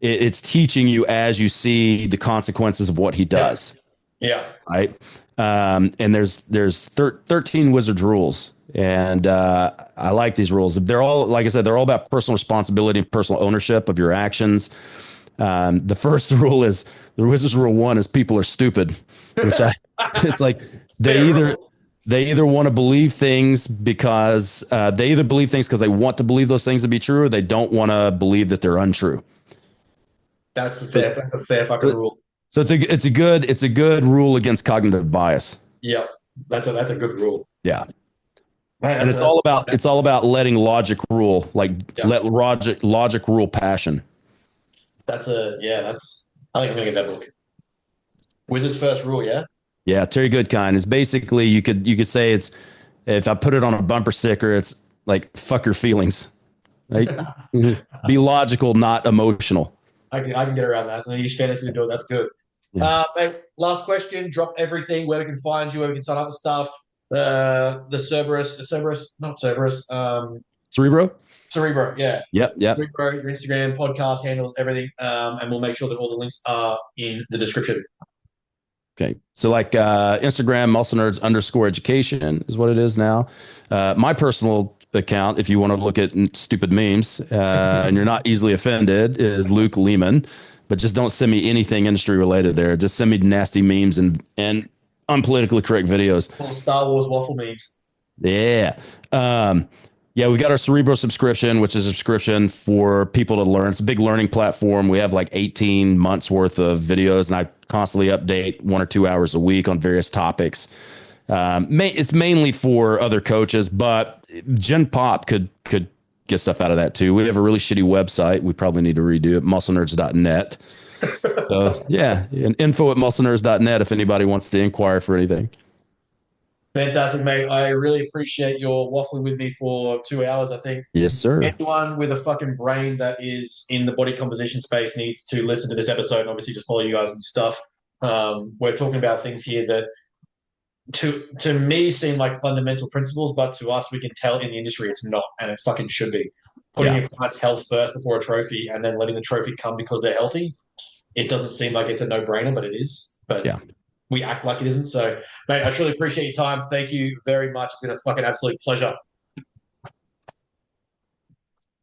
It's teaching you as you see the consequences of what he does.
Yeah.
Right. And there's 13 Wizards rules. And I like these rules. They're all, like I said, they're all about personal responsibility and personal ownership of your actions. The first rule is the Wizards rule 1 is people are stupid, which it's like they either want to believe things because they either believe things because they want to believe those things to be true, or they don't want to believe that they're untrue.
That's a fair fucking rule.
So it's a good rule against cognitive bias.
Yeah, that's a good rule.
Yeah. And it's all about letting logic rule, let logic rule passion.
I think I'm gonna get that book. Wizard's First Rule, yeah?
Yeah, Terry Goodkind is basically you could say it's, if I put it on a bumper sticker, it's like fuck your feelings. Right? Be logical, not emotional.
I can get around that. Use fantasy to do it. That's good.
Yeah.
Mate, last question. Drop everything, where we can find you, where we can sign up for stuff. Cerebro, yeah.
Yep.
Cerebro, your Instagram, podcast handles, everything. And we'll make sure that all the links are in the description.
Okay. So like Instagram, musclenerds_education is what it is now. My personal account, if you want to look at stupid memes and you're not easily offended, is Luke Leaman. But just don't send me anything industry related there. Just send me nasty memes and unpolitically correct videos.
Star Wars waffle memes.
Yeah. We've got our Cerebro subscription, which is a subscription for people to learn. It's a big learning platform. We have like 18 months worth of videos, and I constantly update 1 or 2 hours a week on various topics. It's mainly for other coaches, but Gen Pop could get stuff out of that too. We have a really shitty website. We probably need to redo it. Musclenerds.net. So and info@musclenerds.net if anybody wants to inquire for anything.
Fantastic, mate. I really appreciate your waffling with me for 2 hours, I think.
Yes, sir.
Anyone with a fucking brain that is in the body composition space needs to listen to this episode and obviously just follow you guys and stuff. We're talking about things here that to me seem like fundamental principles, but to us, we can tell in the industry it's not, and it fucking should be. Putting a client's health first before a trophy and then letting the trophy come because they're healthy, it doesn't seem like it's a no-brainer, but it is. But we act like it isn't. So, mate, I truly appreciate your time. Thank you very much. It's been a fucking absolute pleasure.